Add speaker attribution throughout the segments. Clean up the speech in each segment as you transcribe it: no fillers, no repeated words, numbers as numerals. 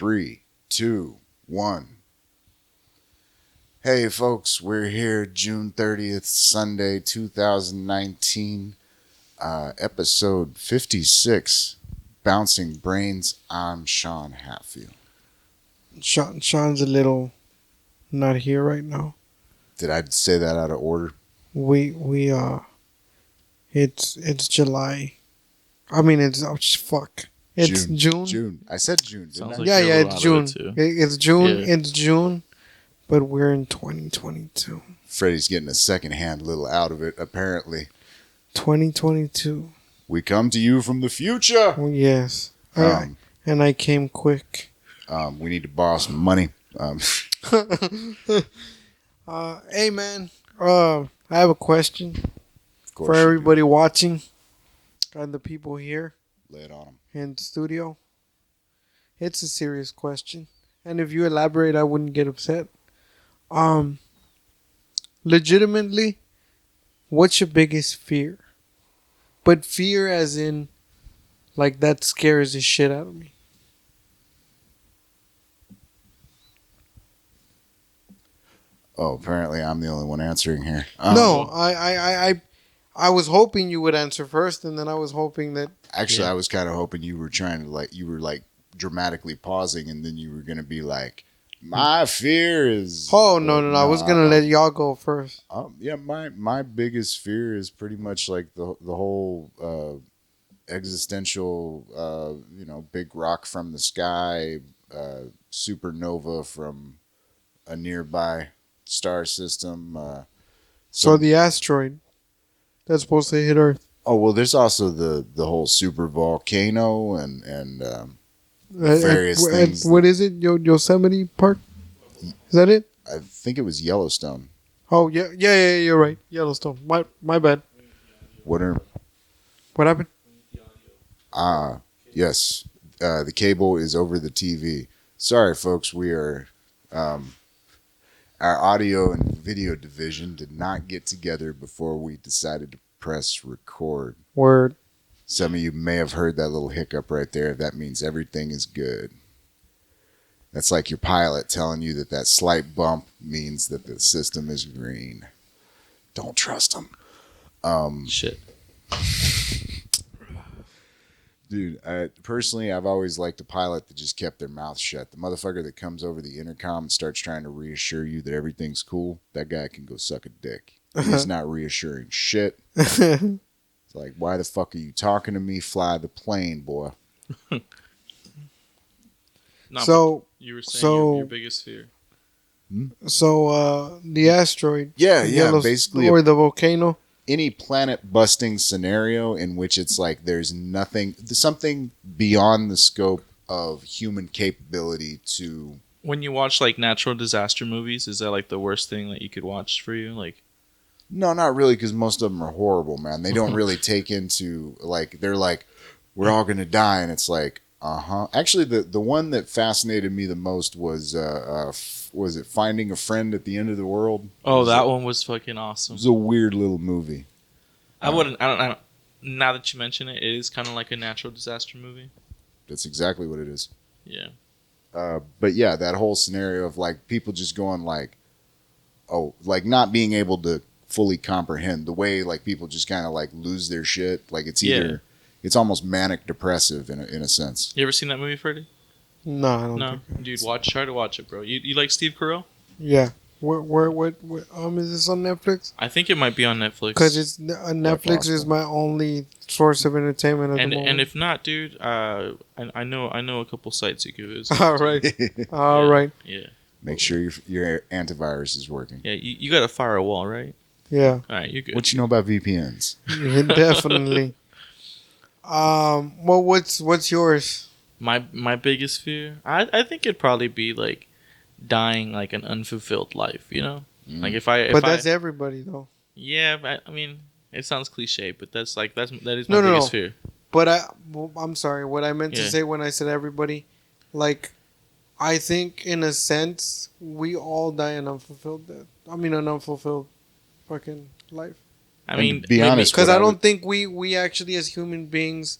Speaker 1: 3, 2, 1. Hey, folks, we're here June 30th, Sunday, 2019, episode 56, Bouncing Brains. I'm Sean Hatfield.
Speaker 2: Sean's a little not here right now.
Speaker 1: Did I say that out of order?
Speaker 2: It's July. I mean, it's fuck. It's June.
Speaker 1: June. I said June.
Speaker 3: Sounds
Speaker 1: Didn't
Speaker 3: like
Speaker 1: I?
Speaker 2: Yeah, it's June. It's June.
Speaker 3: Yeah.
Speaker 2: It's June, but we're in 2022.
Speaker 1: Freddy's getting a secondhand little out of it, apparently.
Speaker 2: 2022.
Speaker 1: We come to you from the future.
Speaker 2: Oh, yes. And I came quick.
Speaker 1: We need to borrow some money.
Speaker 2: Hey, man. I have a question
Speaker 1: Of course
Speaker 2: for
Speaker 1: you do.
Speaker 2: everybody watching and the people here
Speaker 1: Lay it on them.
Speaker 2: in the studio. It's a serious question, and if you elaborate, I wouldn't get upset. Legitimately, what's your biggest fear? But fear as in, like, that scares the shit out of me.
Speaker 1: Oh, apparently I'm the only one answering here.
Speaker 2: No, I was hoping you would answer first, and then I was hoping that.
Speaker 1: Actually, I was kind of hoping you were trying to you were dramatically pausing, and then you were going to be like, my fear is.
Speaker 2: Oh no! I was gonna let y'all go first.
Speaker 1: Yeah, my biggest fear is pretty much like the whole existential, big rock from the sky, supernova from a nearby star system.
Speaker 2: So the asteroid that's supposed to hit Earth.
Speaker 1: Oh well, there's also the whole super volcano and various things.
Speaker 2: What is it? Yosemite Park? Is that it?
Speaker 1: I think it was Yellowstone.
Speaker 2: Oh yeah. You're right. Yellowstone. My bad.
Speaker 1: What
Speaker 2: Happened?
Speaker 1: Yes. The cable is over the TV. Sorry, folks. We are our audio and video division did not get together before we decided to press record.
Speaker 2: Word.
Speaker 1: Some of you may have heard that little hiccup right there. That means everything is good. That's like your pilot telling you that slight bump means that the system is green. Don't trust him.
Speaker 3: Shit.
Speaker 1: Dude, I've always liked a pilot that just kept their mouth shut. The motherfucker that comes over the intercom and starts trying to reassure you that everything's cool, that guy can go suck a dick. He's not reassuring shit. It's like, why the fuck are you talking to me? Fly the plane, boy.
Speaker 3: No,
Speaker 2: So-
Speaker 3: you were saying
Speaker 2: so-
Speaker 3: your biggest fear.
Speaker 2: So the asteroid.
Speaker 1: Yeah,
Speaker 2: Yellow-
Speaker 1: basically
Speaker 2: or the volcano.
Speaker 1: any planet busting scenario in which it's like there's something beyond the scope of human capability to.
Speaker 3: When you watch like natural disaster movies, is that like the worst thing that you could watch for you? Like,
Speaker 1: No, not really, because most of them are horrible, man. They don't really take into they're like, we're all gonna die, and it's like, Actually, the one that fascinated me the most was it Finding a Friend at the End of the World?
Speaker 3: oh, that one was fucking awesome.
Speaker 1: It was a weird little movie.
Speaker 3: I don't. Now that you mention it, it is kind of like a natural disaster movie.
Speaker 1: That's exactly what it is.
Speaker 3: Yeah.
Speaker 1: But yeah, that whole scenario of like people just going like, oh, like not being able to fully comprehend the way like people just kind of like lose their shit. Like it's either it's almost manic depressive in a sense.
Speaker 3: You ever seen that movie, Freddy?
Speaker 2: No, I don't
Speaker 3: No,
Speaker 2: think.
Speaker 3: dude. Try to watch it, bro. You like Steve Carell?
Speaker 2: Yeah. What is this on Netflix?
Speaker 3: I think it might be on Netflix.
Speaker 2: Because it's Netflix is my only source of entertainment at the moment.
Speaker 3: And if not, dude, I know a couple sites you could visit.
Speaker 2: All right. All right.
Speaker 3: Yeah.
Speaker 1: Make sure your antivirus is working.
Speaker 3: Yeah. You got a firewall, right?
Speaker 2: Yeah.
Speaker 3: All right. You good?
Speaker 1: What you know about VPNs?
Speaker 2: Yeah, definitely. Well, what's yours?
Speaker 3: My biggest fear, I think it'd probably be like dying like an unfulfilled life, you know? Like if
Speaker 2: That's everybody though.
Speaker 3: Yeah, but, I mean, it sounds cliche, but that is my
Speaker 2: No.
Speaker 3: biggest fear.
Speaker 2: But I'm sorry. What I meant to say when I said everybody, like, I think in a sense we all die an unfulfilled death. I mean, an unfulfilled fucking life.
Speaker 3: I mean,
Speaker 1: to be honest,
Speaker 2: Because
Speaker 1: what
Speaker 2: I don't think we actually as human beings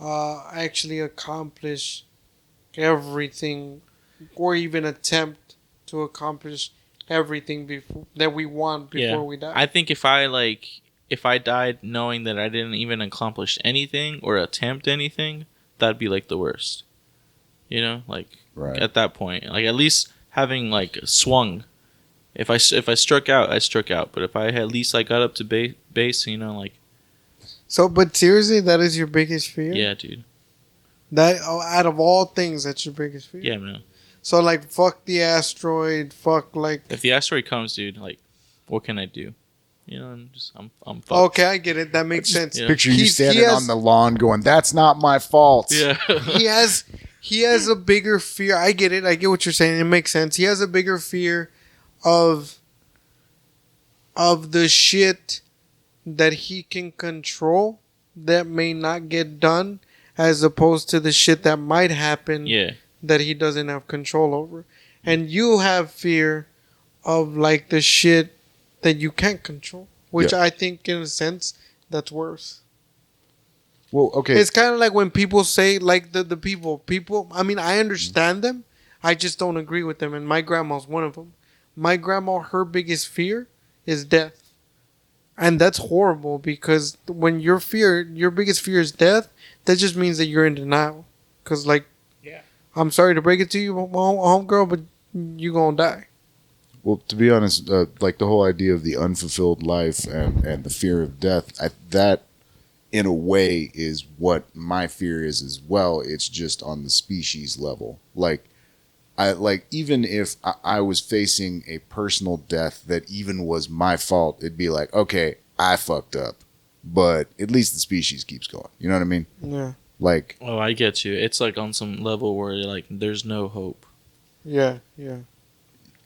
Speaker 2: actually accomplish everything, or even attempt to accomplish everything before that we want before we die.
Speaker 3: I think if I died knowing that I didn't even accomplish anything or attempt anything, that'd be like the worst. You know, like
Speaker 1: Right.
Speaker 3: at that point, like at least having like swung. If I struck out, I struck out. But if I at least like got up to base, you know, like
Speaker 2: So, but seriously, that is your biggest fear?
Speaker 3: yeah, dude.
Speaker 2: That out of all things, that's your biggest fear?
Speaker 3: Yeah, man.
Speaker 2: So, like, fuck the asteroid, fuck, like...
Speaker 3: If the asteroid comes, dude, like, what can I do? You know, I'm fucked.
Speaker 2: Okay, I get it. That makes sense.
Speaker 3: Yeah.
Speaker 1: Picture you
Speaker 2: He
Speaker 1: standing
Speaker 2: has-
Speaker 1: on the lawn going, "That's not my fault."
Speaker 3: Yeah.
Speaker 2: He has a bigger fear. I get it. I get what you're saying. It makes sense. He has a bigger fear of the shit that he can control that may not get done, as opposed to the shit that might happen
Speaker 3: Yeah.
Speaker 2: that he doesn't have control over. And you have fear of like the shit that you can't control, which
Speaker 1: Yeah.
Speaker 2: I think in a sense that's worse.
Speaker 1: Well, okay.
Speaker 2: It's kind of like when people say like the people, I mean, I understand them. I just don't agree with them. And my grandma's one of them. My grandma, her biggest fear is death. And that's horrible because when your biggest fear is death, that just means that you're in denial. Because, like,
Speaker 3: Yeah.
Speaker 2: I'm sorry to break it to you, homegirl, but you gonna die.
Speaker 1: Well, to be honest, like the whole idea of the unfulfilled life and the fear of death, that in a way is what my fear is as well. It's just on the species level. Even if I was facing a personal death that even was my fault, it'd be like, okay, I fucked up, but at least the species keeps going. You know what I mean?
Speaker 2: Yeah.
Speaker 1: Like,
Speaker 3: Oh, I get you. It's like on some level where like there's no hope.
Speaker 2: Yeah. Yeah.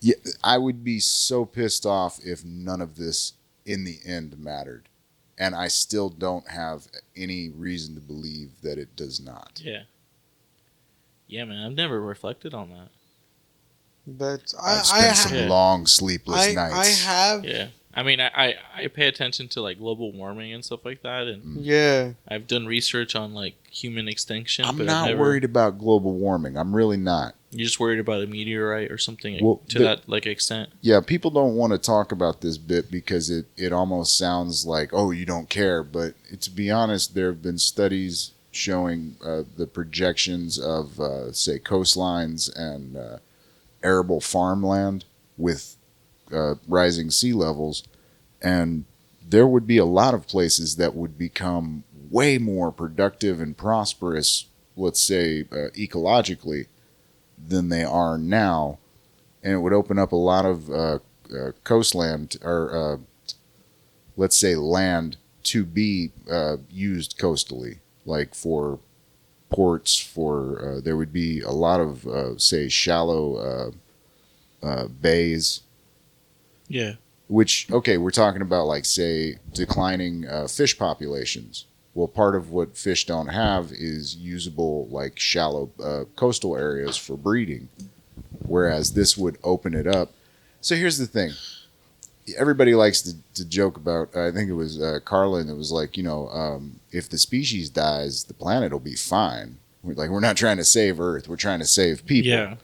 Speaker 1: yeah, I would be so pissed off if none of this in the end mattered. And I still don't have any reason to believe that it does not.
Speaker 3: Yeah. Yeah, man. I've never reflected on that.
Speaker 2: That's
Speaker 1: I've spent some
Speaker 3: Yeah.
Speaker 1: long sleepless
Speaker 2: I
Speaker 1: nights.
Speaker 2: have.
Speaker 3: Yeah. I mean, I pay attention to like global warming and stuff like that, and
Speaker 2: Yeah.
Speaker 3: I've done research on like human extinction.
Speaker 1: I'm
Speaker 3: but
Speaker 1: not
Speaker 3: I've never,
Speaker 1: worried about global warming. I'm really not.
Speaker 3: You're just worried about a meteorite or something
Speaker 1: Well,
Speaker 3: to that like extent.
Speaker 1: Yeah, people don't want to talk about this bit because it almost sounds like, oh, you don't care. But to be honest, there have been studies showing the projections of, say, coastlines and arable farmland with rising sea levels. And there would be a lot of places that would become way more productive and prosperous, let's say, ecologically, than they are now. And it would open up a lot of coastland or, let's say, land to be used coastally, like for ports, for there would be a lot of, say, shallow bays.
Speaker 3: Yeah.
Speaker 1: Which, okay, we're talking about, like, say, declining fish populations. Well, part of what fish don't have is usable, like, shallow coastal areas for breeding, whereas this would open it up. So here's the thing. Everybody likes to joke about, I think it was Carlin that was like, if the species dies, the planet will be fine. We're not trying to save Earth. We're trying to save people.
Speaker 3: Yeah.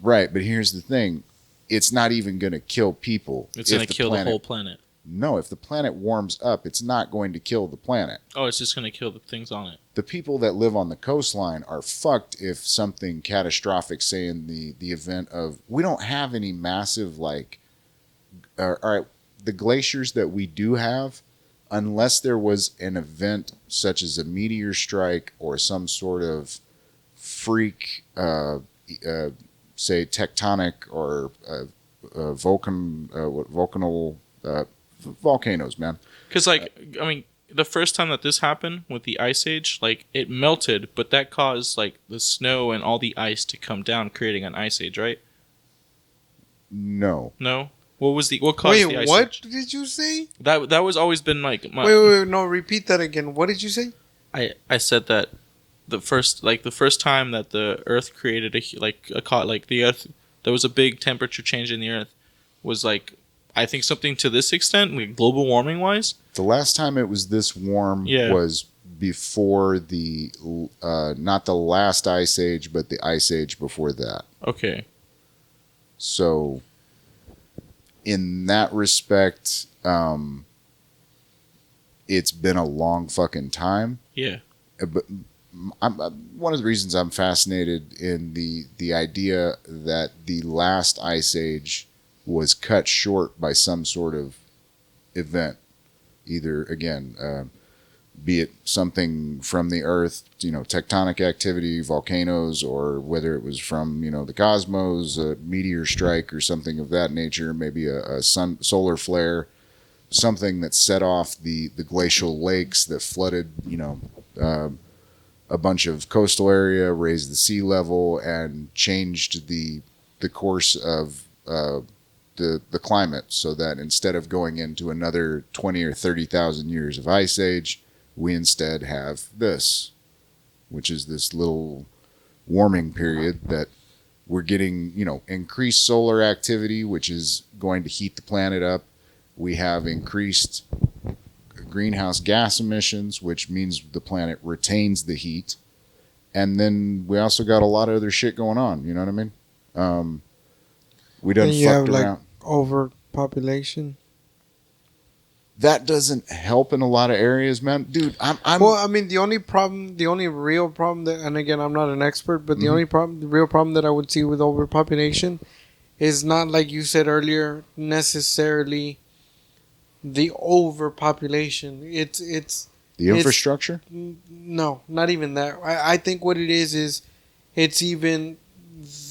Speaker 1: Right, but here's the thing. It's not even going to kill people.
Speaker 3: It's going to kill the whole planet.
Speaker 1: No, if the planet warms up, it's not going to kill the planet.
Speaker 3: Oh, it's just going to kill the things on it.
Speaker 1: The people that live on the coastline are fucked if something catastrophic, say in the event of, we don't have any massive, like, all right, the glaciers that we do have, unless there was an event such as a meteor strike or some sort of freak, say tectonic or volcanoes, man.
Speaker 3: Because, like, I mean, the first time that this happened with the Ice Age, like, it melted, but that caused, like, the snow and all the ice to come down, creating an Ice Age, right?
Speaker 1: No.
Speaker 3: No? What caused the
Speaker 2: Wait,
Speaker 3: Ice
Speaker 2: what
Speaker 3: Age?
Speaker 2: did you say?
Speaker 3: That was always been, like, my...
Speaker 2: Wait, no, repeat that again. What did you say?
Speaker 3: I said that the first time that the Earth created the Earth, there was a big temperature change in the Earth, was, like, I think something to this extent, like global warming wise.
Speaker 1: The last time it was this warm
Speaker 3: Yeah.
Speaker 1: was before the not the last ice age, but the ice age before that.
Speaker 3: Okay.
Speaker 1: So, in that respect, it's been a long fucking time.
Speaker 3: Yeah.
Speaker 1: But one of the reasons I'm fascinated in the idea that the last ice age was cut short by some sort of event, either again, be it something from the Earth, tectonic activity, volcanoes, or whether it was from the cosmos, a meteor strike or something of that nature, maybe a solar flare, something that set off the glacial lakes that flooded, a bunch of coastal area, raised the sea level, and changed the course of the climate, so that instead of going into another 20 or 30,000 years of ice age, we instead have this, which is this little warming period that we're getting, increased solar activity, which is going to heat the planet up. We have increased greenhouse gas emissions, which means the planet retains the heat. And then we also got a lot of other shit going on. You know what I mean? We done fucked around.
Speaker 2: Overpopulation.
Speaker 1: That doesn't help in a lot of areas, man. Dude, I'm
Speaker 2: well, I mean, the only real problem that, and again, I'm not an expert, but the real problem that I would see with overpopulation is not, like you said earlier, necessarily the overpopulation. It's
Speaker 1: the infrastructure.
Speaker 2: No, not even that. I think what it is it's even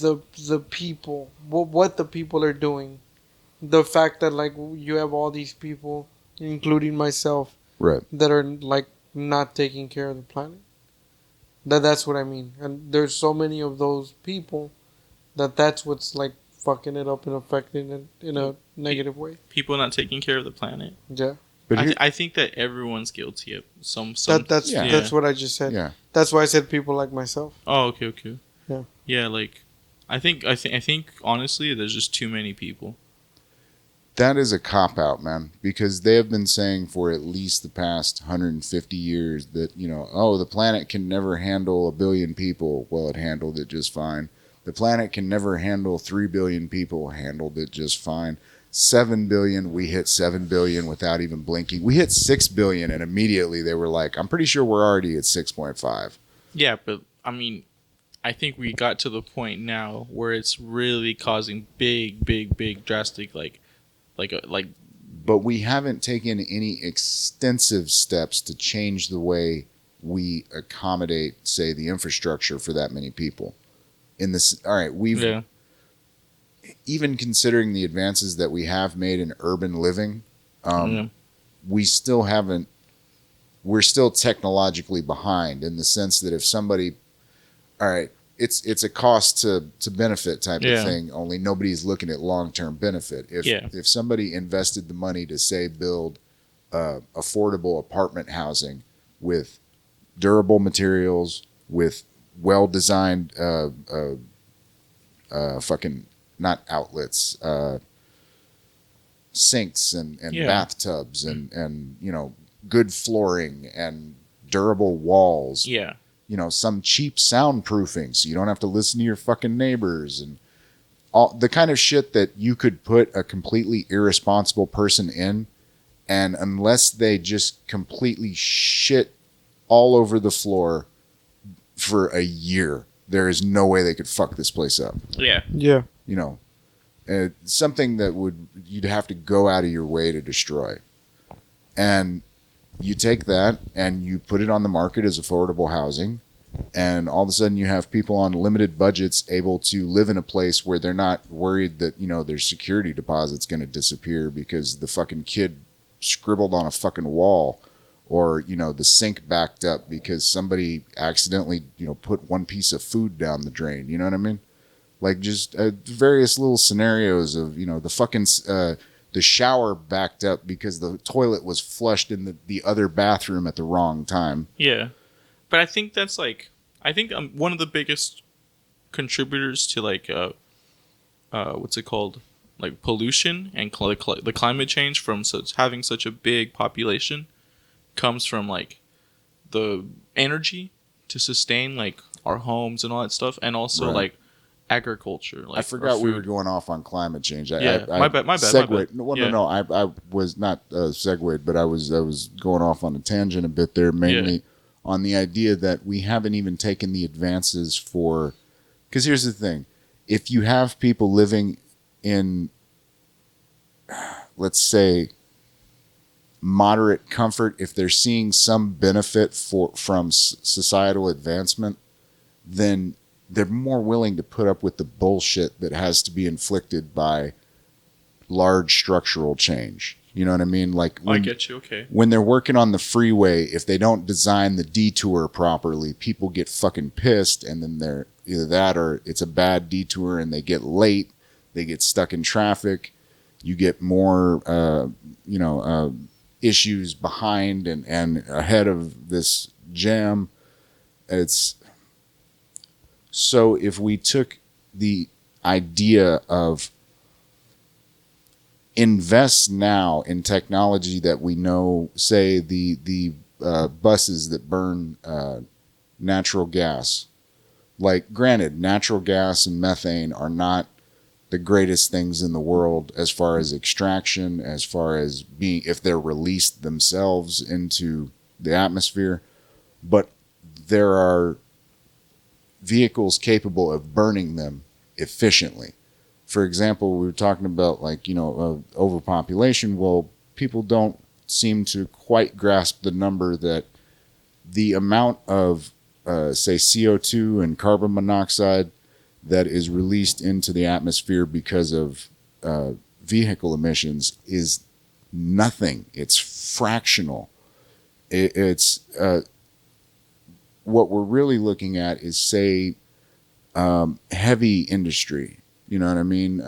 Speaker 2: the people, what the people are doing. The fact that like you have all these people, including myself,
Speaker 1: right,
Speaker 2: that are like not taking care of the planet. That's what I mean. And there's so many of those people that's what's like fucking it up and affecting it in a negative way.
Speaker 3: People not taking care of the planet.
Speaker 2: Yeah.
Speaker 3: But I think that everyone's guilty of some.
Speaker 2: That's what I just said.
Speaker 1: Yeah.
Speaker 2: That's why I said people like myself.
Speaker 3: Oh, okay.
Speaker 2: Yeah.
Speaker 3: Yeah, like I think honestly, there's just too many people.
Speaker 1: That is a cop-out, man, because they have been saying for at least the past 150 years that, the planet can never handle 1 billion people. Well, it handled it just fine. The planet can never handle 3 billion people. Handled it just fine. 7 billion, we hit 7 billion without even blinking. We hit 6 billion, and immediately they were like, I'm pretty sure we're already at 6.5.
Speaker 3: Yeah, but, I mean, I think we got to the point now where it's really causing big, drastic, But
Speaker 1: we haven't taken any extensive steps to change the way we accommodate, say, the infrastructure for that many people. All right, even considering the advances that we have made in urban living, we still haven't. We're still technologically behind in the sense that if somebody, all right, it's a cost to benefit type of thing. Only nobody's looking at long-term benefit. If somebody invested the money to, say, build affordable apartment housing with durable materials, with well-designed fucking not outlets, sinks and bathtubs and good flooring and durable walls.
Speaker 3: Yeah.
Speaker 1: Some cheap soundproofing so you don't have to listen to your fucking neighbors and all the kind of shit that you could put a completely irresponsible person in, and unless they just completely shit all over the floor for a year, there is no way they could fuck this place up.
Speaker 3: Yeah.
Speaker 2: Yeah.
Speaker 1: Something that you'd have to go out of your way to destroy. And you take that and you put it on the market as affordable housing, and all of a sudden you have people on limited budgets able to live in a place where they're not worried that, their security deposit's going to disappear because the fucking kid scribbled on a fucking wall, or, the sink backed up because somebody accidentally, put one piece of food down the drain. You know what I mean? Like just various little scenarios of, the fucking... the shower backed up because the toilet was flushed in the other bathroom at the wrong time.
Speaker 3: Yeah. But I think that's one of the biggest contributors to what's it called? Like pollution and the climate change from having such a big population comes from the energy to sustain like our homes and all that stuff, and also
Speaker 1: Right.
Speaker 3: like agriculture. Like
Speaker 1: I forgot
Speaker 3: our
Speaker 1: we were
Speaker 3: food.
Speaker 1: going off on climate change.
Speaker 3: Yeah,
Speaker 1: I
Speaker 3: my bad. My bad.
Speaker 1: Segued. No,
Speaker 3: Yeah.
Speaker 1: no. I was not segued, but I was going off on a tangent a bit there, mainly on the idea that we haven't even taken the advances for. Because here's the thing: if you have people living in, let's say, moderate comfort, if they're seeing some benefit from societal advancement, then they're more willing to put up with the bullshit that has to be inflicted by large structural change. You know what I mean? Like
Speaker 3: I get you. Okay.
Speaker 1: when they're working on the freeway, if they don't design the detour properly, people get fucking pissed, and then they're either that or it's a bad detour and they get late, they get stuck in traffic. You get more, issues behind and ahead of this jam. It's so if we took the idea of invest now in technology that we know, say the buses that burn natural gas. Like, granted, natural gas and methane are not the greatest things in the world as far as extraction, as far as being if they're released themselves into the atmosphere, but there are vehicles capable of burning them efficiently. For example, we were talking about overpopulation. Well, people don't seem to quite grasp the number that the amount of say CO2 and carbon monoxide that is released into the atmosphere because of vehicle emissions is nothing. It's fractional. It's what we're really looking at is, say, heavy industry. You know what I mean?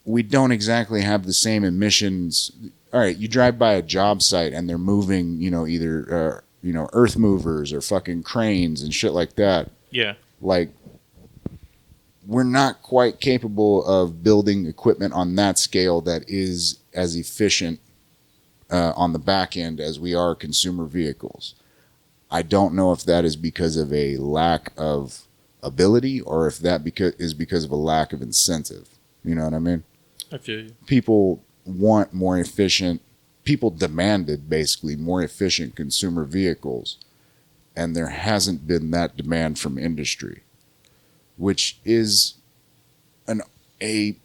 Speaker 1: We don't exactly have the same emissions. All right, you drive by a job site and they're moving, either earth movers or fucking cranes and shit like that.
Speaker 3: Yeah.
Speaker 1: Like, we're not quite capable of building equipment on that scale that is as efficient on the back end as we are consumer vehicles. I don't know if that is because of a lack of ability or if that is because of a lack of incentive. You know what I mean?
Speaker 3: I feel you.
Speaker 1: People want more efficient. People demanded basically more efficient consumer vehicles, and there hasn't been that demand from industry, which is a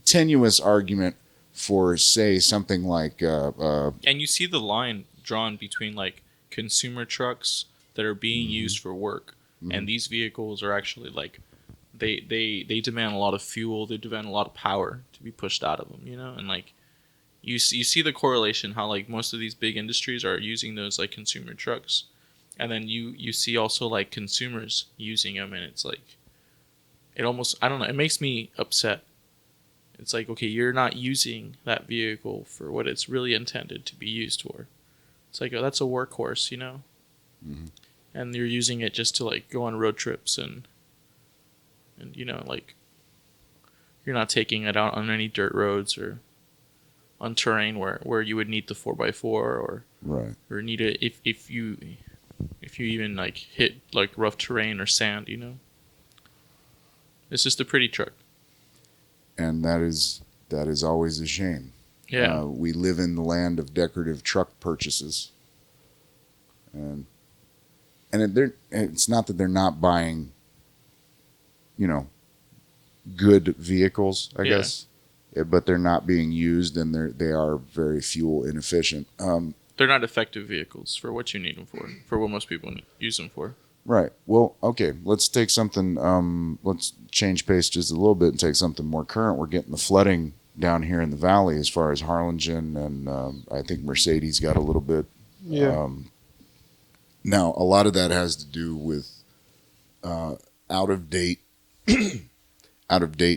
Speaker 1: tenuous argument for, say, something like
Speaker 3: And you see the line drawn between like consumer trucks that are being used for work, and these vehicles are actually like they demand a lot of fuel, they demand a lot of power to be pushed out of them, and like you see the correlation how like most of these big industries are using those like consumer trucks, and then you see also like consumers using them, and it's like it almost, I don't know, it makes me upset. It's like, okay, you're not using that vehicle for what it's really intended to be used for. It's like, oh, that's a workhorse,
Speaker 1: Mm-hmm.
Speaker 3: and you're using it just to like go on road trips and like you're not taking it out on any dirt roads or on terrain where you would need the 4x4 or
Speaker 1: right.
Speaker 3: or need it if you even like hit like rough terrain or sand. It's just a pretty truck.
Speaker 1: And that is always a shame.
Speaker 3: Yeah.
Speaker 1: We live in the land of decorative truck purchases, and it's not that they're not buying, good vehicles, I guess, but they're not being used, and they are very fuel inefficient.
Speaker 3: They're not effective vehicles for what you need them for what most people use them for.
Speaker 1: Right. Well, okay. Let's take something. Let's change pace just a little bit and take something more current. We're getting the flooding down here in the valley as far as Harlingen, and I think Mercedes got a little bit.
Speaker 2: Yeah.
Speaker 1: Now, a lot of that has to do with out of date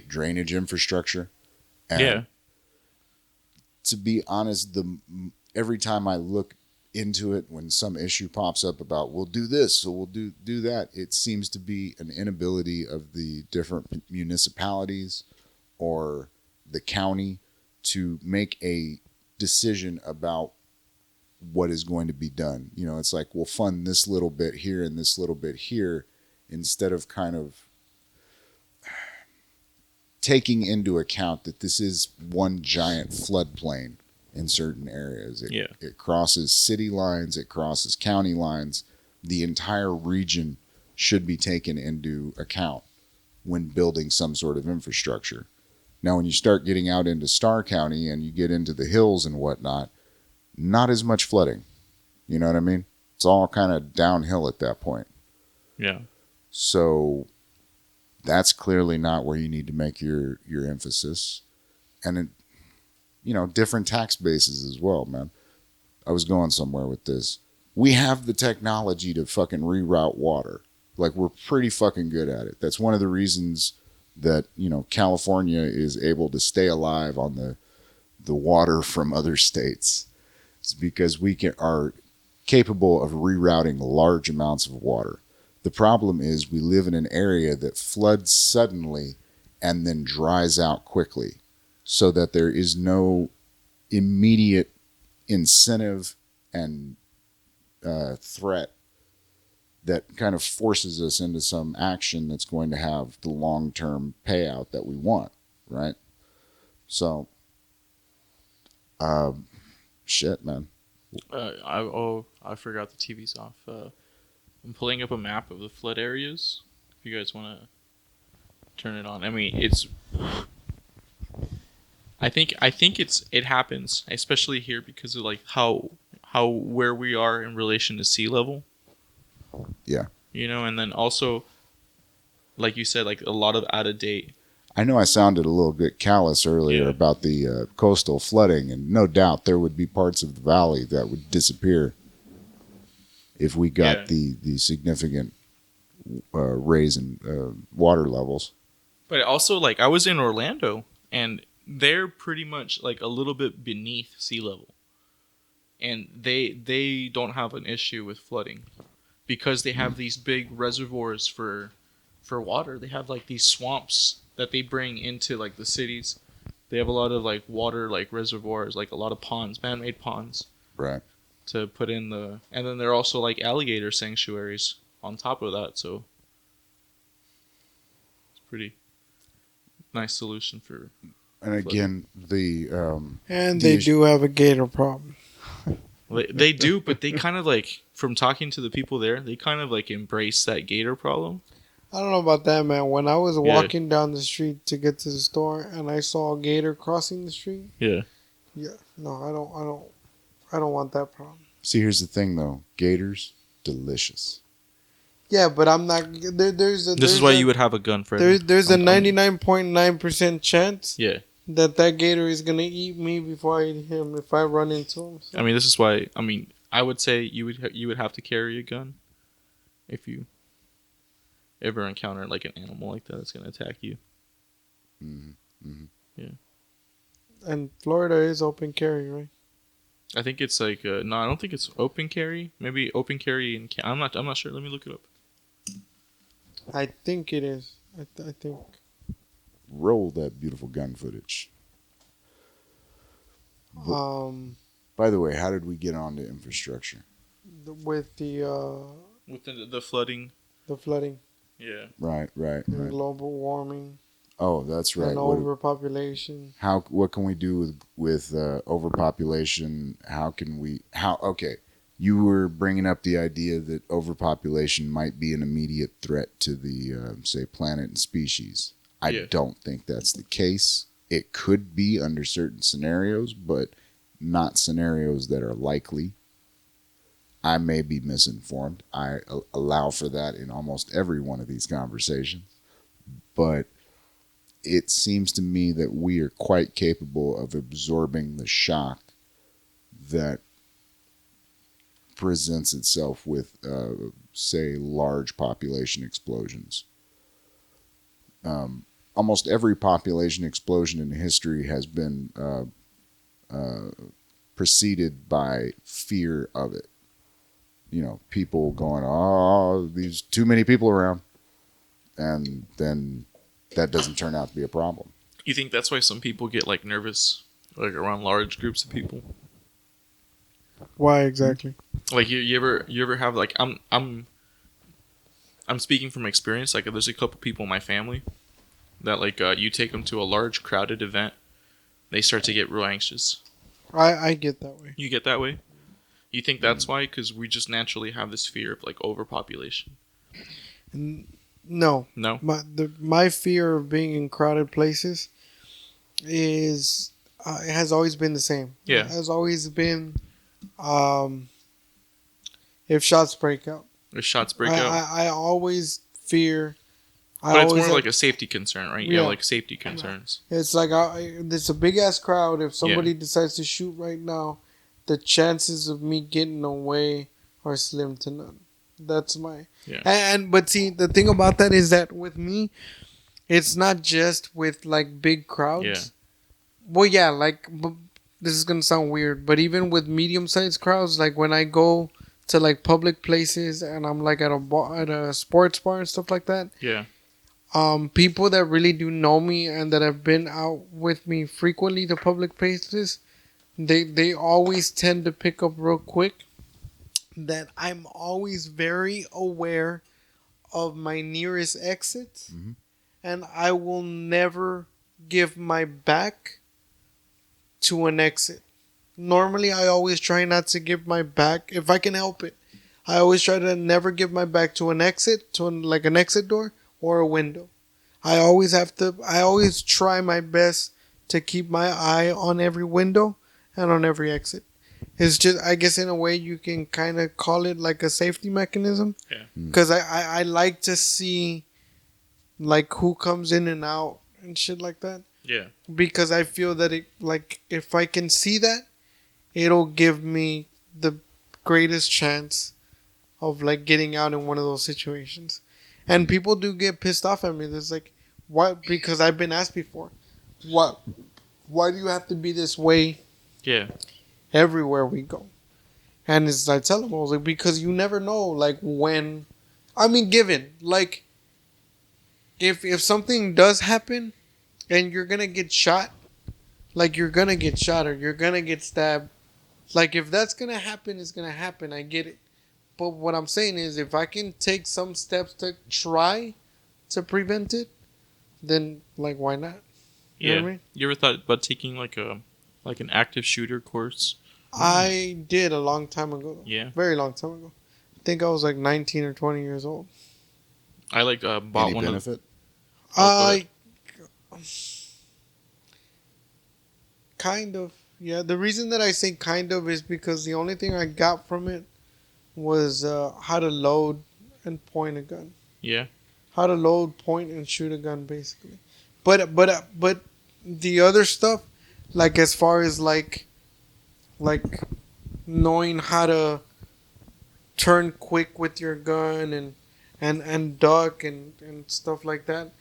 Speaker 1: drainage infrastructure. And
Speaker 3: Yeah.
Speaker 1: to be honest, every time I look into it, when some issue pops up about we'll do this, so we'll do that, it seems to be an inability of the different municipalities or the county to make a decision about what is going to be done. You know, it's like we'll fund this little bit here and this little bit here instead of kind of taking into account that this is one giant floodplain in certain areas. It crosses city lines, it crosses county lines. The entire region should be taken into account when building some sort of infrastructure. Now, when you start getting out into Starr County and you get into the hills and whatnot, not as much flooding. You know what I mean? It's all kind of downhill at that point.
Speaker 3: Yeah.
Speaker 1: So that's clearly not where you need to make your emphasis. And, different tax bases as well, man. I was going somewhere with this. We have the technology to fucking reroute water. Like, we're pretty fucking good at it. That's one of the reasons that, California is able to stay alive on the water from other states. It's because we are capable of rerouting large amounts of water. The problem is we live in an area that floods suddenly and then dries out quickly, so that there is no immediate incentive and threat that kind of forces us into some action that's going to have the long-term payout that we want, right? So, shit, man.
Speaker 3: I forgot the TV's off. I'm pulling up a map of the flood areas. If you guys want to turn it on, I mean, it's. I think it happens, especially here because of like how where we are in relation to sea level.
Speaker 1: Yeah.
Speaker 3: And then also, like you said, like a lot of out of date.
Speaker 1: I know I sounded a little bit callous earlier about the coastal flooding, and no doubt there would be parts of the valley that would disappear if we got the significant raise in water levels.
Speaker 3: But also, like, I was in Orlando, and they're pretty much like a little bit beneath sea level, and they don't have an issue with flooding because they have these big reservoirs for water. They have like these swamps that they bring into like the cities. They have a lot of like water, like reservoirs, like a lot of ponds, man-made ponds,
Speaker 1: right,
Speaker 3: to put in and then they're also like alligator sanctuaries on top of that. So it's pretty nice solution for.
Speaker 1: And again,
Speaker 2: they do have a gator problem.
Speaker 3: They do, but they kind of like, from talking to the people there, they kind of like embrace that gator problem.
Speaker 2: I don't know about that, man. When I was walking down the street to get to the store and I saw a gator crossing the street.
Speaker 3: Yeah.
Speaker 2: No, I don't want that problem.
Speaker 1: See, here's the thing though. Gators, delicious.
Speaker 2: Yeah, but I'm not. This
Speaker 3: is why you would have a gun, Freddy.
Speaker 2: There's a 99.9% chance.
Speaker 3: Yeah.
Speaker 2: That gator is gonna eat me before I eat him if I run into him. So.
Speaker 3: I mean, this is why. I mean, I would say you would have to carry a gun if you ever encounter like an animal like that that's gonna attack you.
Speaker 1: Mm-hmm. Mm-hmm.
Speaker 3: Yeah.
Speaker 2: And Florida is open carry, right?
Speaker 3: I think it's like no, I don't think it's open carry. Maybe open carry in. I'm not sure. Let me look it up.
Speaker 2: I think it is. I think.
Speaker 1: Roll that beautiful gun footage. By the way, how did we get onto infrastructure?
Speaker 2: With the
Speaker 3: flooding.
Speaker 2: The flooding.
Speaker 3: Yeah.
Speaker 1: Right.
Speaker 2: And global warming.
Speaker 1: Oh, that's right.
Speaker 2: And overpopulation.
Speaker 1: What can we do with overpopulation? Okay. You were bringing up the idea that overpopulation might be an immediate threat to the, say, planet and species. I don't think that's the case. It could be under certain scenarios, but not scenarios that are likely. I may be misinformed. I allow for that in almost every one of these conversations. But it seems to me that we are quite capable of absorbing the shock that presents itself with, say, large population explosions. Almost every population explosion in history has been preceded by fear of it. People going, "Oh, there's too many people around," and then that doesn't turn out to be a problem.
Speaker 3: You think that's why some people get like nervous, like around large groups of people?
Speaker 2: Why exactly?
Speaker 3: Like you ever have like I'm speaking from experience. Like there's a couple people in my family that like you take them to a large crowded event, they start to get real anxious.
Speaker 2: I get that way.
Speaker 3: You get that way? You think that's why? Because we just naturally have this fear of like overpopulation.
Speaker 2: No,
Speaker 3: No.
Speaker 2: my fear of being in crowded places is it has always been the same.
Speaker 3: Yeah.
Speaker 2: It has always been if shots break out.
Speaker 3: If shots break out.
Speaker 2: I always fear.
Speaker 3: But it's more like a safety concern, right?
Speaker 2: Yeah.
Speaker 3: Yeah, like safety concerns.
Speaker 2: It's like it's a big ass crowd. If somebody decides to shoot right now, the chances of me getting away are slim to none. That's my but see, the thing about that is that with me, it's not just with like big crowds.
Speaker 3: Yeah.
Speaker 2: Well, yeah, like this is gonna sound weird, but even with medium sized crowds, like when I go to like public places and I'm like at a bar, at a sports bar and stuff like that.
Speaker 3: Yeah.
Speaker 2: People that really do know me and that have been out with me frequently to public places, they always tend to pick up real quick that I'm always very aware of my nearest exits, and I will never give my back to an exit. Normally, I always try not to give my back if I can help it. I always try to never give my back to an exit, to like an exit door or a window. I always try my best to keep my eye on every window and on every exit. It's just, I guess in a way you can kind of call it like a safety mechanism.
Speaker 3: Yeah.
Speaker 2: Because I like to see like who comes in and out and shit like that.
Speaker 3: Yeah.
Speaker 2: Because I feel that it, like, if I can see that, it'll give me the greatest chance of like getting out in one of those situations. And people do get pissed off at me. There's like, what? Because I've been asked before, what? Why do you have to be this way?
Speaker 3: Yeah.
Speaker 2: Everywhere we go, and it's I tell them, I was like, because you never know, like when, I mean, given like, if something does happen, and you're gonna get shot, like you're gonna get shot or you're gonna get stabbed, like if that's gonna happen, it's gonna happen. I get it. But what I'm saying is, if I can take some steps to try to prevent it, then like why not? You know what I mean?
Speaker 3: You ever thought about taking like an active shooter course?
Speaker 2: I did a long time ago.
Speaker 3: Yeah.
Speaker 2: Very long time ago. I think I was like 19 or 20 years old.
Speaker 3: I like bought
Speaker 1: Any
Speaker 3: one
Speaker 1: benefit?
Speaker 2: Kind of. Yeah, the reason that I say kind of is because the only thing I got from it was how to load and point a gun.
Speaker 3: Yeah.
Speaker 2: How to load, point, and shoot a gun, basically. But the other stuff, like as far as like knowing how to turn quick with your gun and duck and stuff like that,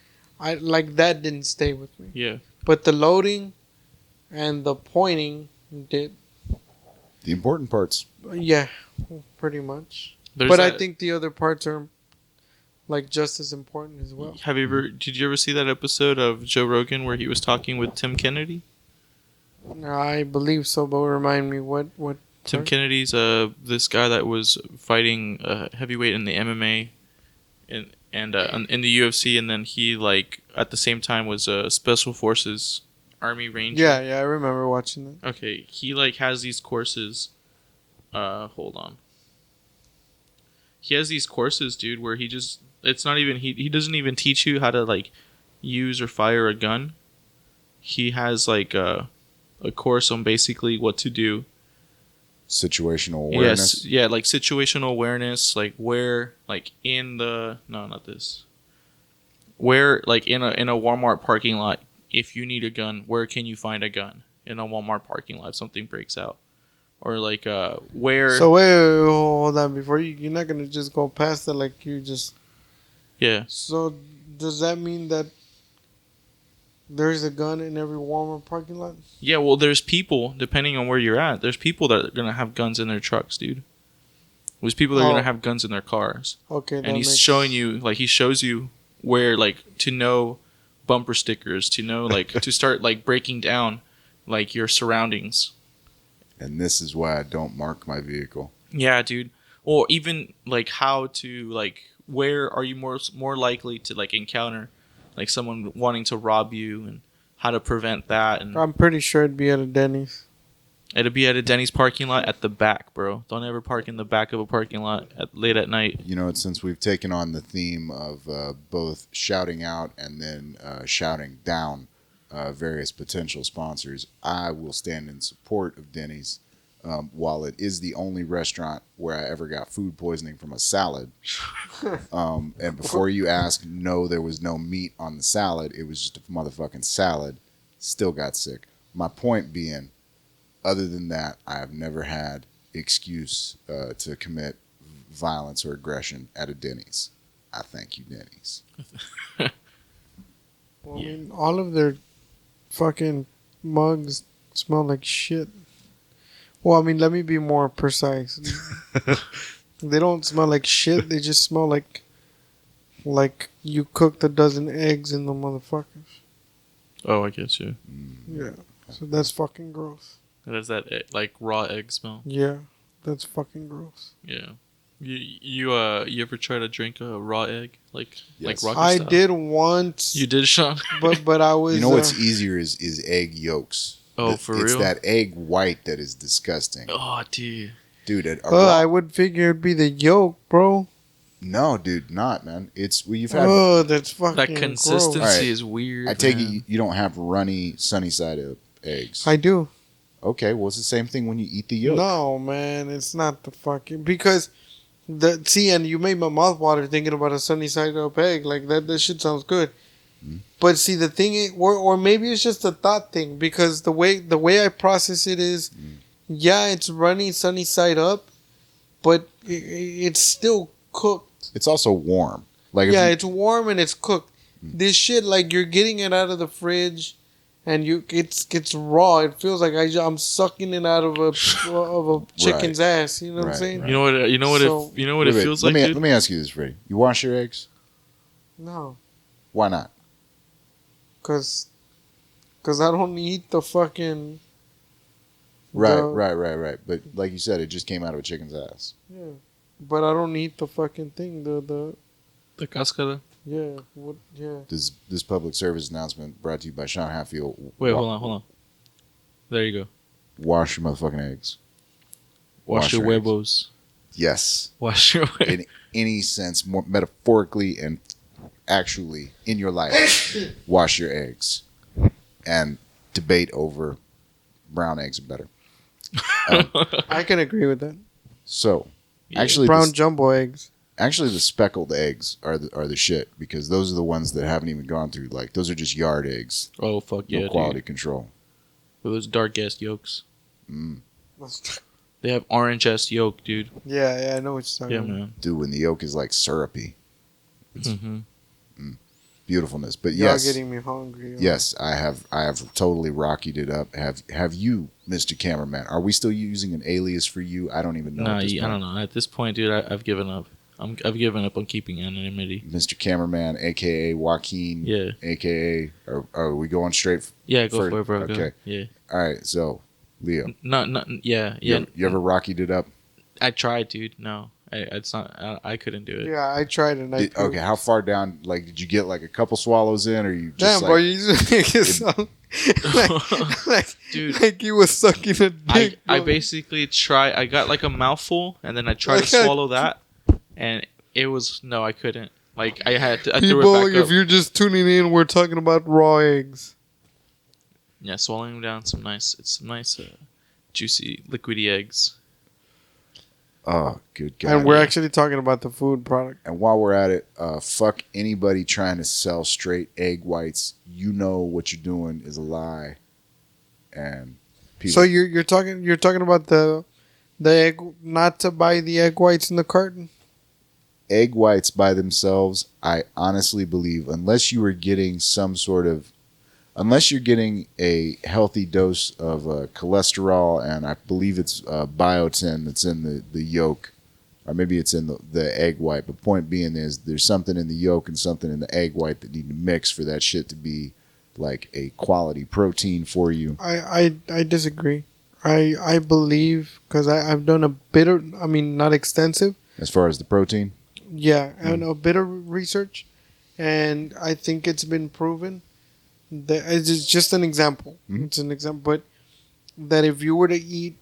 Speaker 2: I like that didn't stay with me.
Speaker 3: Yeah.
Speaker 2: But the loading and the pointing did.
Speaker 1: The important parts.
Speaker 2: Yeah, pretty much.
Speaker 3: There's
Speaker 2: but
Speaker 3: that,
Speaker 2: I think the other parts are like just as important as well.
Speaker 3: Did you ever see that episode of Joe Rogan where he was talking with Tim Kennedy?
Speaker 2: I believe so, but remind me what
Speaker 3: Tim
Speaker 2: part?
Speaker 3: Kennedy's this guy that was fighting heavyweight in the MMA and in the UFC, and then he like at the same time was a Special Forces Army Ranger.
Speaker 2: Yeah, I remember watching that.
Speaker 3: Okay, he like has these courses. Hold on. He has these courses, dude, where he just it's not even he doesn't even teach you how to like use or fire a gun. He has like a course on basically what to do.
Speaker 1: Situational awareness.
Speaker 3: Yes, yeah, like situational awareness, like where, like in the not this. Where, like in a Walmart parking lot, if you need a gun, where can you find a gun in a Walmart parking lot if something breaks out, or like where.
Speaker 2: So wait, hold on, before you're not gonna just go past it like you just.
Speaker 3: Yeah.
Speaker 2: So does that mean that there's a gun in every Walmart parking lot?
Speaker 3: Yeah, well, there's people, depending on where you're at, there's people that are going to have guns in their trucks, dude. There's people that are going to have guns in their cars.
Speaker 2: Okay.
Speaker 3: And he's showing you, like, he shows you where, like, to know bumper stickers, to know, like, to start, like, breaking down, like, your surroundings.
Speaker 1: And this is why I don't mark my vehicle.
Speaker 3: Yeah, dude. Or even like how to like where are you more likely to like encounter like someone wanting to rob you and how to prevent that. And
Speaker 2: I'm pretty sure it'd be at a Denny's.
Speaker 3: it'll be at a Denny's parking lot at the back, bro. Don't ever park in the back of a parking lot late at night.
Speaker 1: You know, since we've taken on the theme of both shouting out and then shouting down various potential sponsors, I will stand in support of Denny's. While it is the only restaurant where I ever got food poisoning from a salad. And before you ask, no, there was no meat on the salad. It was just a motherfucking salad. Still got sick. My point being, other than that, I have never had excuse to commit violence or aggression at a Denny's. I thank you, Denny's.
Speaker 2: Well, I mean, all of their fucking mugs smell like shit. Well, I mean, let me be more precise. They don't smell like shit. They just smell like you cooked a dozen eggs in the motherfuckers.
Speaker 3: Oh, I get you.
Speaker 2: Yeah. So that's fucking gross.
Speaker 3: There's that like raw egg smell.
Speaker 2: Yeah, that's fucking gross.
Speaker 3: Yeah. You ever try to drink a raw egg like
Speaker 1: Yes.
Speaker 3: Rocky
Speaker 2: I
Speaker 3: style?
Speaker 2: did once.
Speaker 3: You did, Sean?
Speaker 2: but I was.
Speaker 1: You know what's easier is egg yolks.
Speaker 3: Oh, for real?
Speaker 1: It's that egg white that is disgusting.
Speaker 3: Oh, dude.
Speaker 1: Dude,
Speaker 2: I would figure it'd be the yolk, bro.
Speaker 1: no, dude, not, man. It's you've had.
Speaker 2: Oh, that's fucking
Speaker 3: That consistency
Speaker 2: gross.
Speaker 1: Alright.
Speaker 3: is weird.
Speaker 1: I take
Speaker 3: man.
Speaker 1: it you don't have runny sunny side up eggs.
Speaker 2: I do.
Speaker 1: Okay, well it's the same thing when you eat the yolk.
Speaker 2: No, man, it's not the fucking because and you made my mouth water thinking about a sunny side up egg like that. That shit sounds good. But see, the thing is, or maybe it's just a thought thing because the way I process it is, yeah, it's runny sunny side up, but it's still cooked.
Speaker 1: It's also warm. Like if
Speaker 2: Yeah,
Speaker 1: you-
Speaker 2: it's warm and it's cooked. This shit, like you're getting it out of the fridge, and it's raw. It feels like I'm sucking it out of a chicken's ass. You know what I'm
Speaker 1: Right,
Speaker 2: saying?
Speaker 1: right.
Speaker 3: You know what? You know what?
Speaker 2: So-
Speaker 3: You know what
Speaker 1: Wait,
Speaker 3: it feels
Speaker 1: let
Speaker 3: like,
Speaker 1: me
Speaker 3: dude?
Speaker 1: let me ask you this, Freddy. You wash your eggs?
Speaker 2: No,
Speaker 1: Why not?
Speaker 2: cause I don't eat the fucking.
Speaker 1: Right,
Speaker 2: the-
Speaker 1: right. But like you said, it just came out of a chicken's ass.
Speaker 2: Yeah, but I don't eat the fucking thing. The
Speaker 3: The cascara.
Speaker 2: yeah, what yeah.
Speaker 1: This public service announcement brought to you by Sean Hatfield.
Speaker 3: Wait, hold on. There you go.
Speaker 1: Wash your motherfucking eggs.
Speaker 3: Wash your
Speaker 1: your eggs.
Speaker 3: huevos.
Speaker 1: Yes.
Speaker 3: Wash your
Speaker 1: In any sense, more metaphorically and actually in your life, wash your eggs. And debate over brown eggs are better.
Speaker 2: I can agree with that.
Speaker 1: So,
Speaker 3: Yeah.
Speaker 1: actually,
Speaker 2: Brown jumbo eggs.
Speaker 1: Actually, the speckled eggs are the shit because those are the ones that haven't even gone through. Like those are just yard eggs,
Speaker 3: Oh fuck
Speaker 1: no
Speaker 3: yeah,
Speaker 1: quality
Speaker 3: dude.
Speaker 1: control.
Speaker 3: Those dark ass yolks.
Speaker 1: Mm.
Speaker 3: They have orange ass yolk, dude.
Speaker 2: Yeah, I know what you're
Speaker 3: Yeah,
Speaker 2: talking about.
Speaker 3: man.
Speaker 1: Dude, when the yolk is like syrupy,
Speaker 3: Mm-hmm.
Speaker 1: beautifuln's. But
Speaker 2: Y'all
Speaker 1: yes,
Speaker 2: getting me hungry.
Speaker 1: yes, I have totally rockied it up. Have you, Mr. Cameraman? Are we still using an alias for you? I don't even know.
Speaker 3: Nah,
Speaker 1: at this
Speaker 3: I
Speaker 1: point.
Speaker 3: don't know. At this point, dude, I've given up. I've given up on keeping anonymity.
Speaker 1: Mr. Cameraman, aka Joaquin,
Speaker 3: Yeah.
Speaker 1: aka. Are we going straight?
Speaker 3: Yeah, go
Speaker 1: For-
Speaker 3: for it, bro. Go.
Speaker 1: okay.
Speaker 3: Yeah.
Speaker 1: All right, so Leo,
Speaker 3: Yeah.
Speaker 1: you ever rockied it up?
Speaker 3: I tried, dude. No, it's not. I couldn't do it.
Speaker 2: Yeah, I tried it. And I
Speaker 1: Okay, how far down? Like, did you get like a couple swallows in, or you just
Speaker 2: Damn, bro,
Speaker 1: like?
Speaker 2: you just make it sound like,
Speaker 3: Dude.
Speaker 2: like you was sucking a dick.
Speaker 3: I
Speaker 2: bro.
Speaker 3: basically tried. I got like a mouthful, and then I tried to
Speaker 2: Okay.
Speaker 3: swallow that, and it was no, I couldn't. Like I had to. I threw
Speaker 2: People,
Speaker 3: it back
Speaker 2: if
Speaker 3: up.
Speaker 2: you're just tuning in, we're talking about raw eggs.
Speaker 3: Yeah, swallowing them down. Some nice, juicy, liquidy eggs.
Speaker 1: Oh, good God!
Speaker 2: And we're
Speaker 3: yeah.
Speaker 2: actually talking about the food product.
Speaker 1: And while we're at it, fuck anybody trying to sell straight egg whites. You know what you're doing is a lie. And people,
Speaker 2: So you're talking about the egg, not to buy the egg whites in the carton.
Speaker 1: egg whites by themselves, I honestly believe, unless you are getting unless you're getting a healthy dose of cholesterol, and I believe it's biotin that's in the yolk, or maybe it's in the egg white. But point being is there's something in the yolk and something in the egg white that need to mix for that shit to be like a quality protein for you.
Speaker 2: I disagree. I believe because I've done a bit of, I mean, not extensive.
Speaker 1: As far as the protein?
Speaker 2: Yeah, and a bit of research, and I think it's been proven that it's just an example.
Speaker 1: Mhm.
Speaker 2: It's an example, but that if you were to eat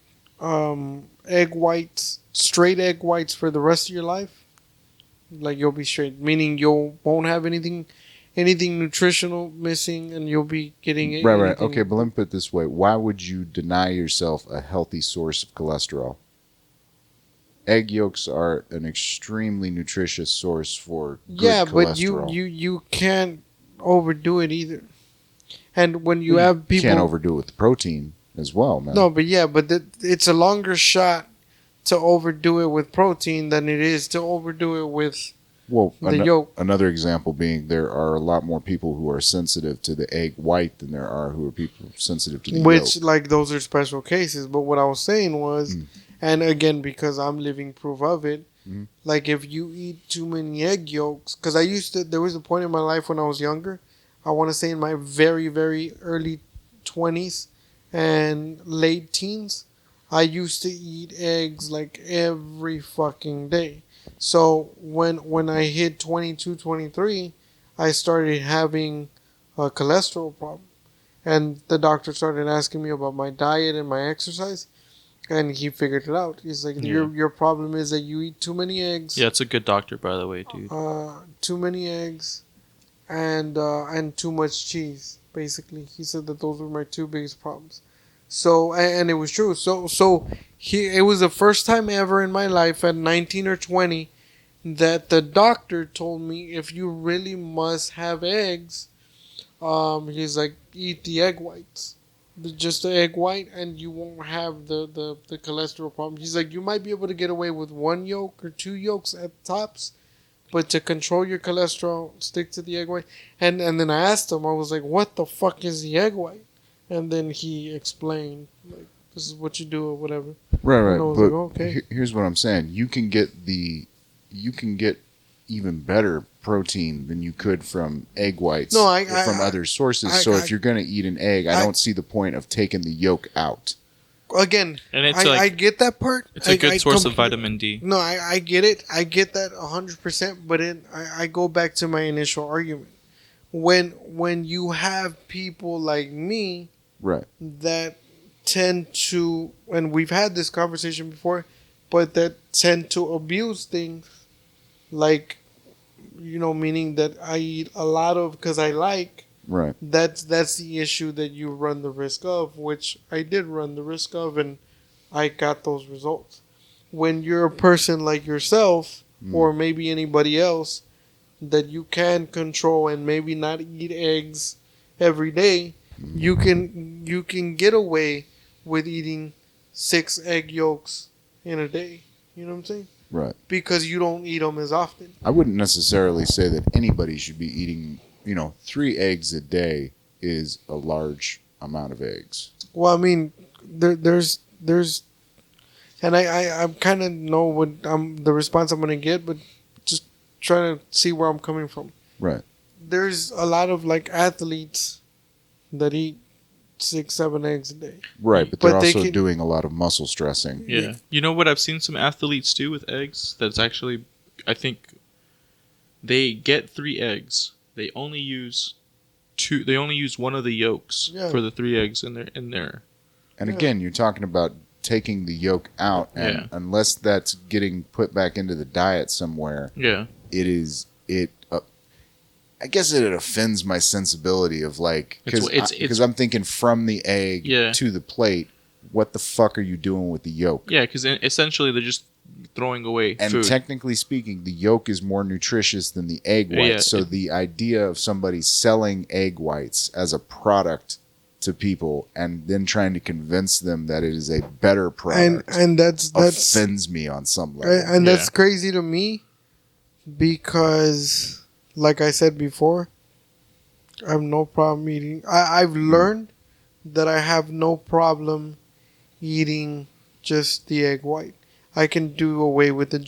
Speaker 2: egg whites, straight egg whites for the rest of your life, like you'll be straight, meaning you won't have anything nutritional missing, and you'll be getting
Speaker 1: Right.
Speaker 2: anything-
Speaker 1: Okay, but let me put it this way. Why would you deny yourself a healthy source of cholesterol? Egg yolks are an extremely nutritious source for good
Speaker 2: Yeah,
Speaker 1: cholesterol.
Speaker 2: but you can't overdo it either. And when you
Speaker 1: Well,
Speaker 2: have people
Speaker 1: can't overdo it with the protein as well, man.
Speaker 2: No, but yeah, but it's a longer shot to overdo it with protein than it is to overdo it with
Speaker 1: Well,
Speaker 2: the yolk.
Speaker 1: another example being there are a lot more people who are sensitive to the egg white than there are who are people sensitive to the
Speaker 2: Which,
Speaker 1: yolk.
Speaker 2: like, those are special cases. But what I was saying was, and again, because I'm living proof of it,
Speaker 1: Mhm.
Speaker 2: like, if you eat too many egg yolks, because there was a point in my life when I was younger, I want to say in my very, very early 20s and late teens, I used to eat eggs like every fucking day. So when I hit 22, 23, I started having a cholesterol problem. And the doctor started asking me about my diet and my exercise, and he figured it out. He's like, your problem is that you eat too many eggs.
Speaker 3: Yeah, it's a good doctor, by the way, dude.
Speaker 2: Too many eggs, and too much cheese. Basically, he said that those were my two biggest problems. So and it was true. It was the first time ever in my life at 19 or 20 that the doctor told me if you really must have eggs, he's like, eat the egg whites. Just the egg white, and you won't have the cholesterol problem. He's like, you might be able to get away with one yolk or two yolks at tops, but to control your cholesterol, stick to the egg white. And then I asked him, I was like, what the fuck is the egg white? And then he explained, like, this is what you do or whatever.
Speaker 1: Right.
Speaker 2: And I was
Speaker 1: But
Speaker 2: like, okay.
Speaker 1: here's what I'm saying: you can get even better protein than you could from egg whites from other sources. So if you're gonna eat an egg, I don't see the point of taking the yolk out.
Speaker 2: Again,
Speaker 3: And it's
Speaker 2: I get that part.
Speaker 3: It's a good source of vitamin D.
Speaker 2: No, I get it. I get that 100%. But I go back to my initial argument. When you have people like me,
Speaker 1: Right.
Speaker 2: that tend to, and we've had this conversation before, but that tend to abuse things, like, meaning that I eat a lot of because I like.
Speaker 1: Right.
Speaker 2: That's the issue that you run the risk of, which I did run the risk of, and I got those results. When you're a person like yourself, or maybe anybody else, that you can control and maybe not eat eggs every day, you can get away with eating 6 egg yolks in a day. You know what I'm saying?
Speaker 1: Right.
Speaker 2: Because you don't eat them as often.
Speaker 1: I wouldn't necessarily say that anybody should be eating, 3 eggs a day is a large amount of eggs.
Speaker 2: Well, I mean, there's, and I kind of know what the response I'm gonna get, but just trying to see where I'm coming from.
Speaker 1: Right.
Speaker 2: There's a lot of like athletes that eat 6, 7 eggs a day.
Speaker 1: Right, but they're
Speaker 2: But they
Speaker 1: also
Speaker 2: can-
Speaker 1: doing a lot of muscle stressing.
Speaker 3: Yeah. You know what I've seen some athletes do with eggs? That's actually, I think, they get 3 eggs. They only use 2. They only use one of the yolks for the 3 eggs in there.
Speaker 1: And again, you're talking about taking the yolk out, and unless that's getting put back into the diet somewhere,
Speaker 3: Yeah.
Speaker 1: I guess it offends my sensibility of like, because I'm thinking from the egg to the plate, what the fuck are you doing with the yolk?
Speaker 3: Yeah, because essentially they're just throwing away
Speaker 1: and
Speaker 3: food.
Speaker 1: technically speaking, the yolk is more nutritious than the egg white.
Speaker 3: Yeah.
Speaker 1: So the idea of somebody selling egg whites as a product to people and then trying to convince them that it is a better product
Speaker 2: and that's
Speaker 1: offends me on some level.
Speaker 2: and that's crazy to me, because like I said before, I have no problem eating. I've learned that I have no problem eating just the egg white. I can do away with the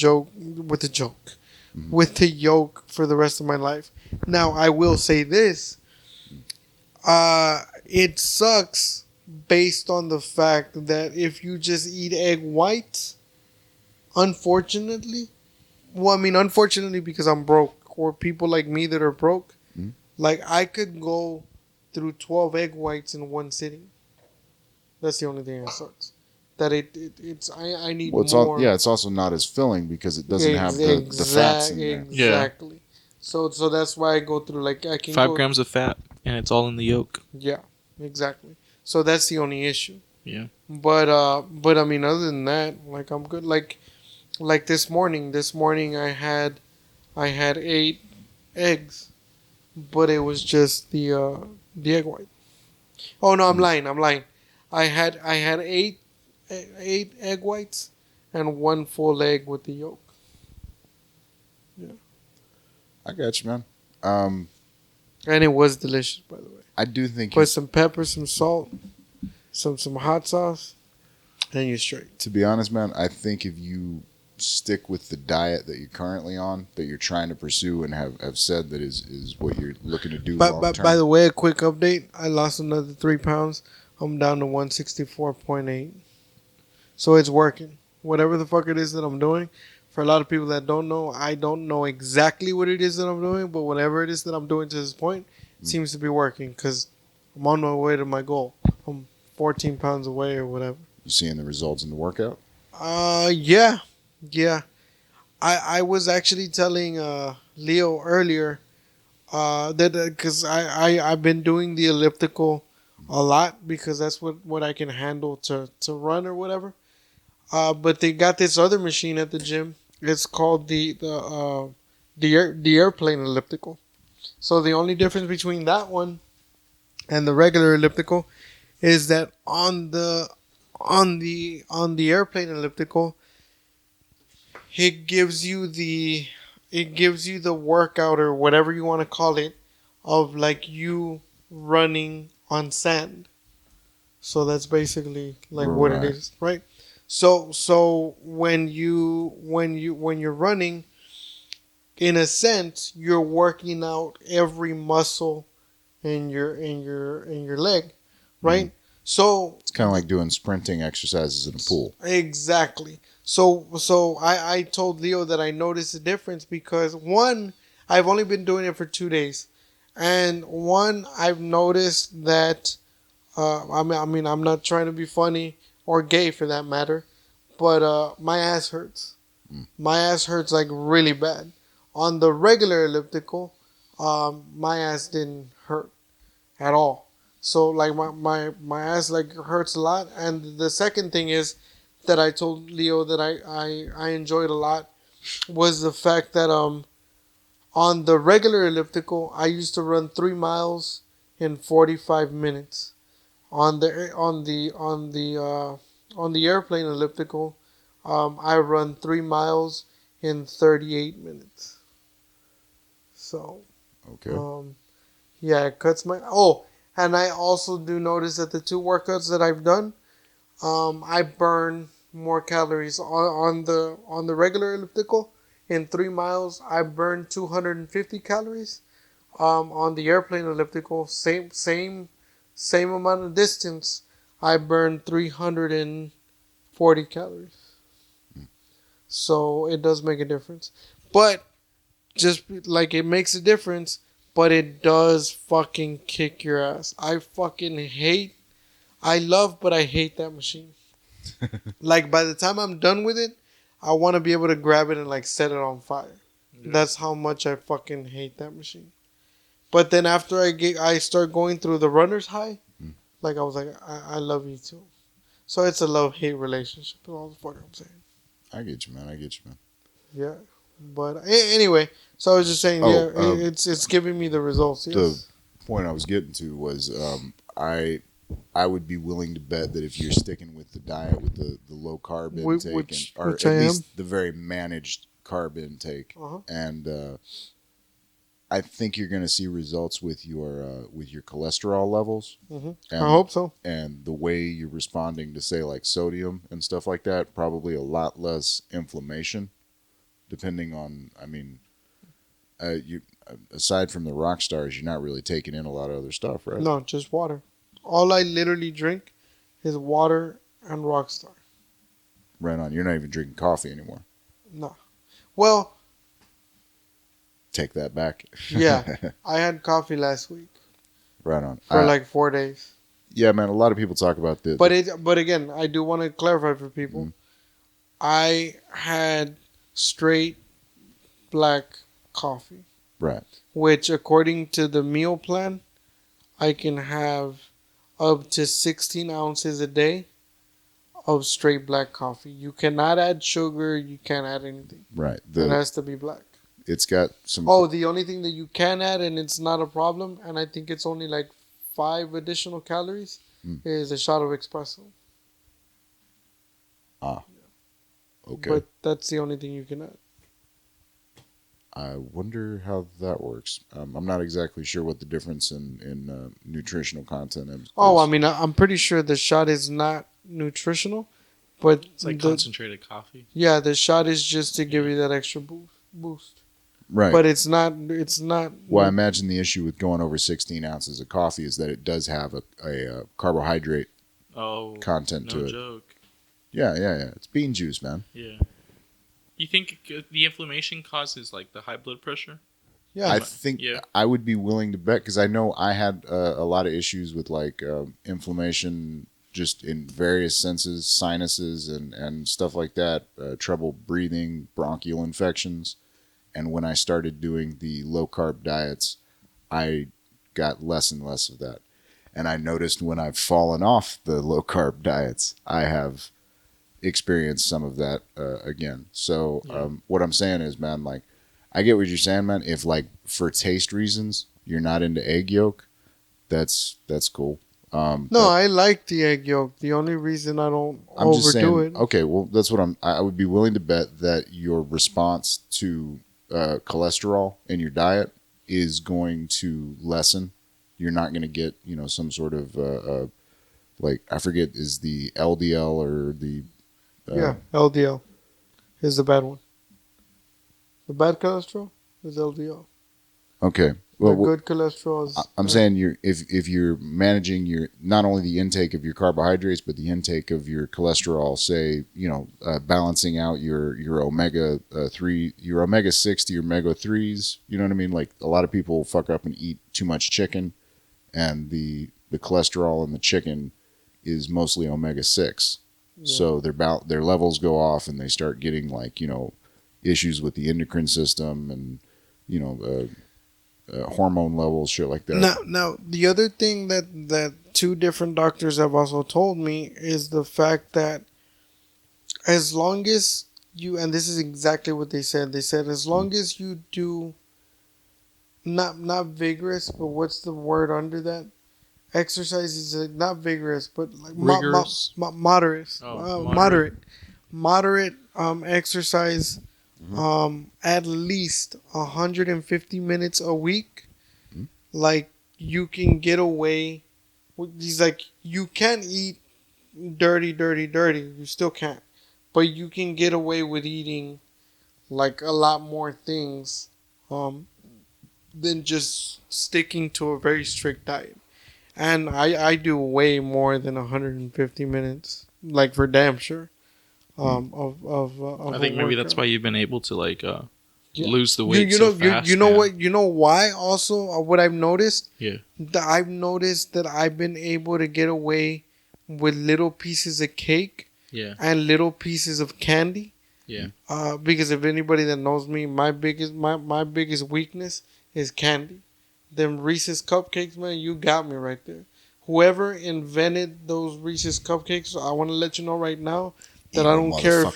Speaker 2: yolk for the rest of my life. Now, I will say this. It sucks based on the fact that if you just eat egg whites, unfortunately, well, I mean, unfortunately because I'm broke, or people like me that are broke,
Speaker 1: Mhm.
Speaker 2: like I could go through 12 egg whites in one sitting. That's the only thing that sucks. That it's I need
Speaker 1: Well,
Speaker 2: more.
Speaker 1: it's also not as filling because it doesn't have the fats in there.
Speaker 3: Yeah.
Speaker 2: Exactly. So that's why I go through, like, I can
Speaker 3: 5 grams of fat, and it's all in the yolk.
Speaker 2: Yeah, exactly. So that's the only issue.
Speaker 3: Yeah.
Speaker 2: But I mean, other than that, like, I'm good. Like this morning. This morning I had 8 eggs, but it was just the egg white. Oh no, I'm lying. I'm lying. I had eight egg whites and one full egg with the yolk.
Speaker 1: I got you, man.
Speaker 2: And it was delicious, by the way.
Speaker 1: I do think
Speaker 2: Put some pepper, some salt, some hot sauce, and you're straight.
Speaker 1: to be honest, man, I think if you stick with the diet that you're currently on, that you're trying to pursue and have said that is what you're looking to do long
Speaker 2: But
Speaker 1: term.
Speaker 2: by the way, a quick update. I lost another 3 pounds. I'm down to 164.8. So it's working. Whatever the fuck it is that I'm doing. For a lot of people that don't know, I don't know exactly what it is that I'm doing, but whatever it is that I'm doing to this point, it seems to be working because I'm on my way to my goal. I'm 14 pounds away or whatever.
Speaker 1: You seeing the results in the workout?
Speaker 2: Yeah. I was actually telling Leo earlier that because I've been doing the elliptical a lot because that's what I can handle to run or whatever. But they got this other machine at the gym. It's called the airplane elliptical. So the only difference between that one and the regular elliptical is that on the airplane elliptical, it gives you the workout or whatever you want to call it of like you running on sand. So that's basically like what it
Speaker 1: Right.
Speaker 2: is, right? So when you're running, in a sense, you're working out every muscle in your leg, right? So
Speaker 1: It's kind of like doing sprinting exercises in a pool.
Speaker 2: exactly. So I told Leo that I noticed a difference because one, I've only been doing it for 2 days, and one, I've noticed that I mean I'm not trying to be funny or gay for that matter, but my ass hurts. My ass hurts like really bad. On the regular elliptical, my ass didn't hurt at all. So like my ass like hurts a lot. And the second thing is that I told Leo that I enjoyed a lot was the fact that on the regular elliptical I used to run 3 miles in 45 minutes. On the airplane elliptical, I run 3 miles in 38 minutes. So
Speaker 1: Okay.
Speaker 2: yeah, it cuts my. Oh, and I also do notice that the two workouts that I've done, I burn more calories on the regular elliptical. In 3 miles, I burn 250 calories. On the airplane elliptical, same amount of distance, I burn 340 calories. So it does make a difference, but just like it makes a difference, but it does fucking kick your ass. I love, but I hate that machine. Like by the time I'm done with it, I want to be able to grab it and like set it on fire. That's how much I fucking hate that machine. But then after I start going through the runner's high, like I was like, I love you too. So it's a love hate relationship. Is all the fuck I'm saying.
Speaker 1: I get you, man. I get you, man.
Speaker 2: Yeah. But anyway, so I was just saying, it's giving me the results. Yes.
Speaker 1: The point I was getting to was I would be willing to bet that if you're sticking with the diet with the low carb intake or
Speaker 2: which
Speaker 1: at
Speaker 2: I
Speaker 1: least the very managed carb intake,
Speaker 2: Uh-huh.
Speaker 1: and I think you're going to see results with your cholesterol levels.
Speaker 2: I
Speaker 1: And,
Speaker 2: hope so.
Speaker 1: and the way you're responding to say like sodium and stuff like that. Probably a lot less inflammation, depending on. I mean, you aside from the rock stars, you're not really taking in a lot of other stuff, right?
Speaker 2: No, just water. All I literally drink is water and Rockstar.
Speaker 1: Right on. You're not even drinking coffee anymore.
Speaker 2: No. Well,
Speaker 1: Take that back.
Speaker 2: yeah. I had coffee last week
Speaker 1: Right on.
Speaker 2: for like 4 days.
Speaker 1: Yeah, man. A lot of people talk about this.
Speaker 2: But again, I do want to clarify for people.
Speaker 1: Mm.
Speaker 2: I had straight black coffee,
Speaker 1: Right.
Speaker 2: which according to the meal plan, I can have up to 16 ounces a day of straight black coffee. You cannot add sugar. You can't add anything.
Speaker 1: Right.
Speaker 2: It has to be black.
Speaker 1: It's got some.
Speaker 2: Oh, the only thing that you can add, and it's not a problem, and I think it's only like 5 additional calories, is a shot of espresso.
Speaker 1: Okay.
Speaker 2: But that's the only thing you can add.
Speaker 1: I wonder how that works. I'm not exactly sure what the difference in nutritional content is.
Speaker 2: Oh, I mean, I'm pretty sure the shot is not nutritional, but
Speaker 3: It's like concentrated coffee.
Speaker 2: yeah, the shot is just to give you that extra boost.
Speaker 1: Right.
Speaker 2: But it's not. It's not.
Speaker 1: Well, I imagine the issue with going over 16 ounces of coffee is that it does have a carbohydrate content to
Speaker 3: no
Speaker 1: it.
Speaker 3: joke.
Speaker 1: Yeah. It's bean juice, man.
Speaker 3: Yeah. You think the inflammation causes like the high blood pressure?
Speaker 2: Yeah.
Speaker 1: I think I would be willing to bet because I know I had a lot of issues with like inflammation just in various senses, sinuses and stuff like that, trouble breathing, bronchial infections. And when I started doing the low carb diets, I got less and less of that. And I noticed when I've fallen off the low carb diets, I have experienced some of that again. So what I'm saying is, man, like, I get what you're saying, man. If like for taste reasons, you're not into egg yolk, that's cool.
Speaker 2: No, I like the egg yolk. The only reason I don't
Speaker 1: I'm just
Speaker 2: overdo
Speaker 1: saying,
Speaker 2: it.
Speaker 1: okay, well, that's what I would be willing to bet that your response to cholesterol in your diet is going to lessen. You're not going to get, some sort of like, I forget, is the LDL or the
Speaker 2: Yeah, LDL is the bad one. The bad cholesterol is LDL.
Speaker 1: okay.
Speaker 2: The
Speaker 1: Well,
Speaker 2: good cholesterol is.
Speaker 1: I'm saying if you're managing your not only the intake of your carbohydrates but the intake of your cholesterol, say balancing out your omega 3, your omega 6 to your omega 3s. You know what I mean? Like a lot of people fuck up and eat too much chicken, and the cholesterol in the chicken is mostly omega 6. Yeah. So their levels go off and they start getting like issues with the endocrine system and hormone levels, shit like that.
Speaker 2: Now, the other thing that 2 different doctors have also told me is the fact that as long as you, and this is exactly what they said as long as you do not vigorous, but what's the word under that? Exercise is not vigorous, but like moderate. Moderate exercise. At least 150 minutes a week. Like you can get away with these. Like you can't eat dirty. You still can't, but you can get away with eating like a lot more things than just sticking to a very strict diet. And I do way more than 150 minutes, like for damn sure. Of
Speaker 3: I think maybe that's why you've been able to like
Speaker 2: Yeah.
Speaker 3: lose the weight fast.
Speaker 2: You know what? You know why? Also, what I've noticed.
Speaker 3: Yeah.
Speaker 2: I've noticed that I've been able to get away with little pieces of cake.
Speaker 3: Yeah.
Speaker 2: And little pieces of candy.
Speaker 3: Yeah.
Speaker 2: Because if anybody that knows me, my biggest weakness is candy. Them Reese's cupcakes, man, you got me right there. Whoever invented those Reese's cupcakes, I want to let you know right now that I don't care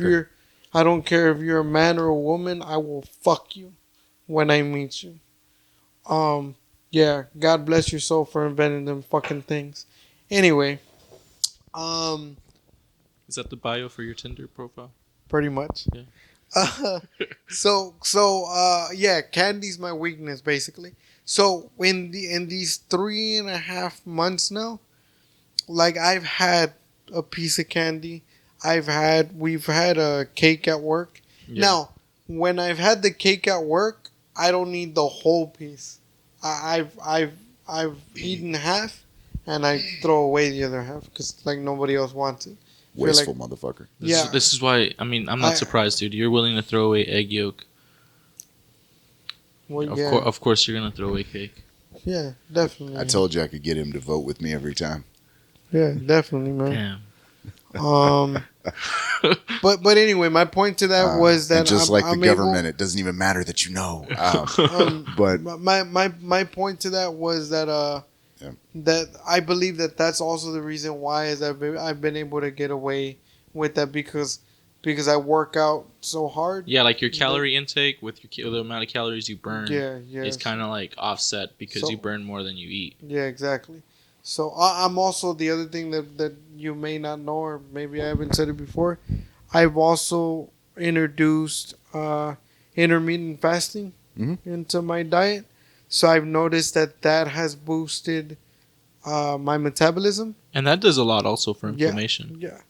Speaker 2: if you're a man or a woman, I will fuck you when I meet you. Yeah, God bless your soul for inventing them fucking things. Anyway,
Speaker 3: is that the bio for your Tinder profile?
Speaker 2: Pretty much.
Speaker 3: Yeah.
Speaker 2: Yeah, candy's my weakness basically. So in these 3.5 months now, like I've had a piece of candy. We've had a cake at work. Yeah. Now, when I've had the cake at work, I don't need the whole piece. I've eaten half, and I throw away the other half because like nobody else wants it.
Speaker 1: Wasteful motherfucker.
Speaker 3: This is why. I mean, I'm not surprised, dude. You're willing to throw away egg yolk.
Speaker 2: Well,
Speaker 3: Of course, you're gonna throw away cake.
Speaker 2: Yeah, definitely.
Speaker 1: I told you I could get him to vote with me every time.
Speaker 2: Yeah, definitely, man.
Speaker 3: Damn.
Speaker 2: But anyway, my point to that was that
Speaker 1: just like the government, it doesn't even matter that you know. But
Speaker 2: my point to that was that that I believe that that's also the reason why is I've been able to get away with that because I work out so hard.
Speaker 3: Yeah, like your calorie intake with the amount of calories you burn.
Speaker 2: Yeah.
Speaker 3: It's kind of like offset because you burn more than you eat.
Speaker 2: Yeah, exactly. So I'm also the other thing that you may not know, or maybe I haven't said it before. I've also introduced intermittent fasting into my diet. So I've noticed that has boosted my metabolism,
Speaker 3: and that does a lot also for inflammation.
Speaker 2: Yeah.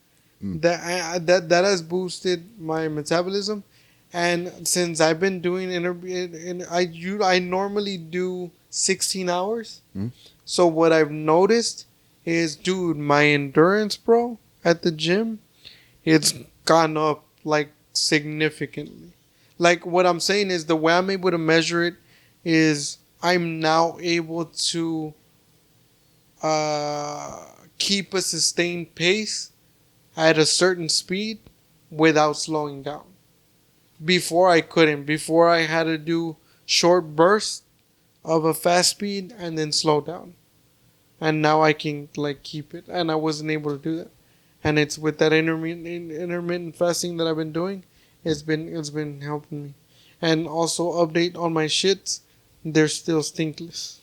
Speaker 2: That has boosted my metabolism, and since I've been doing I normally do 16 hours. So what I've noticed is, dude, my endurance, bro, at the gym, it's gone up like significantly. Like what I'm saying is the way I'm able to measure it is I'm now able to keep a sustained pace at a certain speed without slowing down. Before I couldn't. Before I had to do short bursts of a fast speed and then slow down. And now I can like keep it, and I wasn't able to do that. And it's with that intermittent fasting that I've been doing, it's been helping me. And also update on my shits, they're still stinkless.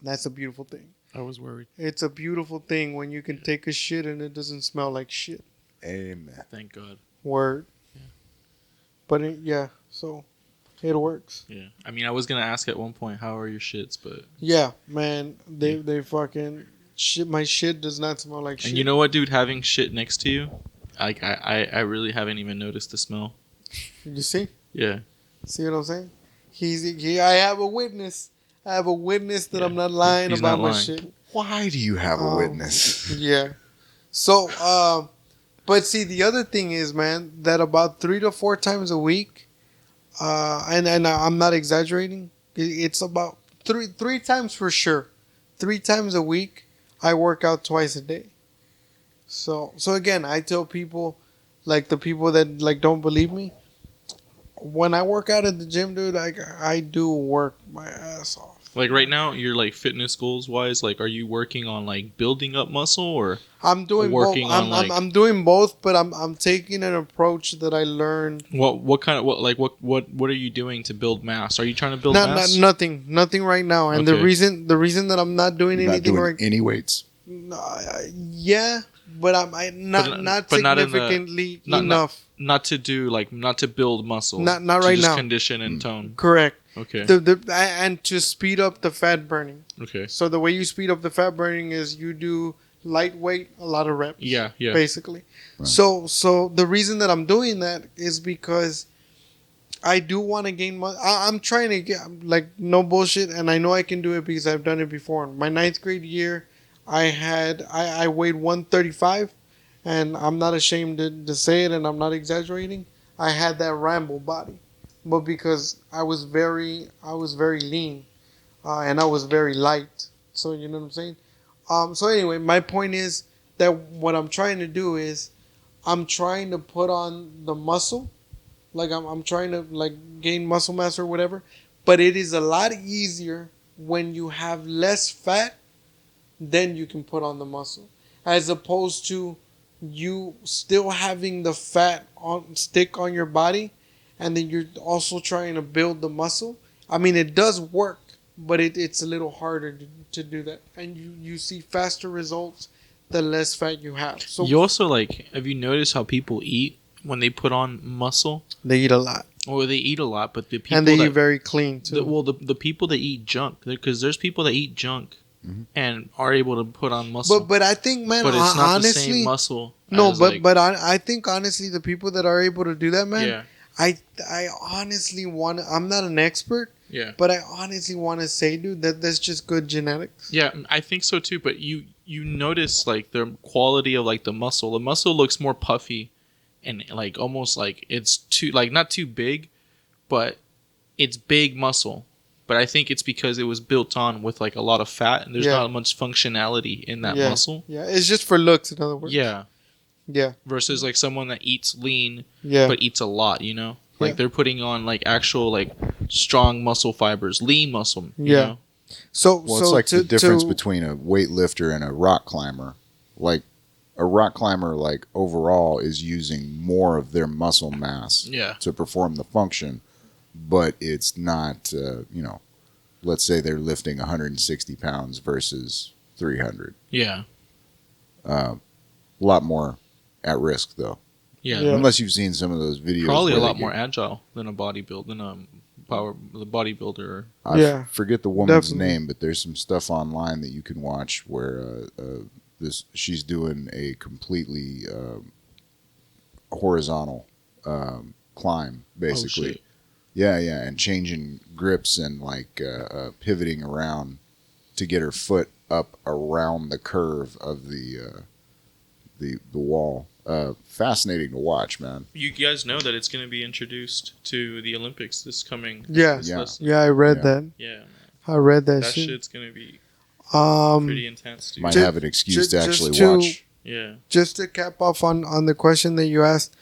Speaker 2: That's a beautiful thing.
Speaker 3: I was worried.
Speaker 2: It's a beautiful thing when you can take a shit and it doesn't smell like shit.
Speaker 1: Amen.
Speaker 3: Thank God.
Speaker 2: Word. Yeah. But so it works.
Speaker 3: Yeah. I mean, I was going to ask at one point, how are your shits? But
Speaker 2: yeah, man, they fucking shit. My shit does not smell like shit.
Speaker 3: And you know what, dude? Having shit next to you, like I really haven't even noticed the smell.
Speaker 2: You see?
Speaker 3: Yeah.
Speaker 2: See what I'm saying? I have a witness. I have a witness that I'm not lying about my shit.
Speaker 1: Why do you have a witness?
Speaker 2: Yeah. So, but see, the other thing is, man, that about 3 to 4 times a week, and I'm not exaggerating, it's about three times for sure. 3 times a week, I work out twice a day. So again, I tell people, like the people that like don't believe me, when I work out at the gym, dude, I do work my ass off.
Speaker 3: Like right now, you're like fitness goals wise. Like, are you working on like building up muscle, or
Speaker 2: I'm doing
Speaker 3: working
Speaker 2: both.
Speaker 3: on
Speaker 2: I'm doing both, but I'm taking an approach that I learned.
Speaker 3: What are you doing to build mass? Are you trying to build mass?
Speaker 2: Nothing right now. And
Speaker 3: Okay.
Speaker 2: the reason that I'm not doing anything right,
Speaker 1: any weights.
Speaker 2: yeah, but not significantly enough.
Speaker 3: Not to build muscle.
Speaker 2: Not
Speaker 3: to
Speaker 2: right
Speaker 3: just
Speaker 2: now.
Speaker 3: Condition and tone.
Speaker 2: Correct.
Speaker 3: Okay.
Speaker 2: And to speed up the fat burning.
Speaker 3: Okay.
Speaker 2: So the way you speed up the fat burning is you do lightweight, a lot of reps.
Speaker 3: Yeah.
Speaker 2: Basically.
Speaker 1: Right.
Speaker 2: So the reason that I'm doing that is because I do want to gain muscle. I'm trying to get, like, no bullshit, and I know I can do it because I've done it before. My 9th grade year, I weighed 135, and I'm not ashamed to say it, and I'm not exaggerating. I had that Rambo body. But because I was very lean, and I was very light. So you know what I'm saying? So anyway, my point is that what I'm trying to do is I'm trying to put on the muscle. Like I'm trying to like gain muscle mass or whatever. But it is a lot easier when you have less fat, then you can put on the muscle. As opposed to you still having the fat stick on your body, and then you're also trying to build the muscle. I mean, it does work, but it's a little harder to do that. And you see faster results the less fat you have. So
Speaker 3: you also, like, have you noticed how people eat when they put on muscle?
Speaker 2: They eat a lot.
Speaker 3: Or they eat a lot, but the people
Speaker 2: and they eat very clean too.
Speaker 3: The people that eat junk, because there's people that eat junk and are able to put on muscle.
Speaker 2: But I think, man,
Speaker 3: but it's not
Speaker 2: honestly,
Speaker 3: the same muscle.
Speaker 2: No, but I think honestly, the people that are able to do that, man.
Speaker 3: Yeah.
Speaker 2: I honestly want. I'm not an expert,
Speaker 3: Yeah.
Speaker 2: But I honestly want to say, dude, that's just good genetics.
Speaker 3: Yeah, I think so too. But you notice like the quality of like the muscle. The muscle looks more puffy, and like almost like it's too like not too big, but it's big muscle. But I think it's because it was built on with like a lot of fat, and there's
Speaker 2: Yeah.
Speaker 3: not much functionality in that
Speaker 2: Yeah.
Speaker 3: muscle.
Speaker 2: Yeah, it's just for looks, in other words.
Speaker 3: Yeah.
Speaker 2: Yeah.
Speaker 3: Versus like someone that eats lean
Speaker 2: Yeah.
Speaker 3: but eats a lot, you know? Like
Speaker 2: Yeah.
Speaker 3: they're putting on like actual like strong muscle fibers, lean muscle. You
Speaker 2: Yeah.
Speaker 3: know?
Speaker 2: So
Speaker 1: Well,
Speaker 2: so
Speaker 1: it's like the difference
Speaker 2: to
Speaker 1: between a weightlifter and a rock climber. Like a rock climber, like overall, is using more of their muscle mass
Speaker 3: Yeah.
Speaker 1: to perform the function, but it's not. Let's say they're lifting 160 pounds versus 300.
Speaker 3: Yeah.
Speaker 1: A lot more at risk though.
Speaker 3: Yeah.
Speaker 2: Yeah.
Speaker 1: Unless you've seen some of those videos.
Speaker 3: Probably a
Speaker 1: where
Speaker 3: lot
Speaker 1: they
Speaker 3: more
Speaker 1: get-
Speaker 3: agile than a the bodybuilder.
Speaker 1: I
Speaker 2: Yeah,
Speaker 1: forget the woman's
Speaker 2: definitely.
Speaker 1: name, but there's some stuff online that you can watch where she's doing a completely horizontal climb, basically.
Speaker 3: Oh, shit.
Speaker 1: Yeah, and changing grips and like pivoting around to get her foot up around the curve of the wall. Fascinating to watch, man.
Speaker 3: You guys know that it's going to be introduced to the Olympics this coming.
Speaker 2: Yeah.
Speaker 3: this
Speaker 1: Yeah.
Speaker 3: last-
Speaker 2: Yeah, I read
Speaker 1: Yeah.
Speaker 2: that.
Speaker 3: Yeah. Man.
Speaker 2: I read that,
Speaker 3: That
Speaker 2: shit.
Speaker 3: shit's going to be
Speaker 2: Um,
Speaker 3: pretty intense, dude.
Speaker 1: Might
Speaker 2: Ju-
Speaker 1: have an excuse
Speaker 2: ju-
Speaker 1: to
Speaker 2: just
Speaker 1: actually
Speaker 2: to-
Speaker 1: watch.
Speaker 3: Yeah.
Speaker 2: just to cap off on the question that you asked,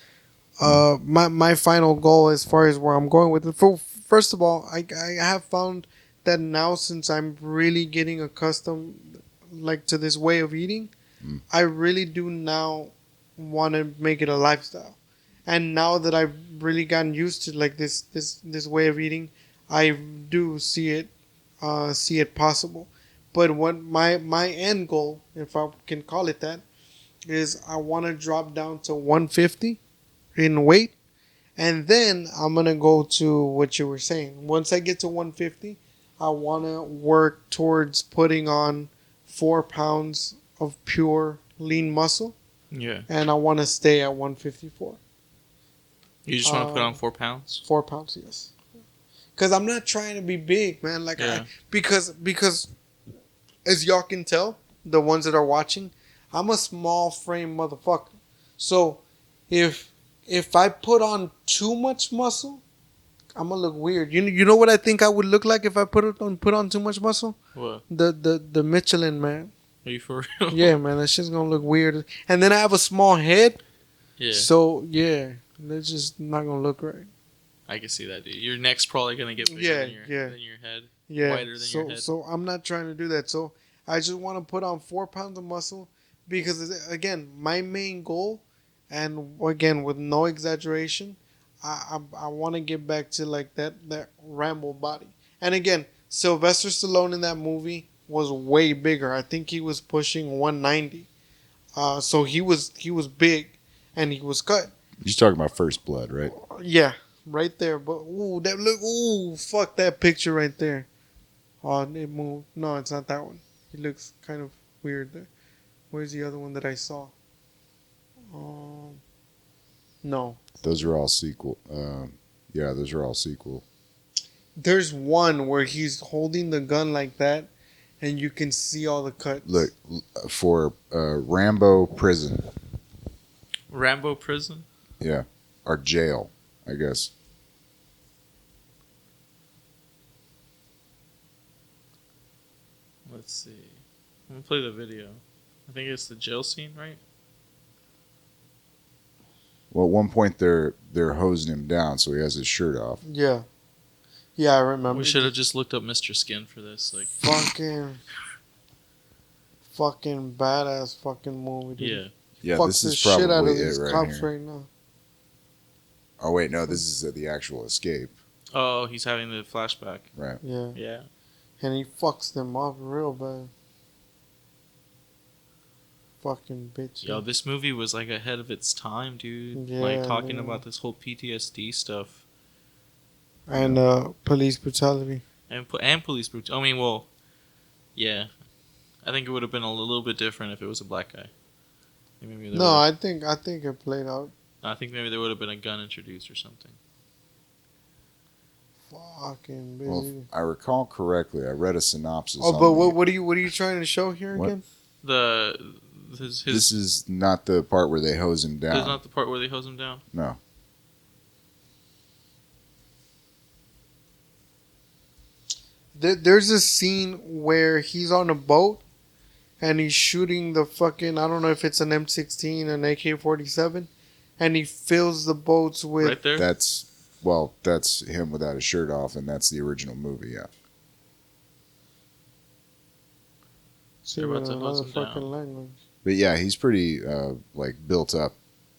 Speaker 2: my final goal as far as where I'm going with it. First of all, I have found that now, since I'm really getting accustomed like to this way of eating, I really do now want to make it a lifestyle. And now that I've really gotten used to like this way of eating, I do see it possible. But what my end goal, if I can call it that, is I want to drop down to 150 in weight, and then I'm gonna go to what you were saying. Once I get to 150, I want to work towards putting on 4 pounds of pure lean muscle,
Speaker 3: Yeah.
Speaker 2: and I want to stay at 154.
Speaker 3: You just want to put on
Speaker 2: Um,
Speaker 3: 4 pounds?
Speaker 2: 4 pounds, yes. Because I'm not trying to be big, man. Like
Speaker 3: Yeah.
Speaker 2: because as y'all can tell, the ones that are watching, I'm a small frame motherfucker. So if I put on too much muscle, I'm gonna look weird. You know what I think I would look like if I put on too much muscle?
Speaker 3: What?
Speaker 2: The Michelin man.
Speaker 3: Are you for real?
Speaker 2: Yeah, man, that shit's gonna look weird. And then I have a small head,
Speaker 3: Yeah.
Speaker 2: so yeah, that's just not gonna look right.
Speaker 3: I can see that, dude. Your neck's probably going to get bigger
Speaker 2: Yeah,
Speaker 3: than,
Speaker 2: yeah.
Speaker 3: than your head.
Speaker 2: Yeah.
Speaker 3: Wider than
Speaker 2: so
Speaker 3: your head.
Speaker 2: so I'm not trying to do that. So I just want to put on 4 pounds of muscle because again, my main goal, and again with no exaggeration, I want to get back to like that Rambo body. And again, Sylvester Stallone in that movie was way bigger. I think he was pushing 190. So he was big, and he was cut.
Speaker 1: You're talking about First Blood, right?
Speaker 2: Yeah, right there. But fuck that picture right there. Oh, it moved. No, it's not that one. It looks kind of weird there. Where's the other one that I saw? No.
Speaker 1: Those are all sequel. Yeah, those are all sequel.
Speaker 2: There's one where he's holding the gun like that, and you can see all the cuts.
Speaker 1: Look for Rambo Prison.
Speaker 3: Rambo Prison?
Speaker 1: Yeah, or jail, I guess.
Speaker 3: Let's see. I'm going to play the video. I think it's the jail scene, right?
Speaker 1: Well, at one point they're hosing him down, so he has his shirt off.
Speaker 2: Yeah. Yeah, I remember.
Speaker 3: We should have just looked up Mr. Skin for this. Like,
Speaker 2: fucking badass fucking movie, dude.
Speaker 3: yeah.
Speaker 1: Yeah,
Speaker 2: Fucks
Speaker 1: this
Speaker 2: the
Speaker 1: is
Speaker 2: shit out of
Speaker 1: probably
Speaker 2: these
Speaker 1: it right
Speaker 2: cops
Speaker 1: here.
Speaker 2: right now.
Speaker 1: Oh wait, no, this is the actual escape,
Speaker 3: Oh, he's having the flashback.
Speaker 1: right?
Speaker 2: Yeah.
Speaker 3: Yeah.
Speaker 2: And he fucks them up real bad. Fucking bitch.
Speaker 3: Yo, this movie was like ahead of its time, dude.
Speaker 2: Yeah,
Speaker 3: like talking
Speaker 2: man.
Speaker 3: about this whole PTSD stuff
Speaker 2: And police brutality.
Speaker 3: and police brutality. I mean, well, yeah. I think it would have been a little bit different if it was a black guy. Maybe there
Speaker 2: No,
Speaker 3: would've-
Speaker 2: I think it played out.
Speaker 3: I think maybe there would have been a gun introduced or something.
Speaker 2: fucking
Speaker 1: Well,
Speaker 2: busy.
Speaker 1: if I recall correctly, I read a synopsis.
Speaker 2: Oh,
Speaker 1: on
Speaker 2: but
Speaker 1: the-
Speaker 2: what are you trying to show here
Speaker 1: What?
Speaker 2: again?
Speaker 3: His
Speaker 1: This is not the part where they hose him
Speaker 3: This
Speaker 1: down.
Speaker 3: is not the part where they hose him down.
Speaker 1: No.
Speaker 2: There's a scene where he's on a boat and he's shooting the fucking, I don't know if it's an M16, an AK-47, and he fills the boats with.
Speaker 3: Right there.
Speaker 1: That's him without his shirt off, and that's the original movie. Yeah.
Speaker 2: See,
Speaker 3: They're about to
Speaker 2: another
Speaker 3: hose him
Speaker 2: fucking
Speaker 3: down.
Speaker 2: language.
Speaker 1: But yeah, he's pretty like built up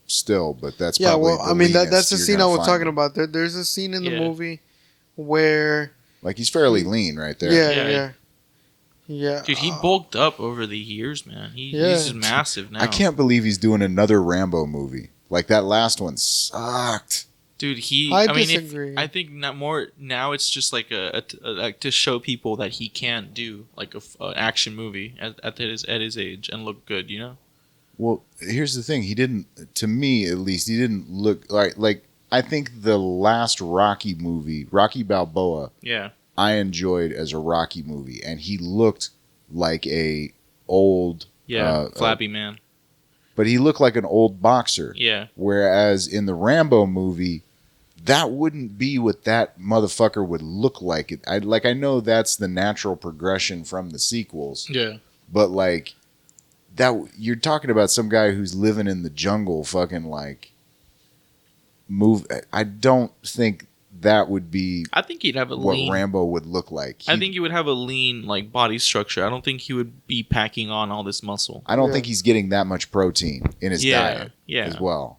Speaker 1: still. But that's
Speaker 2: Yeah,
Speaker 1: probably
Speaker 2: well,
Speaker 1: the
Speaker 2: I mean that's
Speaker 1: leanest
Speaker 2: the
Speaker 1: you're
Speaker 2: scene I
Speaker 1: gonna
Speaker 2: was
Speaker 1: find
Speaker 2: talking
Speaker 1: him.
Speaker 2: about. There's a scene in the
Speaker 3: Yeah.
Speaker 2: movie where
Speaker 1: Like he's fairly lean right there.
Speaker 2: yeah.
Speaker 3: Dude, he bulked up over the years, man. He's
Speaker 2: Yeah.
Speaker 3: just massive now.
Speaker 1: I can't believe he's doing another Rambo movie. Like that last one sucked.
Speaker 3: Dude,
Speaker 2: I
Speaker 3: mean,
Speaker 2: disagree.
Speaker 3: I think not more now. It's just like like to show people that he can do like an action movie at his age and look good. You know?
Speaker 1: Well, here's the thing. He didn't, to me at least, he didn't look like. I think the last Rocky movie, Rocky Balboa,
Speaker 3: Yeah.
Speaker 1: I enjoyed as a Rocky movie, and he looked like a old,
Speaker 3: Yeah. Flabby man.
Speaker 1: but he looked like an old boxer.
Speaker 3: Yeah.
Speaker 1: Whereas in the Rambo movie, that wouldn't be what that motherfucker would look like. I know that's the natural progression from the sequels,
Speaker 3: Yeah.
Speaker 1: but like that, you're talking about some guy who's living in the jungle, fucking like move. I don't think that would be
Speaker 3: I think he'd have a
Speaker 1: what
Speaker 3: lean.
Speaker 1: Rambo would look like.
Speaker 3: I think he would have a lean like body structure. I don't think he would be packing on all this muscle.
Speaker 1: I don't
Speaker 2: Yeah.
Speaker 1: think he's getting that much protein in his diet
Speaker 3: Yeah.
Speaker 1: as well.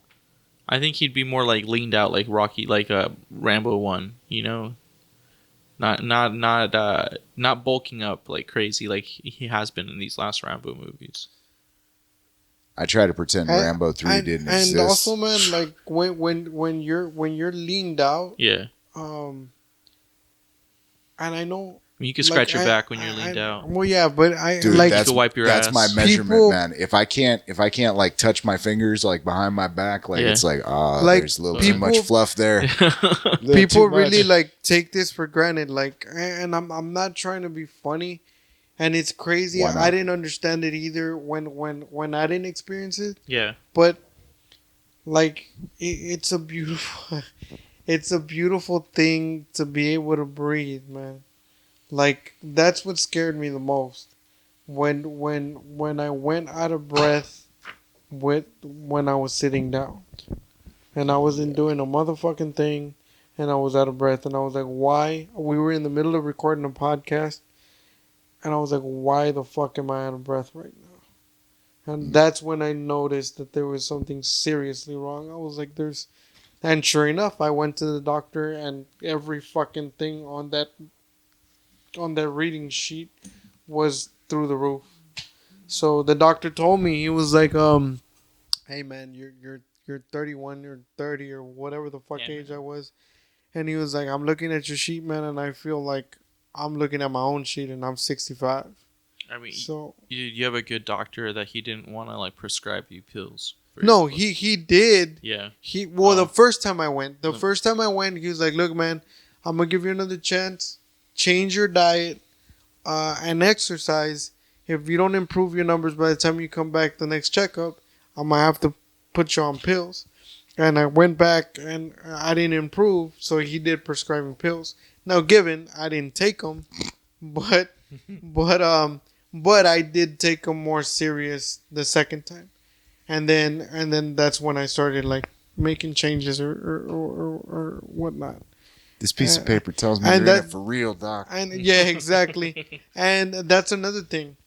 Speaker 3: I think he'd be more like leaned out, like Rocky, like Rambo one. You know, not bulking up like crazy, like he has been in these last Rambo movies.
Speaker 1: I try to pretend Rambo 3 didn't exist.
Speaker 2: And also, man, like when you're leaned out,
Speaker 3: Yeah,
Speaker 2: and I know.
Speaker 3: I mean, you can
Speaker 2: like,
Speaker 3: scratch your back when you're leaned out.
Speaker 2: Well, yeah, but
Speaker 1: Dude,
Speaker 2: like
Speaker 1: that's,
Speaker 3: to wipe your
Speaker 1: that's
Speaker 3: ass.
Speaker 1: my measurement,
Speaker 2: People-
Speaker 1: man. If I can't like touch my fingers like behind my back, like
Speaker 3: Yeah.
Speaker 1: it's like
Speaker 2: Like,
Speaker 1: there's a little too much
Speaker 2: people-
Speaker 1: fluff there. Little
Speaker 2: people
Speaker 1: too much.
Speaker 2: really like take this for granted, like, and I'm not trying to be funny, and it's crazy.
Speaker 1: Why not?
Speaker 2: I didn't understand it either when I didn't experience it,
Speaker 3: Yeah,
Speaker 2: but like it's a beautiful it's a beautiful thing to be able to breathe, man. Like that's what scared me the most when I went out of breath when I was sitting down, and I wasn't doing a motherfucking thing, and I was out of breath, and I was like, why? We were in the middle of recording a podcast, and I was like, why the fuck am I out of breath right now? And that's when I noticed that there was something seriously wrong. I was like, and sure enough, I went to the doctor, and every fucking thing on that reading sheet was through the roof. So the doctor told me, he was like, hey man, you're 31, you're 30 or whatever the fuck
Speaker 3: Yeah,
Speaker 2: age I was. And he was like, I'm looking at your sheet, man, and I feel like I'm looking at my own sheet and I'm 65.
Speaker 3: I mean,
Speaker 2: So
Speaker 3: you have a good doctor that he didn't want to like prescribe you pills. for
Speaker 2: no,
Speaker 3: your-
Speaker 2: he did.
Speaker 3: Yeah,
Speaker 2: The first time I went, he was like, look, man, I'm gonna give you another chance. Change your diet and exercise. If you don't improve your numbers by the time you come back the next checkup, I'm gonna have to put you on pills. And I went back and I didn't improve, so he did prescribe me pills. Now, given I didn't take them, but I did take them more serious the second time, and then that's when I started like making changes or whatnot.
Speaker 1: This piece of paper tells me
Speaker 2: and
Speaker 1: you're in
Speaker 2: that-
Speaker 1: it for real, doc.
Speaker 2: And yeah, exactly. And that's another thing.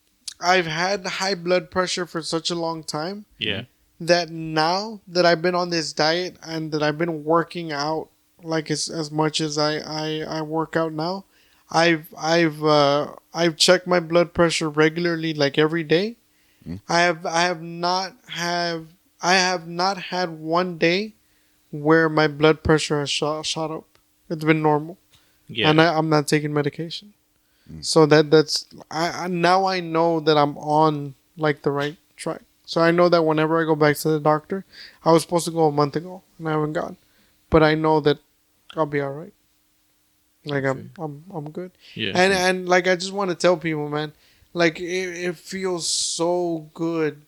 Speaker 2: I've had high blood pressure for such a long time
Speaker 3: yeah,
Speaker 2: that now that I've been on this diet and that I've been working out like as much as I work out now, I've checked my blood pressure regularly, like every day. I have not had one day where my blood pressure has shot up. It's been normal.
Speaker 3: yeah.
Speaker 2: And I'm not taking medication. So that's now I know that I'm on like the right track. So I know that whenever I go back to the doctor, I was supposed to go a month ago and I haven't gone, but I know that I'll be all right. Like
Speaker 3: Okay.
Speaker 2: I'm good.
Speaker 3: Yeah.
Speaker 2: And like I just want to tell people, man, like it feels so good.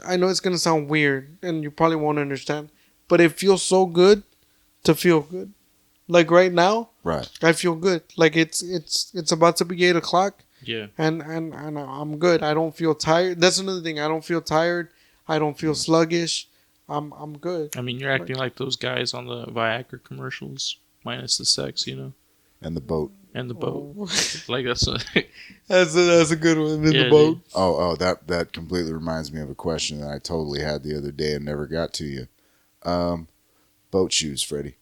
Speaker 2: I know it's gonna sound weird, and you probably won't understand, but it feels so good to feel good. Like right now,
Speaker 1: Right.
Speaker 2: I feel good. Like it's about to be 8 o'clock,
Speaker 3: Yeah.
Speaker 2: and I'm good. I don't feel tired. That's another thing. I don't feel tired. I don't feel sluggish. I'm good.
Speaker 3: I mean, you're acting like those guys on the Viagra commercials, minus the sex,
Speaker 1: And the boat.
Speaker 3: and the boat.
Speaker 2: Oh.
Speaker 3: Like that's
Speaker 2: That's a good one in
Speaker 3: Yeah,
Speaker 2: the boat.
Speaker 1: That completely reminds me of a question that I totally had the other day and never got to you. Boat shoes, Freddy.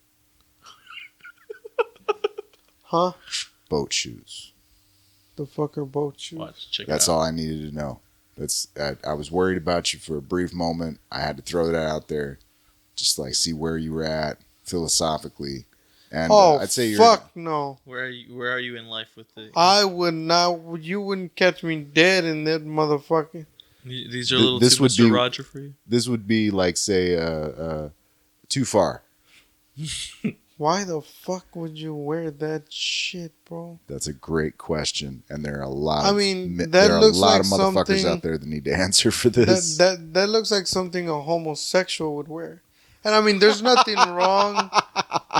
Speaker 2: Huh?
Speaker 1: Boat shoes.
Speaker 2: The fucker boat shoes.
Speaker 3: watch. Check
Speaker 1: That's
Speaker 3: it out.
Speaker 1: all I needed to know. I was worried about you for a brief moment. I had to throw that out there, just like see where you were at philosophically. And
Speaker 2: Oh,
Speaker 1: I'd say you're
Speaker 2: fuck no.
Speaker 3: Where are you in life with the?
Speaker 2: I would not. You wouldn't catch me dead in that motherfucker.
Speaker 3: These are a little
Speaker 1: this
Speaker 3: too
Speaker 1: would
Speaker 3: Mr.
Speaker 1: be-
Speaker 3: Roger for you.
Speaker 1: This would be like say too far.
Speaker 2: Why the fuck would you wear that shit, bro?
Speaker 1: That's a great question, and there are a lot.
Speaker 2: I
Speaker 1: Of,
Speaker 2: mean, that
Speaker 1: there are a
Speaker 2: looks
Speaker 1: lot
Speaker 2: like
Speaker 1: of motherfuckers
Speaker 2: something-
Speaker 1: out there that need to answer for
Speaker 2: That,
Speaker 1: this.
Speaker 2: that looks like something a homosexual would wear. And I mean, there's nothing wrong.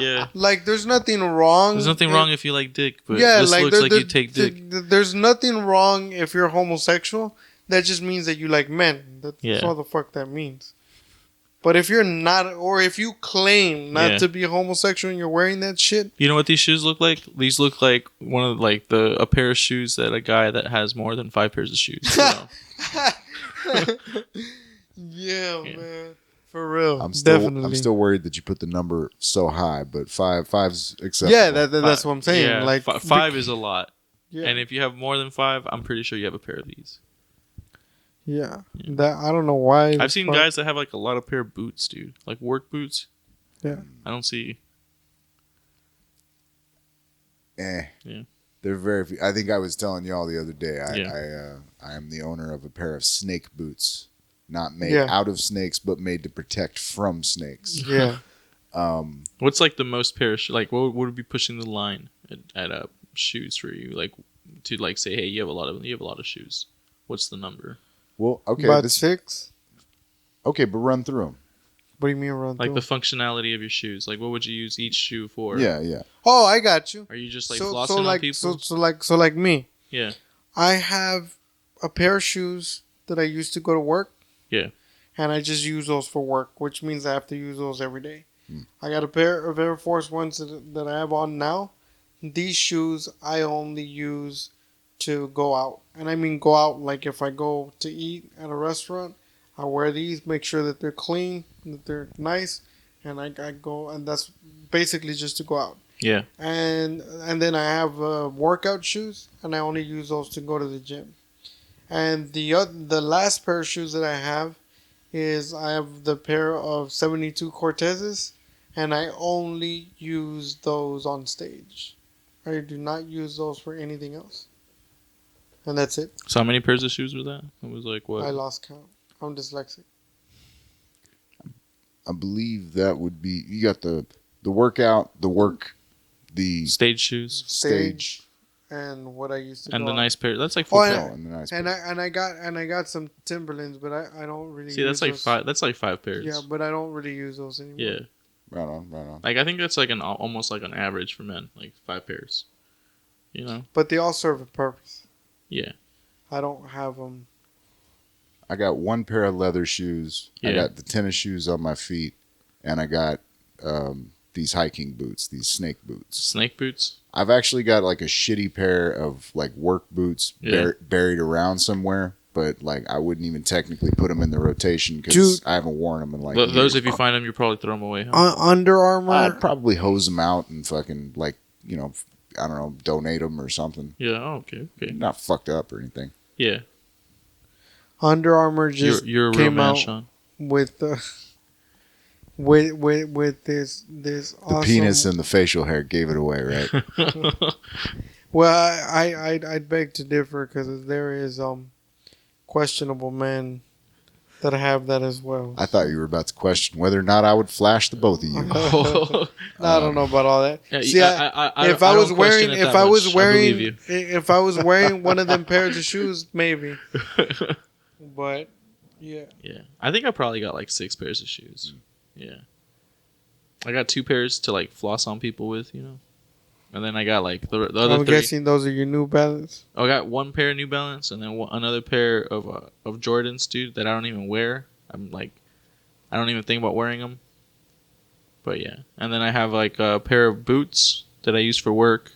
Speaker 3: Yeah.
Speaker 2: Like, there's nothing wrong.
Speaker 3: There's nothing wrong if you like dick, but
Speaker 2: Yeah,
Speaker 3: this
Speaker 2: like
Speaker 3: looks like you take dick.
Speaker 2: There's nothing wrong if you're homosexual. That just means that you like men. That's
Speaker 3: Yeah.
Speaker 2: all the fuck that means. But if you're not, or if you claim not
Speaker 3: Yeah.
Speaker 2: to be homosexual and you're wearing that shit,
Speaker 3: You know what these shoes look like? These look like one of like a pair of shoes that a guy that has more than 5 pairs of shoes.
Speaker 2: yeah, man, for real,
Speaker 1: I'm still
Speaker 2: definitely.
Speaker 1: I'm still worried that you put the number so high, but five's acceptable.
Speaker 2: yeah, that's what I'm saying.
Speaker 3: Yeah,
Speaker 2: like
Speaker 3: 5 is a lot,
Speaker 2: yeah,
Speaker 3: and if you have more than 5, I'm pretty sure you have a pair of these.
Speaker 2: yeah.
Speaker 3: Yeah.
Speaker 2: That I don't know why.
Speaker 3: I've seen guys that have like a lot of pair of boots, dude, like work boots.
Speaker 2: Yeah.
Speaker 3: I don't see.
Speaker 1: Eh.
Speaker 3: Yeah.
Speaker 1: They're very few. I think I was telling y'all the other day.
Speaker 3: Yeah.
Speaker 1: I am the owner of a pair of snake boots, not made
Speaker 2: Yeah.
Speaker 1: out of snakes, but made to protect from snakes.
Speaker 2: Yeah.
Speaker 3: What's like the most pair of like what would be pushing the line at shoes for you, like to like say, hey, you have a lot of shoes. What's the number?
Speaker 1: Well, okay,
Speaker 2: About 6.
Speaker 1: okay, but run through them.
Speaker 2: What do you mean run
Speaker 3: Like
Speaker 2: through?
Speaker 3: the functionality of your shoes. Like what would you use each shoe for?
Speaker 1: Yeah.
Speaker 2: Oh, I got you.
Speaker 3: Are you just like
Speaker 2: so
Speaker 3: flossing on
Speaker 2: like
Speaker 3: people?
Speaker 2: so like me.
Speaker 3: Yeah.
Speaker 2: I have a pair of shoes that I used to go to work.
Speaker 3: Yeah.
Speaker 2: And I just use those for work, which means I have to use those every day.
Speaker 1: Hmm.
Speaker 2: I got a pair of Air Force Ones that I have on now. These shoes I only use to go out. And I mean go out like if I go to eat at a restaurant, I wear these, make sure that they're clean, that they're nice, and I go, and that's basically just to go out.
Speaker 3: Yeah.
Speaker 2: And then I have workout shoes, and I only use those to go to the gym. And the last pair of shoes that I have is I have the pair of 72 Cortezes, and I only use those on stage. I do not use those for anything else. And that's it.
Speaker 3: So how many pairs of shoes were that? It was like what?
Speaker 2: I lost count. I'm dyslexic.
Speaker 1: I believe that would be you got the workout, the work, the
Speaker 3: Stage shoes
Speaker 1: stage,
Speaker 2: And what I used to
Speaker 3: and
Speaker 2: go
Speaker 3: the
Speaker 2: on.
Speaker 3: nice pair. That's like
Speaker 2: Oh,
Speaker 3: 4
Speaker 2: and-
Speaker 3: pairs.
Speaker 1: and the nice.
Speaker 2: And I got some Timberlands, but I don't really
Speaker 3: See, that's
Speaker 2: use
Speaker 3: like
Speaker 2: those.
Speaker 3: 5. That's like 5 pairs.
Speaker 2: Yeah, but I don't really use those anymore.
Speaker 3: Yeah.
Speaker 1: right on.
Speaker 3: Like I think that's like almost like an average for men, like 5 pairs. You know?
Speaker 2: But they all serve a purpose.
Speaker 3: Yeah.
Speaker 2: I don't have them.
Speaker 1: I got one pair of leather shoes. I
Speaker 3: Yeah.
Speaker 1: got the tennis shoes on my feet, and I got these hiking boots, these snake boots.
Speaker 3: Snake boots.
Speaker 1: I've actually got like a shitty pair of like work boots
Speaker 3: Yeah.
Speaker 1: buried around somewhere, but like I wouldn't even technically put them in the rotation because
Speaker 2: Dude.
Speaker 1: I haven't worn them in like
Speaker 3: Those,
Speaker 1: years.
Speaker 3: if you find them, you probably throw them away. Huh?
Speaker 2: Under Armour.
Speaker 1: I'd probably hose them out and fucking like I don't know, donate them or something.
Speaker 3: Yeah. Oh, okay. Okay.
Speaker 1: Not fucked up or anything.
Speaker 3: Yeah.
Speaker 2: Under Armour just
Speaker 3: You're a real
Speaker 2: came
Speaker 3: man,
Speaker 2: out
Speaker 3: Sean.
Speaker 2: with with this
Speaker 1: The
Speaker 2: awesome,
Speaker 1: penis and the facial hair gave it away, right?
Speaker 2: Well, I'd beg to differ because there is questionable men that have that as well.
Speaker 1: I thought you were about to question whether or not I would flash the both of you.
Speaker 2: No, I don't know about all that.
Speaker 3: Yeah,
Speaker 2: See, if I was wearing, if I was wearing one of them pairs of shoes, maybe. But yeah,
Speaker 3: I think I probably got like 6 pairs of shoes. Yeah, I got 2 pairs to like floss on people with, you know, and then I got like the other.
Speaker 2: I'm guessing those are your New Balance.
Speaker 3: I got 1 pair of New Balance and then another pair of Jordans, dude, that I don't even wear. I'm like, I don't even think about wearing them. But yeah, and then I have like a pair of boots that I use for work,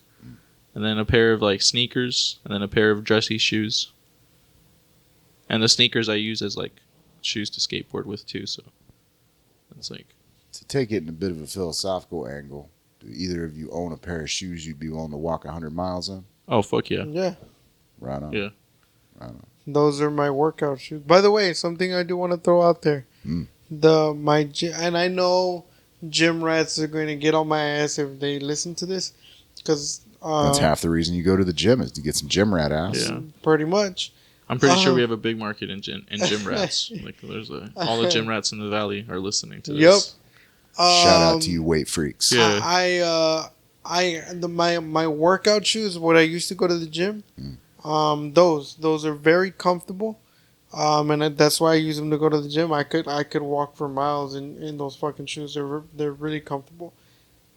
Speaker 3: and then a pair of like sneakers, and then a pair of dressy shoes. And the sneakers I use as like shoes to skateboard with too. So it's like,
Speaker 1: to take it in a bit of a philosophical angle, do either of you own a pair of shoes you'd be willing to walk 100 miles in?
Speaker 3: oh fuck yeah,
Speaker 2: Yeah,
Speaker 1: Right on.
Speaker 3: Yeah.
Speaker 1: Right on.
Speaker 2: those are my workout shoes. By the way, something I do want to throw out there. And I know gym rats are going to get on my ass if they listen to this, because
Speaker 1: That's half the reason you go to the gym, is to get some gym rat ass.
Speaker 3: Yeah.
Speaker 2: pretty much.
Speaker 3: I'm pretty sure we have a big market in gym rats. Like there's all the gym rats in the valley are listening to this.
Speaker 1: Shout out to you weight freaks.
Speaker 3: Yeah.
Speaker 2: My workout shoes, when I used to go to the gym, those are very comfortable, and that's why I use them to go to the gym. I could walk for miles in those fucking shoes. They're really comfortable,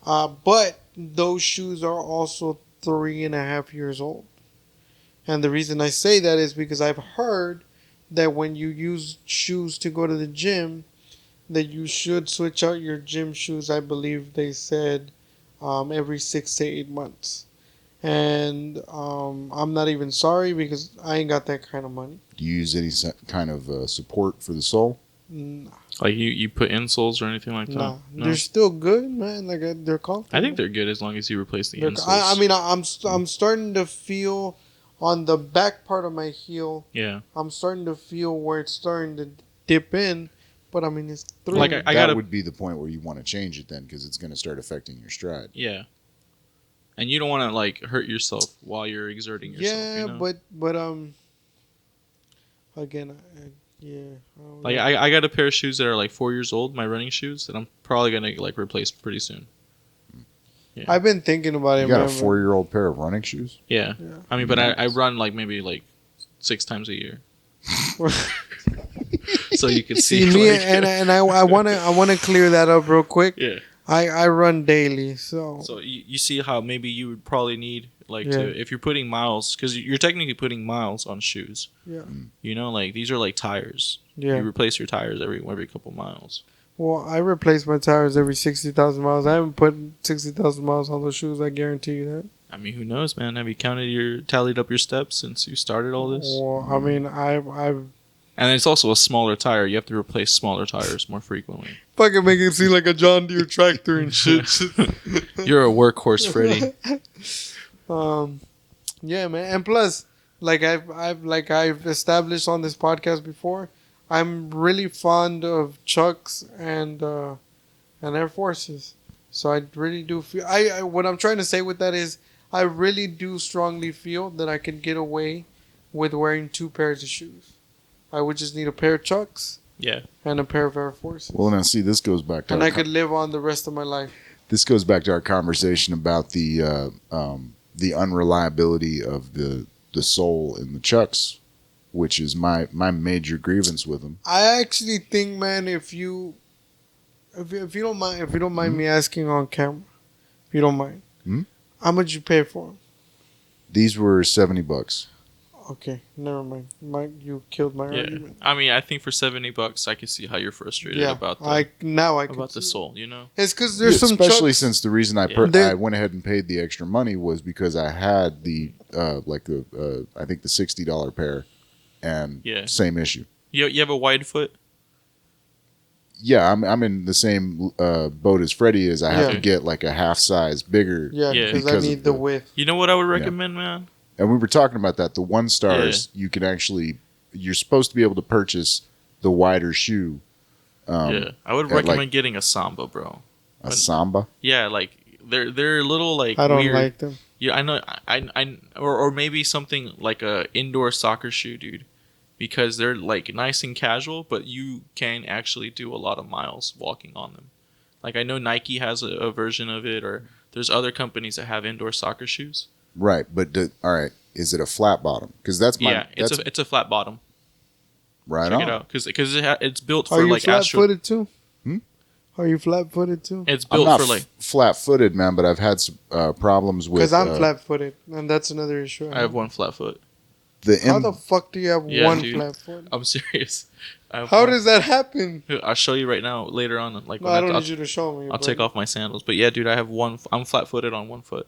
Speaker 2: but those shoes are also 3.5 years old, and the reason I say that is because I've heard that when you use shoes to go to the gym, that you should switch out your gym shoes. I believe they said every 6 to 8 months. And I'm not even sorry because I ain't got that kind of money.
Speaker 1: Do you use any kind of support for the sole?
Speaker 2: Nah.
Speaker 3: Like you put insoles or anything like that?
Speaker 2: Nah.
Speaker 3: No?
Speaker 2: They're still good, man. Like they're comfortable.
Speaker 3: I think they're good as long as you replace the insoles.
Speaker 2: I mean, I'm starting to feel on the back part of my heel.
Speaker 3: Yeah.
Speaker 2: I'm starting to feel where it's starting to dip in, but I mean it's through.
Speaker 3: Like
Speaker 1: that would be the point where you want to change it then, because it's going to start affecting your stride.
Speaker 3: Yeah. And you don't want to like hurt yourself while you're exerting yourself.
Speaker 2: Yeah,
Speaker 3: you know?
Speaker 2: but again,
Speaker 3: like I got a pair of shoes that are like 4 years old, my running shoes, that I'm probably gonna like replace pretty soon. Yeah.
Speaker 2: I've been thinking about it.
Speaker 1: You got a 4-year-old pair of running shoes?
Speaker 3: Yeah. I mean, but I run like maybe like 6 times a year. So you can see
Speaker 2: me,
Speaker 3: like,
Speaker 2: and I want to clear that up real quick.
Speaker 3: Yeah.
Speaker 2: I run daily, so
Speaker 3: you see how maybe you would probably need like
Speaker 2: Yeah.
Speaker 3: to, if you're putting miles, because you're technically putting miles on shoes.
Speaker 2: yeah.
Speaker 3: You know, like these are like tires.
Speaker 2: Yeah.
Speaker 3: You replace your tires every couple miles.
Speaker 2: Well, I replace my tires every 60,000 miles. I haven't put 60,000 miles on those shoes. I guarantee you that.
Speaker 3: I mean, who knows, man? Have you tallied up your steps since you started all this?
Speaker 2: Well, I mean, I've
Speaker 3: And it's also a smaller tire. You have to replace smaller tires more frequently.
Speaker 2: fucking make it seem like a John Deere tractor and shit.
Speaker 3: You're a workhorse, Freddy.
Speaker 2: Yeah, man. And plus, like I've established on this podcast before, I'm really fond of Chucks and Air Forces. So I really do feel I what I'm trying to say with that is I really do strongly feel that I can get away with wearing 2 pairs of shoes. I would just need a pair of Chucks.
Speaker 3: Yeah.
Speaker 2: And a pair of Air Forces.
Speaker 1: Well, now see, this goes back to
Speaker 2: and I could live on the rest of my life.
Speaker 1: This goes back to our conversation about the unreliability of the sole in the Chucks, which is my major grievance with them.
Speaker 2: I actually think, man, if you don't mind me asking on camera, if you don't mind, how much you pay for them?
Speaker 1: These were $70.
Speaker 2: Okay, never mind. You killed my argument.
Speaker 3: I mean, I think for $70, I can see how you're frustrated about that.
Speaker 2: About
Speaker 3: the soul, you know?
Speaker 2: It's because there's some
Speaker 1: especially
Speaker 2: Chucks.
Speaker 1: since the reason I went ahead and paid the extra money was because I had the I think the $60 pair, and same issue.
Speaker 3: You have a wide foot?
Speaker 1: Yeah, I'm in the same boat as Freddy is. I have to get like a half size bigger.
Speaker 2: Yeah, because I need the width.
Speaker 3: You know what I would recommend, man?
Speaker 1: And we were talking about that. The 1 stars, you can actually, you're supposed to be able to purchase the wider shoe.
Speaker 3: I would recommend getting a Samba, bro.
Speaker 1: A Samba?
Speaker 3: Yeah, like they're a little like
Speaker 2: I don't
Speaker 3: weird.
Speaker 2: like them.
Speaker 3: Yeah, I know. Or maybe something like a indoor soccer shoe, dude. because they're like nice and casual, but you can actually do a lot of miles walking on them. Like I know Nike has a version of it, or there's other companies that have indoor soccer shoes.
Speaker 1: Right, but all right, is it a flat bottom? Because that's my
Speaker 3: it's a flat bottom.
Speaker 1: Right
Speaker 3: Check
Speaker 1: on.
Speaker 3: it out, because it's built
Speaker 2: Are
Speaker 3: for
Speaker 2: you
Speaker 3: like astro.
Speaker 2: flat-footed too? Are you flat-footed too?
Speaker 3: It's
Speaker 1: I'm
Speaker 3: built
Speaker 1: not
Speaker 3: for like.
Speaker 1: flat-footed, man, but I've had some problems with.
Speaker 2: Because I'm flat-footed, and that's another issue.
Speaker 3: I have one flat foot.
Speaker 2: How the fuck do you have one
Speaker 3: dude.
Speaker 2: flat foot?
Speaker 3: I'm serious.
Speaker 2: How does that happen?
Speaker 3: I'll show you right now later on. Like,
Speaker 2: No, I don't need you to show me.
Speaker 3: I'll take off my sandals. But yeah, dude, I have one. I'm flat-footed on one foot.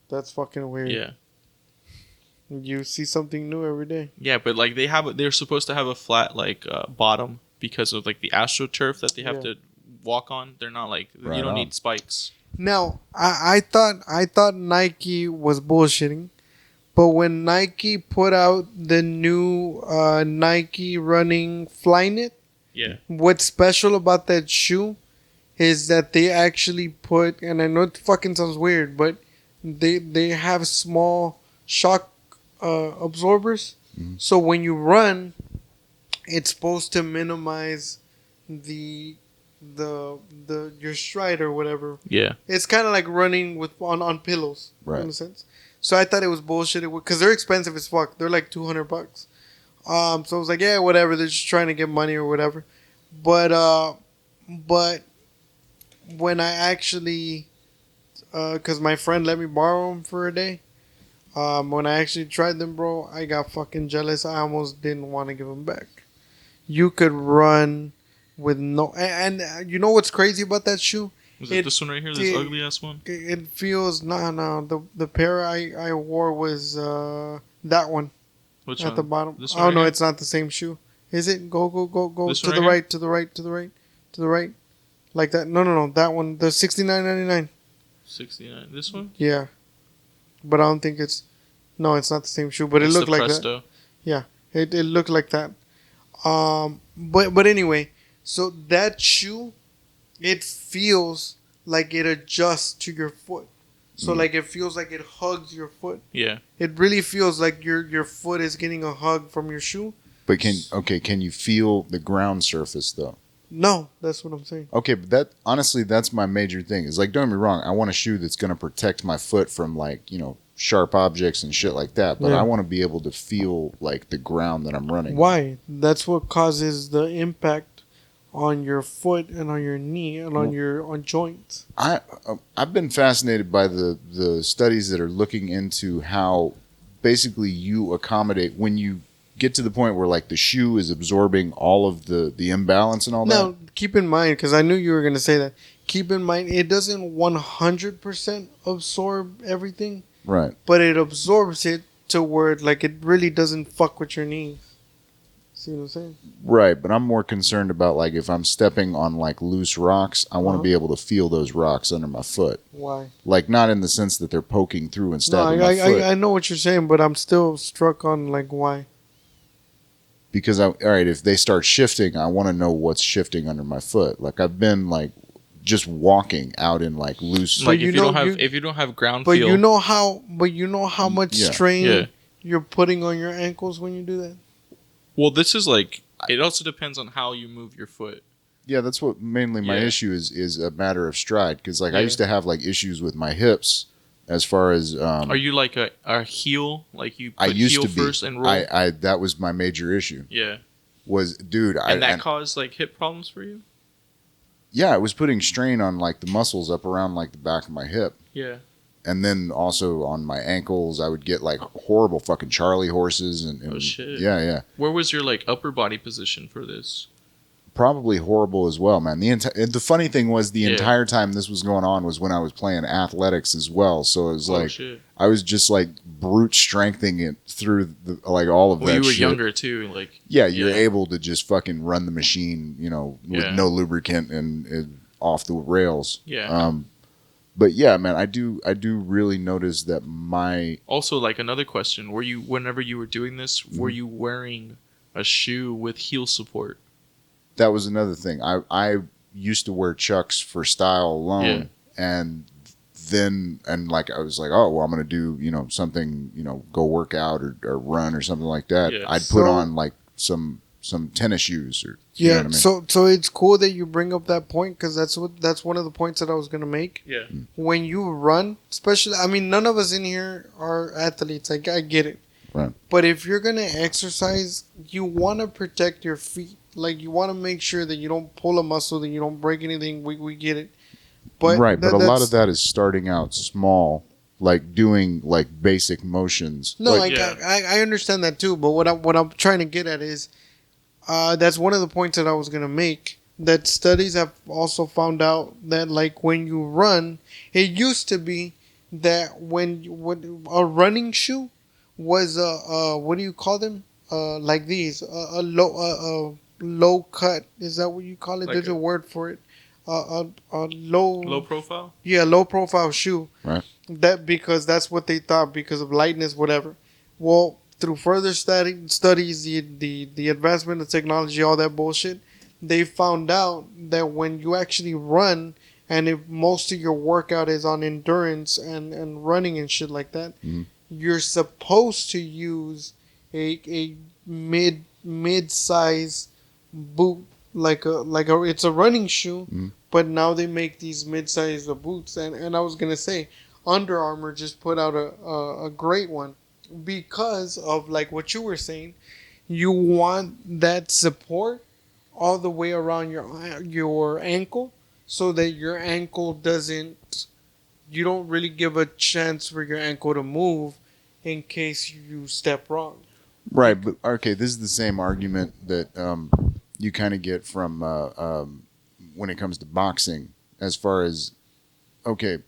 Speaker 2: That's fucking weird.
Speaker 3: Yeah.
Speaker 2: You see something new every day.
Speaker 3: Yeah, but like they're supposed to have a flat like bottom because of like the AstroTurf that they have to walk on. They're not like
Speaker 1: Right
Speaker 3: you don't
Speaker 1: on.
Speaker 3: need spikes.
Speaker 2: Now, I thought Nike was bullshitting, but when Nike put out the new Nike running Flyknit,
Speaker 3: Yeah.
Speaker 2: what's special about that shoe is that they actually put, and I know it fucking sounds weird, but they have small shock absorbers.
Speaker 1: Mhm.
Speaker 2: So when you run, it's supposed to minimize the your stride or whatever.
Speaker 3: Yeah.
Speaker 2: It's kind of like running with on pillows,
Speaker 1: Right.
Speaker 2: in a sense. So I thought it was bullshit because they're expensive as fuck. They're like $200. So I was like, yeah, whatever. They're just trying to get money or whatever. But when I actually, because my friend let me borrow them for a day. When I actually tried them, bro, I got fucking jealous. I almost didn't want to give them back. You could run with no, and you know what's crazy about that shoe?
Speaker 3: Was it this one right here? This
Speaker 2: it-
Speaker 3: ugly ass one?
Speaker 2: It feels the pair I wore was that one
Speaker 3: Which
Speaker 2: at
Speaker 3: one?
Speaker 2: the bottom.
Speaker 3: This one
Speaker 2: Oh
Speaker 3: right
Speaker 2: no,
Speaker 3: here?
Speaker 2: it's not the same shoe. Is it? Go
Speaker 3: This
Speaker 2: to
Speaker 3: one
Speaker 2: the
Speaker 3: right here?
Speaker 2: right, to the right, to the right, to the right, like that. No, that one. The $69.99.
Speaker 3: 69. This one?
Speaker 2: Yeah, but I don't think it's. No, it's not the same shoe, but
Speaker 3: It's
Speaker 2: it looked
Speaker 3: the
Speaker 2: like that.
Speaker 3: Presto.
Speaker 2: It looked like that. But anyway, so that shoe, it feels like it adjusts to your foot. So like it feels like it hugs your foot.
Speaker 3: Yeah.
Speaker 2: It really feels like your foot is getting a hug from your shoe.
Speaker 1: But can you feel the ground surface though?
Speaker 2: No, that's what I'm saying.
Speaker 1: Okay, but that honestly, that's my major thing. Is like, don't get me wrong, I want a shoe that's gonna protect my foot from like sharp objects and shit like that. But
Speaker 2: Yeah.
Speaker 1: I want to be able to feel like the ground that I'm running.
Speaker 2: Why? That's what causes the impact on your foot and on your knee and on joints.
Speaker 1: I've been fascinated by the studies that are looking into how basically you accommodate when you get to the point where like the shoe is absorbing all of the imbalance and all that.
Speaker 2: Now, keep in mind, because I knew you were going to say that. Keep in mind, it doesn't 100% absorb everything,
Speaker 1: Right.
Speaker 2: but it absorbs it to where it really doesn't fuck with your knees. See what I'm saying?
Speaker 1: Right, but I'm more concerned about like if I'm stepping on like loose rocks, I want to be able to feel those rocks under my foot.
Speaker 2: Why?
Speaker 1: Like not in the sense that they're poking through and
Speaker 2: No,
Speaker 1: stabbing my foot.
Speaker 2: I know what you're saying, but I'm still struck on why.
Speaker 1: Because all right, if they start shifting, I want to know what's shifting under my foot. Like I've been like just walking out in like loose.
Speaker 3: Like
Speaker 2: you
Speaker 3: if you
Speaker 2: know-
Speaker 3: don't have
Speaker 2: you-
Speaker 3: if you don't have ground
Speaker 2: But
Speaker 3: feel.
Speaker 2: you know how much
Speaker 1: Yeah.
Speaker 2: strain
Speaker 3: Yeah.
Speaker 2: you're putting on your ankles when you do that.
Speaker 3: Well, this is like it also depends on how you move your foot.
Speaker 1: Yeah, that's what mainly my
Speaker 3: Yeah.
Speaker 1: issue is a matter of stride. Because like I
Speaker 3: Yeah.
Speaker 1: used to have like issues with my hips as far as
Speaker 3: Are you like a heel? Like you put
Speaker 1: I used
Speaker 3: heel
Speaker 1: to be.
Speaker 3: first and roll?
Speaker 1: I that was my major issue.
Speaker 3: Yeah.
Speaker 1: Was dude,
Speaker 3: And that caused like hip problems for you?
Speaker 1: yeah, it was putting strain on like the muscles up around like the back of my hip.
Speaker 3: Yeah.
Speaker 1: And then also on my ankles, I would get like horrible fucking Charlie horses and
Speaker 3: Oh, shit.
Speaker 1: yeah,
Speaker 3: Where was your like upper body position for this?
Speaker 1: probably horrible as well, man. The funny thing was the
Speaker 3: Yeah.
Speaker 1: entire time this was going on was when I was playing athletics as well. So it was
Speaker 3: Oh
Speaker 1: like
Speaker 3: shit.
Speaker 1: I was just like brute strengthening it through like all of
Speaker 3: Well,
Speaker 1: that
Speaker 3: you were
Speaker 1: shit.
Speaker 3: younger too, like
Speaker 1: Yeah, you're
Speaker 3: Yeah.
Speaker 1: able to just fucking run the machine, with
Speaker 3: Yeah.
Speaker 1: no lubricant and off the rails.
Speaker 3: Yeah.
Speaker 1: But yeah, man, I do really notice that my
Speaker 3: Also, like another question: whenever you were doing this, were you wearing a shoe with heel support?
Speaker 1: that was another thing. I used to wear Chucks for style alone, and then, and like I was like, oh well, I'm gonna do something, go work out or run or something like that.
Speaker 3: Yeah.
Speaker 1: I'd put on like some tennis shoes or you know
Speaker 2: Yeah,
Speaker 1: what I mean.
Speaker 2: so it's cool that you bring up that point because that's one of the points that I was gonna make.
Speaker 3: Yeah.
Speaker 2: When you run, especially, I mean, none of us in here are athletes. I get it.
Speaker 1: Right.
Speaker 2: But if you're gonna exercise, you want to protect your feet. Like you want to make sure that you don't pull a muscle, that you don't break anything. We get it. But
Speaker 1: Right, but a lot
Speaker 2: that's
Speaker 1: of that is starting out small, like doing like basic motions.
Speaker 2: no,
Speaker 1: Like,
Speaker 2: I understand that too. But what I'm trying to get at is, that's one of the points that I was gonna make. That studies have also found out that like when you run, it used to be that when a running shoe was what do you call them? Like these low cut. Is that what you call it?
Speaker 3: Like
Speaker 2: There's a word for it. A
Speaker 3: Low profile.
Speaker 2: yeah, low profile shoe.
Speaker 1: right.
Speaker 2: That because that's what they thought because of lightness, whatever. Well, through further studies, the advancement of technology, all that bullshit, they found out that when you actually run, and if most of your workout is on endurance and running and shit like that,
Speaker 1: Mhm.
Speaker 2: you're supposed to use a mid size boot like a it's a running shoe,
Speaker 1: Mhm.
Speaker 2: but now they make these mid size boots and I was gonna say Under Armour just put out a great one because of like what you were saying. You want that support all the way around your ankle so that your ankle doesn't you don't really give a chance for your ankle to move in case you step wrong.
Speaker 1: Right, but okay, this is the same argument that you kind of get from when it comes to boxing, as far as okay,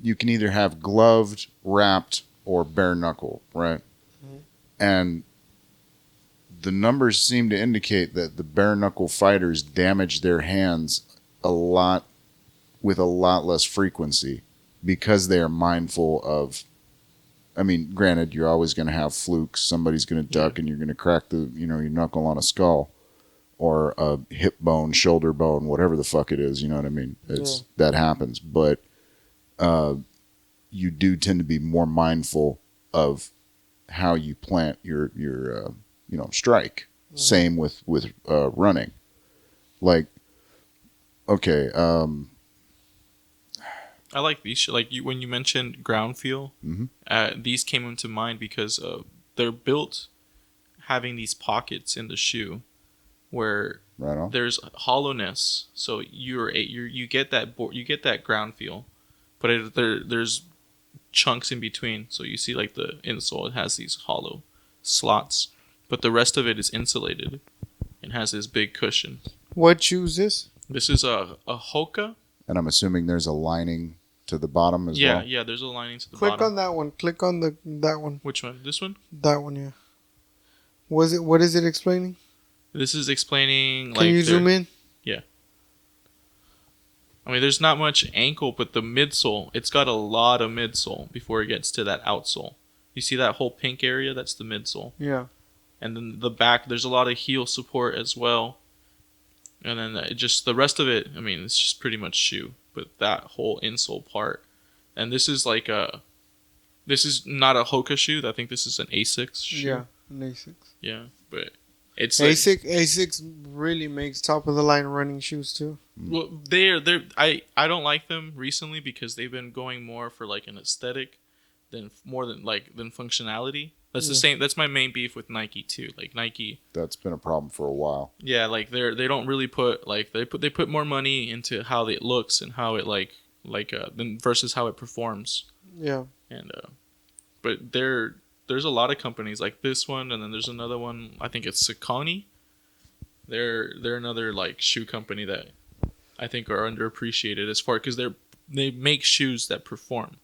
Speaker 1: you can either have gloved, wrapped, or bare knuckle, right?
Speaker 2: Mhm.
Speaker 1: And the numbers seem to indicate that the bare knuckle fighters damage their hands a lot with a lot less frequency because they are mindful of. I mean, granted, you're always going to have flukes. Somebody's going to duck, and you're going to crack your knuckle on a skull, or a hip bone, shoulder bone, whatever the fuck it is. You know what I mean? That happens, but you do tend to be more mindful of how you plant your strike.
Speaker 2: Mhm.
Speaker 1: Same with running. Like, okay,
Speaker 3: I like these. Like you when you mentioned ground feel,
Speaker 1: Mhm.
Speaker 3: these came into mind because they're built having these pockets in the shoe where
Speaker 1: right on.
Speaker 3: there's hollowness. So you get that ground feel, but there's chunks in between. So you see like the insole, it has these hollow slots, but the rest of it is insulated and has this big cushion.
Speaker 2: What shoe is this?
Speaker 3: This is a Hoka.
Speaker 1: And I'm assuming there's a lining to the bottom as well.
Speaker 3: Yeah, there's a lining to the
Speaker 2: Click
Speaker 3: bottom.
Speaker 2: on that one. Click on that one.
Speaker 3: Which one? This one?
Speaker 2: That one, yeah. What is it explaining?
Speaker 3: This is explaining
Speaker 2: Can you zoom in?
Speaker 3: I mean, there's not much ankle, but the midsole, it's got a lot of midsole before it gets to that outsole. You see that whole pink area? That's the midsole.
Speaker 2: Yeah.
Speaker 3: And then the back, there's a lot of heel support as well. And then just the rest of it, I mean, it's just pretty much shoe. But that whole insole part. And this is like this is not a Hoka shoe. I think this is an Asics shoe.
Speaker 2: Yeah, an Asics.
Speaker 3: Yeah, but it's like,
Speaker 2: Asics really makes top of the line running shoes too.
Speaker 3: well, I don't like them recently because they've been going more for like an aesthetic than functionality. That's the same. That's my main beef with Nike too. Like Nike,
Speaker 1: That's been a problem for a while.
Speaker 3: yeah, like they don't really put like they put more money into how it looks and how it than versus how it performs.
Speaker 2: Yeah.
Speaker 3: And but there's a lot of companies like this one, and then there's another one. I think it's Saucony. They're another like shoe company that I think are underappreciated as far because they make shoes that perform.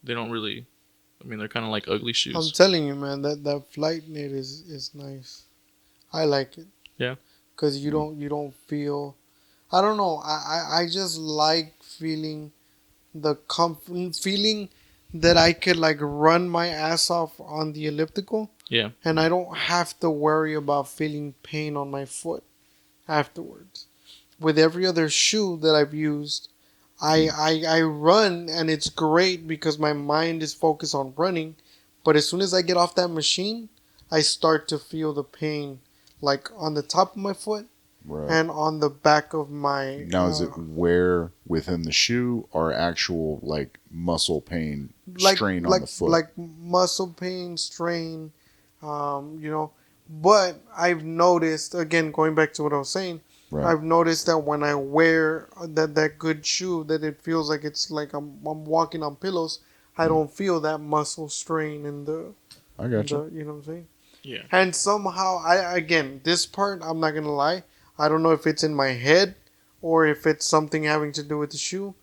Speaker 3: They don't really. I mean, they're kind of like ugly shoes.
Speaker 2: I'm telling you, man, that flight knit is nice. I like it.
Speaker 3: Yeah.
Speaker 2: Cause you don't feel. I don't know. I just like feeling the feeling that I could like run my ass off on the elliptical.
Speaker 3: Yeah.
Speaker 2: And I don't have to worry about feeling pain on my foot afterwards. With every other shoe that I've used, I run and it's great because my mind is focused on running, but as soon as I get off that machine, I start to feel the pain, like on the top of my foot
Speaker 1: Right.
Speaker 2: and on the back of my.
Speaker 1: Now, is it wear within the shoe or actual like muscle pain,
Speaker 2: like
Speaker 1: strain on
Speaker 2: like
Speaker 1: the foot?
Speaker 2: like muscle pain, strain, you know. But I've noticed, again, going back to what I was saying,
Speaker 1: Right.
Speaker 2: I've noticed that when I wear that good shoe, that it feels like it's like I'm walking on pillows. I don't feel that muscle strain in the,
Speaker 1: I got you.
Speaker 2: you know what I'm saying?
Speaker 3: Yeah.
Speaker 2: And somehow, this part, I'm not gonna lie, I don't know if it's in my head or if it's something having to do with the shoe,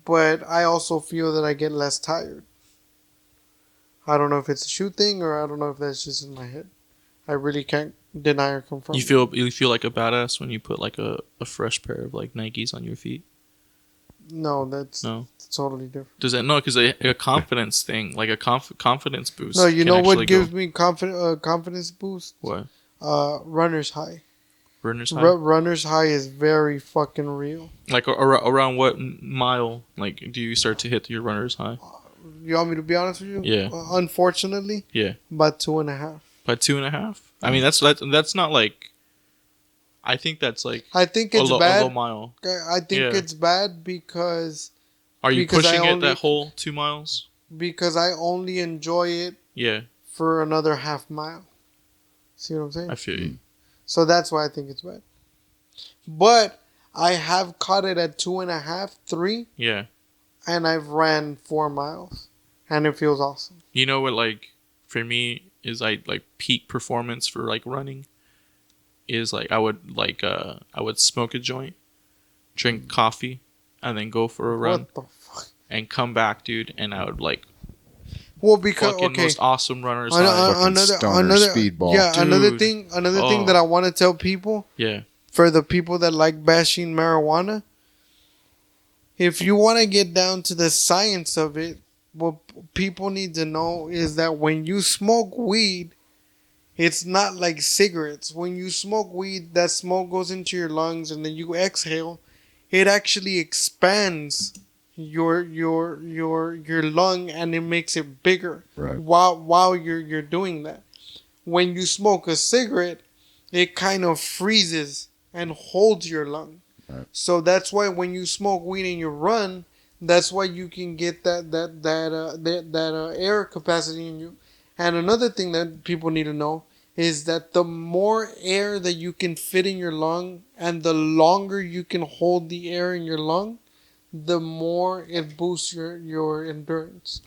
Speaker 2: but I also feel that I get less tired. I don't know if it's a shoe thing or I don't know if that's just in my head. I really can't deny or confirm.
Speaker 3: You feel like a badass when you put like a fresh pair of like Nikes on your feet?
Speaker 2: No, that's
Speaker 3: No.
Speaker 2: totally different.
Speaker 3: Does that no? Because a confidence thing, like a confidence boost.
Speaker 2: No, you
Speaker 3: can
Speaker 2: know what
Speaker 3: actually
Speaker 2: gives
Speaker 3: go-
Speaker 2: me confidence boost?
Speaker 3: what?
Speaker 2: Runner's high.
Speaker 3: Runner's high.
Speaker 2: Runner's high is very fucking real.
Speaker 3: Like around what mile? Like, do you start to hit your runner's high?
Speaker 2: You want me to be honest with you?
Speaker 3: Yeah.
Speaker 2: Unfortunately,
Speaker 3: Yeah.
Speaker 2: about 2.5.
Speaker 3: By 2.5. I mean, that's not like. I think that's like
Speaker 2: I think
Speaker 3: a
Speaker 2: it's
Speaker 3: low
Speaker 2: bad.
Speaker 3: mile.
Speaker 2: I think
Speaker 3: Yeah.
Speaker 2: it's bad because
Speaker 3: Are you
Speaker 2: because I
Speaker 3: pushing it
Speaker 2: only-
Speaker 3: that whole 2 miles?
Speaker 2: I only enjoy it
Speaker 3: Yeah,
Speaker 2: for another half mile. See what I'm saying?
Speaker 3: I feel you.
Speaker 2: So that's why I think it's bad. But I have caught it at 2.5, 3,
Speaker 3: Yeah.
Speaker 2: and I've ran 4 miles, and it feels awesome.
Speaker 3: You know what? Like for me is like peak performance for like running is like I would smoke a joint, drink coffee, and then go for a run
Speaker 2: What the fuck?
Speaker 3: and come back, dude. And I would like
Speaker 2: Well, because
Speaker 3: fucking
Speaker 2: okay,
Speaker 3: most awesome runners.
Speaker 2: Ano-
Speaker 3: high.
Speaker 1: Fucking stoner speedball.
Speaker 2: Yeah, another
Speaker 3: Dude.
Speaker 2: thing
Speaker 3: Oh.
Speaker 2: that I want to tell people,
Speaker 3: Yeah,
Speaker 2: for the people that like bashing marijuana, if you want to get down to the science of it, what people need to know is that when you smoke weed, it's not like cigarettes. When you smoke weed, that smoke goes into your lungs and then you exhale. It actually expands your lung and it makes it bigger.
Speaker 1: Right.
Speaker 2: While you're doing that. When you smoke a cigarette, it kind of freezes and holds your lung.
Speaker 1: Right.
Speaker 2: So that's why when you smoke weed and you run, that's why you can get that air capacity in you. And another thing that people need to know is that the more air that you can fit in your lung and the longer you can hold the air in your lung, the more it boosts your endurance.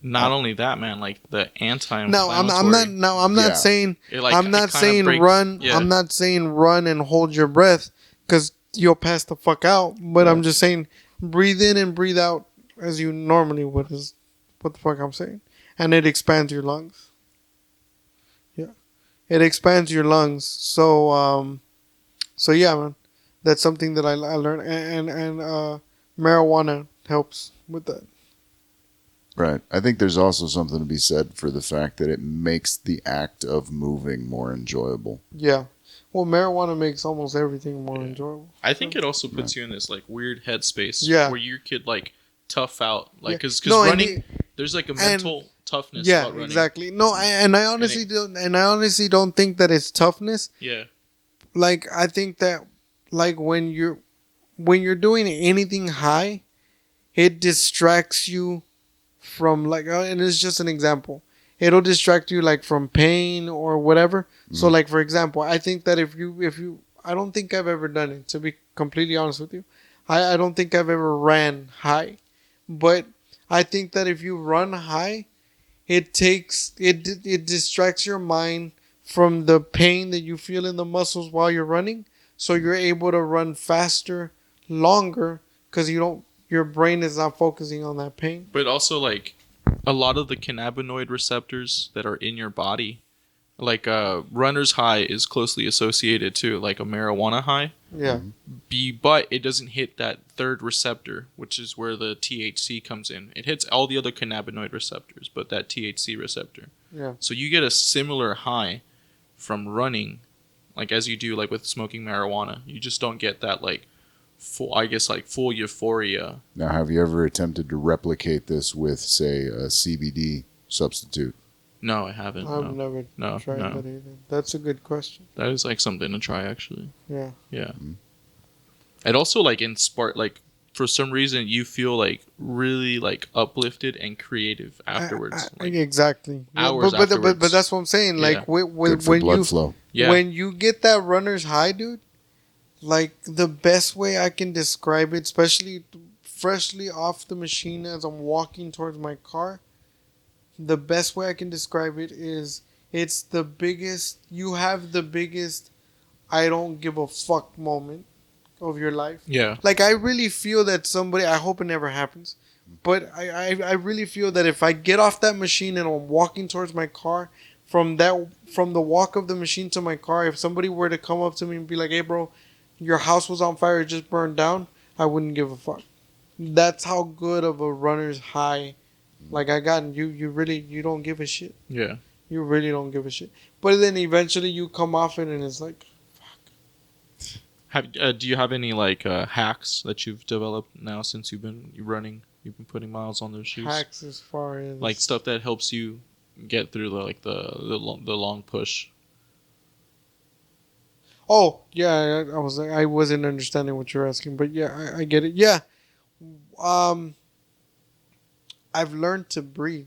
Speaker 3: not only that, man. Like the anti-inflammatory.
Speaker 2: Now I'm not
Speaker 1: Yeah.
Speaker 2: saying
Speaker 3: I'm
Speaker 2: not saying run.
Speaker 3: Yeah.
Speaker 2: I'm not saying run and hold your breath because you'll pass the fuck out. But I'm just saying breathe in and breathe out as you normally would. Is what the fuck I'm saying, and it expands your lungs. Yeah, it expands your lungs. So yeah, man, that's something that I learned, and marijuana helps with that.
Speaker 1: Right. I think there's also something to be said for the fact that it makes the act of moving more enjoyable.
Speaker 2: Yeah. Well, marijuana makes almost everything more enjoyable.
Speaker 3: I think it also puts you in this like weird headspace
Speaker 2: Yeah.
Speaker 3: where you could like tough out, like
Speaker 2: Yeah.
Speaker 3: because
Speaker 2: No, and
Speaker 3: running, there's like a mental toughness
Speaker 2: Yeah,
Speaker 3: about running.
Speaker 2: exactly. No, I honestly don't think that it's toughness.
Speaker 3: Yeah,
Speaker 2: Like I think that like when you're doing anything high, it distracts you from like and it's just an example. It'll distract you like from pain or whatever. So like for example, I think that if you I don't think I've ever done it, to be completely honest with you. I don't think I've ever ran high. But I think that if you run high, it distracts your mind from the pain that you feel in the muscles while you're running, so you're able to run faster, longer, because your brain is not focusing on that pain.
Speaker 3: but also like a lot of the cannabinoid receptors that are in your body, like runner's high is closely associated to like a marijuana high.
Speaker 2: Yeah,
Speaker 3: But it doesn't hit that third receptor, which is where the THC comes in. It hits all the other cannabinoid receptors, but that THC receptor.
Speaker 2: yeah,
Speaker 3: So you get a similar high from running, like as you do like with smoking marijuana. You just don't get that like full euphoria.
Speaker 1: Now, have you ever attempted to replicate this with, say, a CBD substitute?
Speaker 3: No, I haven't.
Speaker 2: I've never
Speaker 3: No,
Speaker 2: tried
Speaker 3: no.
Speaker 2: that either. That's a good question.
Speaker 3: That is like something to try, actually.
Speaker 2: Yeah.
Speaker 3: Yeah. It also like inspire like for some reason you feel like really like uplifted and creative afterwards. Like,
Speaker 2: Exactly.
Speaker 3: hours
Speaker 2: but
Speaker 3: afterwards.
Speaker 2: that's what I'm saying.
Speaker 3: Yeah.
Speaker 2: Like
Speaker 1: Good for
Speaker 2: when
Speaker 1: blood
Speaker 2: you
Speaker 1: flow.
Speaker 3: yeah.
Speaker 2: when you get that runner's high, dude, like the best way I can describe it, especially freshly off the machine as I'm walking towards my car, the best way I can describe it is it's the biggest, you have the biggest I don't give a fuck moment of your life.
Speaker 3: Yeah.
Speaker 2: Like I really feel that somebody, I hope it never happens, but I really feel that if I get off that machine and I'm walking towards my car, from the walk of the machine to my car, if somebody were to come up to me and be like, "Hey bro, your house was on fire, it just burned down," I wouldn't give a fuck. That's how good of a runner's high like I got. You really, you don't give a shit.
Speaker 3: Yeah.
Speaker 2: You really don't give a shit. But then eventually you come off it and it's like,
Speaker 3: Do you have any like hacks that you've developed now since you've been running? You've been putting miles on those shoes.
Speaker 2: hacks as far as
Speaker 3: Like stuff that helps you get through the long push.
Speaker 2: Oh yeah, I wasn't understanding what you're asking, but yeah, I get it. Yeah, I've learned to breathe,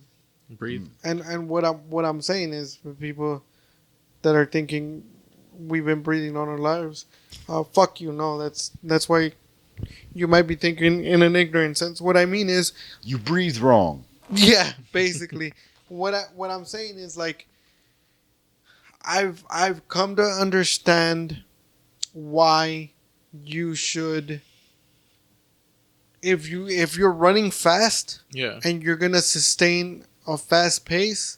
Speaker 3: Breathe.
Speaker 2: and what I'm saying is for people that are thinking we've been breathing all our lives, fuck you. No, that's why you might be thinking in an ignorant sense. What I mean is,
Speaker 1: You breathe wrong.
Speaker 2: yeah, basically, what I'm saying is like, I've come to understand why you should, if you're running fast
Speaker 3: Yeah.
Speaker 2: and you're gonna sustain a fast pace,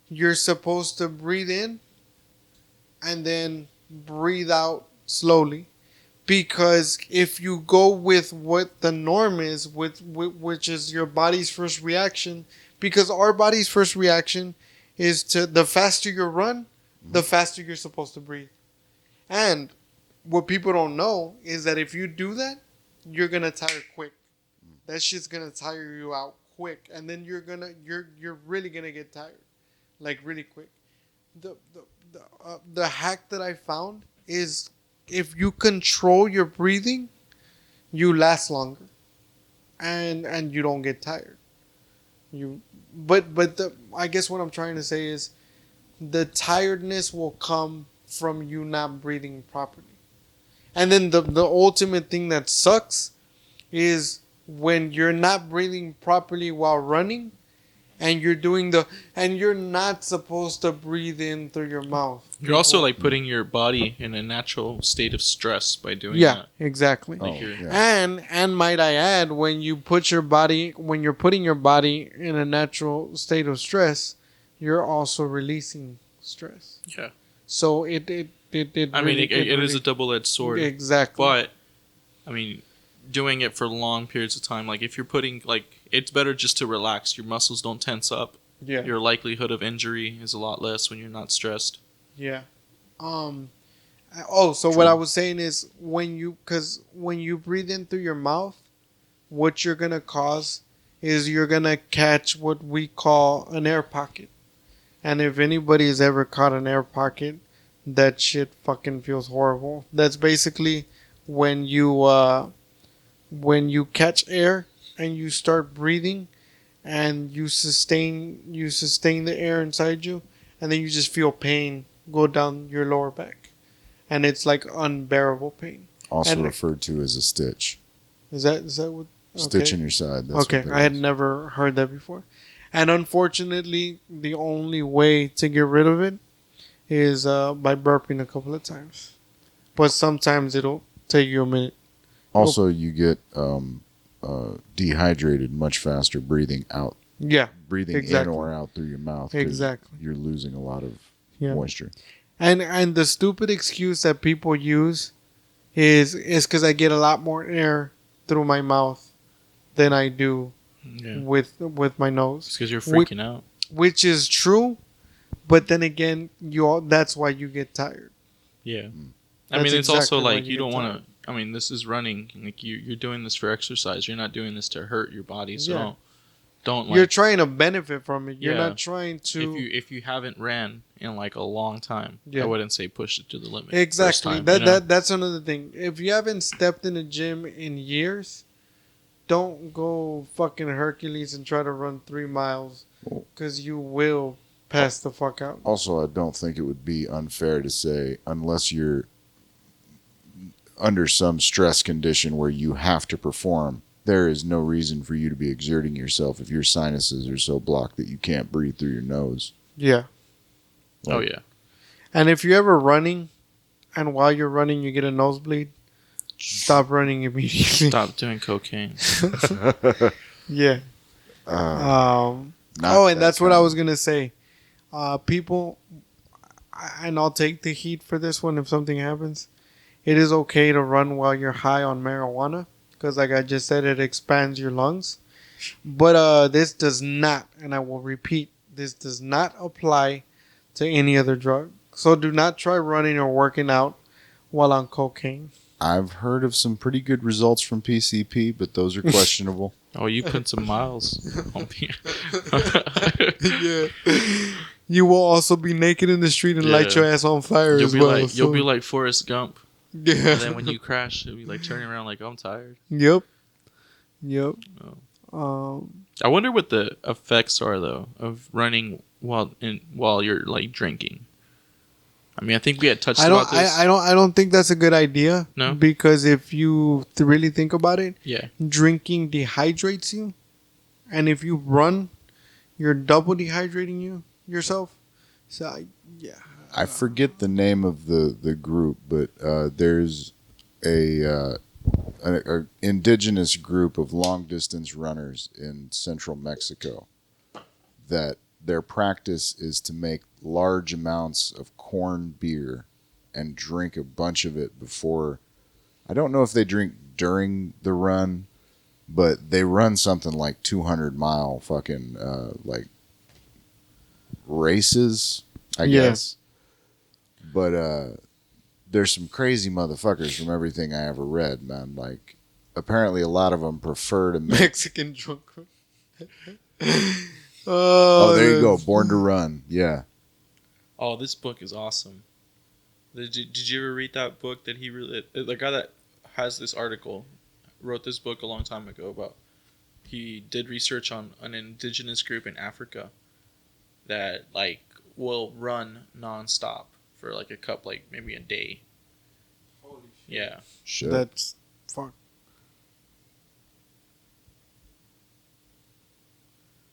Speaker 2: you're supposed to breathe in and then breathe out slowly. Because if you go with what the norm is, which is your body's first reaction, because our body's first reaction is to, the faster you run, the faster you're supposed to breathe. And what people don't know is that if you do that, you're gonna tire quick. That shit's gonna tire you out quick, and then you're really gonna get tired, like really quick. The hack that I found is if you control your breathing, you last longer, and you don't get tired. I guess what I'm trying to say is the tiredness will come from you not breathing properly. And then the ultimate thing that sucks is when you're not breathing properly while running and you're not supposed to breathe in through your mouth.
Speaker 3: You're also like putting your body in a natural state of stress by doing
Speaker 2: Yeah,
Speaker 3: that.
Speaker 2: exactly.
Speaker 3: Like
Speaker 2: And might I add, when you're putting your body in a natural state of stress, you're also releasing stress.
Speaker 3: Yeah.
Speaker 2: So it
Speaker 3: I mean, it is a double-edged sword.
Speaker 2: Exactly.
Speaker 3: But, I mean, doing it for long periods of time, like if you're putting, like, it's better just to relax. Your muscles don't tense up.
Speaker 2: Yeah.
Speaker 3: Your likelihood of injury is a lot less when you're not stressed.
Speaker 2: Yeah. So what I was saying is when you breathe in through your mouth, what you're gonna cause is you're gonna catch what we call an air pocket. And if anybody's ever caught an air pocket, that shit fucking feels horrible. That's basically when you catch air and you start breathing and you sustain the air inside you, and then you just feel pain go down your lower back, and it's like unbearable pain.
Speaker 1: Also
Speaker 2: And-
Speaker 1: referred to as a stitch.
Speaker 2: Is that what?
Speaker 1: Stitch
Speaker 2: okay.
Speaker 1: in your side. That's
Speaker 2: Okay,
Speaker 1: what that
Speaker 2: I had
Speaker 1: is.
Speaker 2: never heard that before, and unfortunately, the only way to get rid of it is by burping a couple of times. But sometimes it'll take you a minute.
Speaker 1: Also, you get dehydrated much faster breathing out.
Speaker 2: Yeah,
Speaker 1: Breathing
Speaker 2: Exactly.
Speaker 1: in or out through your mouth. 'cause
Speaker 2: Exactly.
Speaker 1: You're losing a lot of
Speaker 2: Yeah.
Speaker 1: moisture.
Speaker 2: and the stupid excuse that people use is because I get a lot more air through my mouth than I do
Speaker 3: Yeah.
Speaker 2: with my nose.
Speaker 3: It's because you're freaking out.
Speaker 2: Which is true, but then again, that's why you get tired.
Speaker 3: Yeah. I
Speaker 2: That's
Speaker 3: mean, it's also
Speaker 2: exactly why
Speaker 3: like
Speaker 2: you
Speaker 3: you
Speaker 2: get
Speaker 3: don't want to. I mean, this is running. Like you're doing this for exercise. You're not doing this to hurt your body. So
Speaker 2: Yeah.
Speaker 3: don't
Speaker 2: You're
Speaker 3: like.
Speaker 2: trying to benefit from it. You're
Speaker 3: Yeah.
Speaker 2: not trying to.
Speaker 3: If you haven't ran in like a long time,
Speaker 2: Yeah.
Speaker 3: I wouldn't say push it to the limit.
Speaker 2: Exactly.
Speaker 3: First time,
Speaker 2: That's another thing. If you haven't stepped in a gym in years, don't go fucking Hercules and try to run 3 miles, because you will pass the fuck out.
Speaker 1: Also, I don't think it would be unfair to say, unless you're under some stress condition where you have to perform, there is no reason for you to be exerting yourself if your sinuses are so blocked that you can't breathe through your nose.
Speaker 2: Yeah.
Speaker 3: Oh yeah.
Speaker 2: And if you're ever running, and while you're running you get a nosebleed, stop running immediately.
Speaker 3: Stop doing cocaine.
Speaker 2: Yeah.
Speaker 1: Not
Speaker 2: And that's what I
Speaker 1: kind.
Speaker 2: was gonna say. People, and I'll take the heat for this one if something happens. It is okay to run while you're high on marijuana, because, like I just said, it expands your lungs. But this does not, and I will repeat, this does not apply to any other drug. So do not try running or working out while on cocaine.
Speaker 1: I've heard of some pretty good results from PCP, but those are questionable.
Speaker 3: Oh, you put some miles on me.
Speaker 2: Yeah. You will also be naked in the street and light
Speaker 3: Yeah.
Speaker 2: your ass on fire
Speaker 3: You'll
Speaker 2: as
Speaker 3: be
Speaker 2: well.
Speaker 3: like you'll be like Forrest Gump,
Speaker 2: yeah.
Speaker 3: and then when you crash, you'll be like turning around like I'm tired.
Speaker 2: Yep.
Speaker 3: I wonder what the effects are though of running while you're like drinking. I mean, I think we had touched about this.
Speaker 2: I don't think that's a good idea.
Speaker 3: No?
Speaker 2: Because if you really think about it,
Speaker 3: Yeah.
Speaker 2: drinking dehydrates you, and if you run, you're double dehydrating yourself. So yeah.
Speaker 1: I forget the name of the group, but there's a indigenous group of long distance runners in central Mexico that their practice is to make large amounts of corn beer and drink a bunch of it before. I don't know if they drink during the run, but they run something like 200-mile fucking like races, I
Speaker 2: Yeah.
Speaker 1: guess. But there's some crazy motherfuckers from everything I ever read, man. Like, apparently a lot of them prefer to make...
Speaker 2: Mexican drunk.
Speaker 1: Oh, there you go. Born to Run. Yeah.
Speaker 3: Oh, this book is awesome. Did you ever read that book that he really... The guy that has this article wrote this book a long time ago about... He did research on an indigenous group in Africa that, like, will run nonstop for, like, maybe a day.
Speaker 2: Holy shit.
Speaker 3: Yeah.
Speaker 1: Shit.
Speaker 2: That's fuck.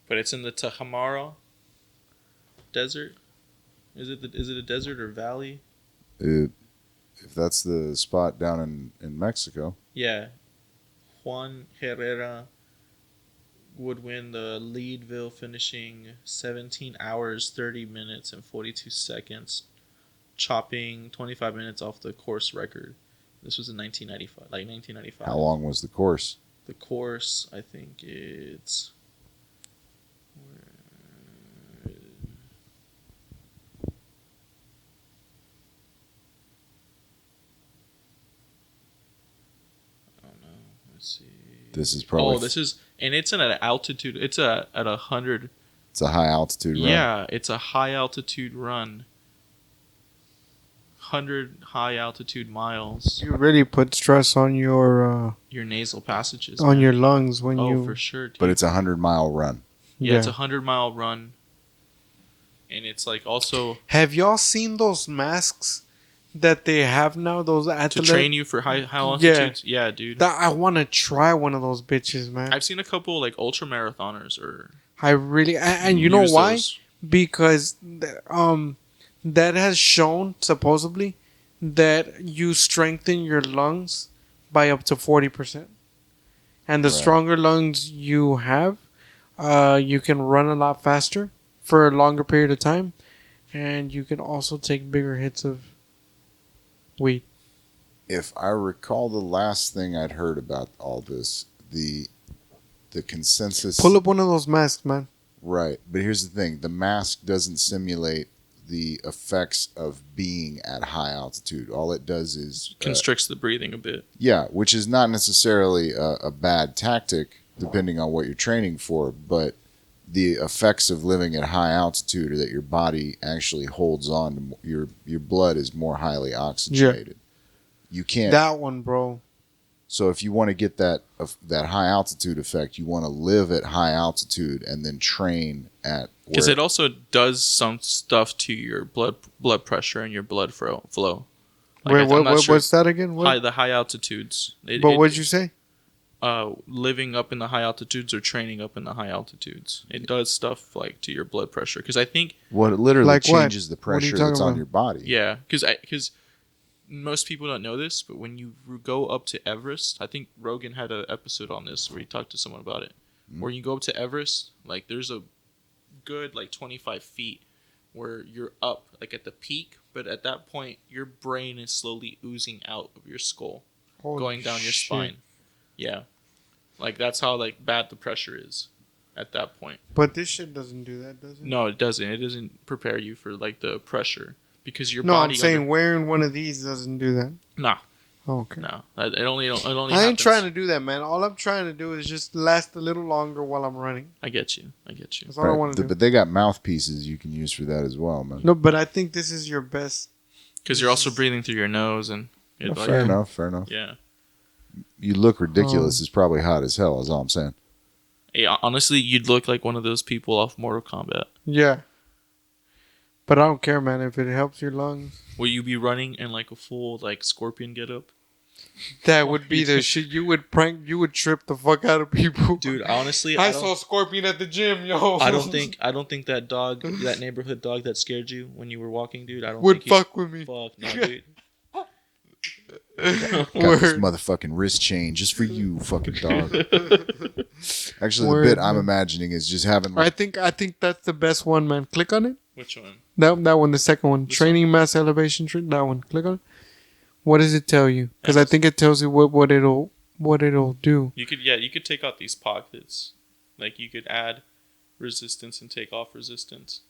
Speaker 3: But it's in the Tajamara desert. Is it a desert or valley?
Speaker 1: If that's the spot down in Mexico.
Speaker 3: Yeah. Juan Herrera would win the Leadville, finishing 17 hours, 30 minutes, and 42 seconds, chopping 25 minutes off the course record. This was in 1995.
Speaker 1: How long was the course?
Speaker 3: The course, I think it's... Let's see.
Speaker 1: This is probably...
Speaker 3: It's at an altitude. It's at 100.
Speaker 1: It's a high altitude run.
Speaker 3: Yeah, it's a high altitude run. 100 high altitude miles.
Speaker 2: You really put stress on your
Speaker 3: Your nasal passages.
Speaker 2: on
Speaker 3: man.
Speaker 2: your lungs when
Speaker 3: Oh,
Speaker 2: you.
Speaker 3: for sure. Dude.
Speaker 1: But it's a 100-mile run.
Speaker 3: Yeah, it's a 100-mile run. And it's like also
Speaker 2: Have y'all seen those masks that they have now? Those
Speaker 3: to
Speaker 2: athletes.
Speaker 3: train you for high altitudes. Yeah, dude.
Speaker 2: I want to try one of those bitches, man.
Speaker 3: I've seen a couple like ultra marathoners or
Speaker 2: I really and you know
Speaker 3: use
Speaker 2: why?
Speaker 3: those.
Speaker 2: Because that has shown supposedly that you strengthen your lungs by up to 40%, and the
Speaker 1: Right.
Speaker 2: stronger lungs you have, you can run a lot faster for a longer period of time, and you can also take bigger hits of weed.
Speaker 1: If I recall the last thing I'd heard about all this, the consensus...
Speaker 2: Pull up one of those masks, man.
Speaker 1: Right. But here's the thing. The mask doesn't simulate the effects of being at high altitude. All it does is
Speaker 3: constricts the breathing a bit.
Speaker 1: Yeah, which is not necessarily a bad tactic, depending on what you're training for, but the effects of living at high altitude are that your body actually holds on to your blood is more highly oxygenated. You can't
Speaker 2: That one, bro.
Speaker 1: So if you want to get that high altitude effect, you want to live at high altitude and then train at
Speaker 3: because it also does some stuff to your blood pressure and your blood flow.
Speaker 2: Like, wait, what's that again? What?
Speaker 3: The high altitudes.
Speaker 2: What'd you say?
Speaker 3: Living up in the high altitudes or training up in the high altitudes. It does stuff like to your blood pressure. Because I think
Speaker 1: it literally changes the pressure that's on your body.
Speaker 3: Yeah, because most people don't know this, but when you go up to Everest, I think Rogan had an episode on this where he talked to someone about it. Where you go up to Everest, like there's a good like 25 feet where you're up like at the peak, but at that point your brain is slowly oozing out of your skull, going down your spine. Yeah, like that's how like bad the pressure is at that point.
Speaker 2: But this shit doesn't do that, does it?
Speaker 3: No, it doesn't. It doesn't prepare you for like the pressure because your
Speaker 2: no,
Speaker 3: body.
Speaker 2: I'm saying wearing one of these doesn't do that.
Speaker 3: Nah.
Speaker 2: Oh, okay.
Speaker 3: No, it only.
Speaker 2: I ain't trying to do that, man. All I'm trying to do is just last a little longer while I'm running.
Speaker 3: I get you.
Speaker 2: That's all I want to do.
Speaker 1: But they got mouthpieces you can use for that as well, man.
Speaker 2: No, but I think this is your best.
Speaker 3: Because you're also breathing through your nose and.
Speaker 1: Fair enough.
Speaker 3: Yeah.
Speaker 1: You look ridiculous. It's probably hot as hell. Is all I'm saying.
Speaker 3: Hey, honestly, you'd look like one of those people off Mortal Kombat.
Speaker 2: Yeah. But I don't care, man. If it helps your lungs.
Speaker 3: Will you be running in like a full like scorpion getup?
Speaker 2: That would be the shit. You would trip the fuck out of people.
Speaker 3: Dude, honestly,
Speaker 2: I saw Scorpion at the gym, yo.
Speaker 3: I don't think that dog, that neighborhood dog that scared you when you were walking, dude. I don't
Speaker 2: would
Speaker 3: think
Speaker 2: fuck with me.
Speaker 3: Fuck no, dude.
Speaker 1: Got this motherfucking wrist chain just for you, fucking dog. Actually, the bit I'm imagining is just having. Like,
Speaker 2: I think that's the best one, man. Click on it.
Speaker 3: Which one?
Speaker 2: That one, the second one. Training mass elevation. That one. Click on it. What does it tell you? Because I think it tells you what it'll do.
Speaker 3: You could take out these pockets, like you could add resistance and take off resistance.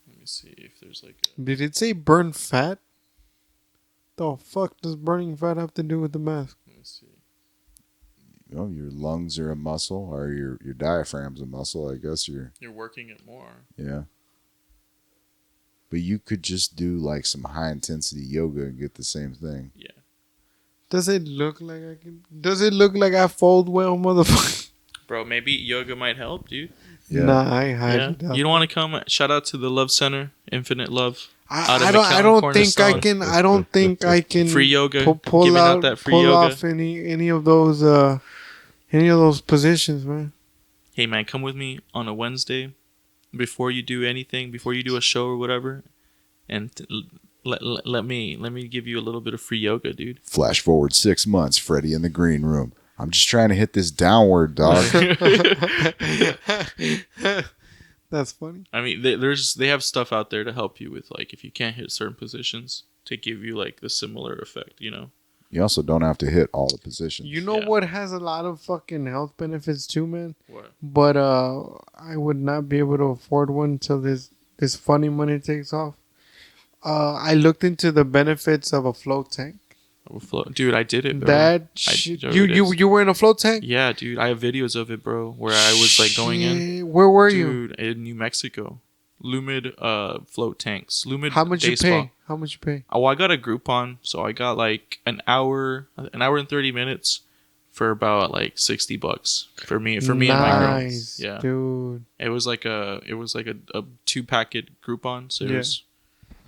Speaker 3: Let me see if there's like.
Speaker 2: Did it say burn fat? The fuck does burning fat have to do with the mask?
Speaker 3: Let me see.
Speaker 1: Your lungs are a muscle, or your diaphragm's a muscle. I guess you're
Speaker 3: working it more.
Speaker 1: Yeah. But you could just do like some high intensity yoga and get the same thing.
Speaker 3: Yeah.
Speaker 2: Does it look like I can? Does it look like I fold well, motherfucker?
Speaker 3: Bro, maybe yoga might help, dude.
Speaker 2: Yeah. Nah, I highly doubt.
Speaker 3: You don't want to come? Shout out to the Love Center, Infinite Love.
Speaker 2: I don't think I can.
Speaker 3: Free yoga.
Speaker 2: Pull off any of those positions, man.
Speaker 3: Hey man, come with me on a Wednesday before you do anything, before you do a show or whatever, and let me give you a little bit of free yoga, dude.
Speaker 1: Flash forward 6 months, Freddy in the green room. I'm just trying to hit this downward, dog.
Speaker 2: That's funny.
Speaker 3: I mean, they have stuff out there to help you with, like, if you can't hit certain positions, to give you like the similar effect, you know.
Speaker 1: You also don't have to hit all the positions.
Speaker 2: You know what has a lot of fucking health benefits too, man?
Speaker 3: What?
Speaker 2: But I would not be able to afford one until this funny money takes off. I looked into the benefits of a float tank.
Speaker 3: Dude, I did it, bro.
Speaker 2: That shit. You were in a float tank?
Speaker 3: Yeah, dude. I have videos of it, bro, where I was like going in.
Speaker 2: Where were you?
Speaker 3: Dude, in New Mexico. Lumid float tanks. Lumid.
Speaker 2: How much you pay? How much you pay?
Speaker 3: Oh, I got a Groupon, so I got like an hour and 30 minutes for about like $60 for me and my girls. Yeah,
Speaker 2: dude.
Speaker 3: It was like a 2-packet Groupon, so it was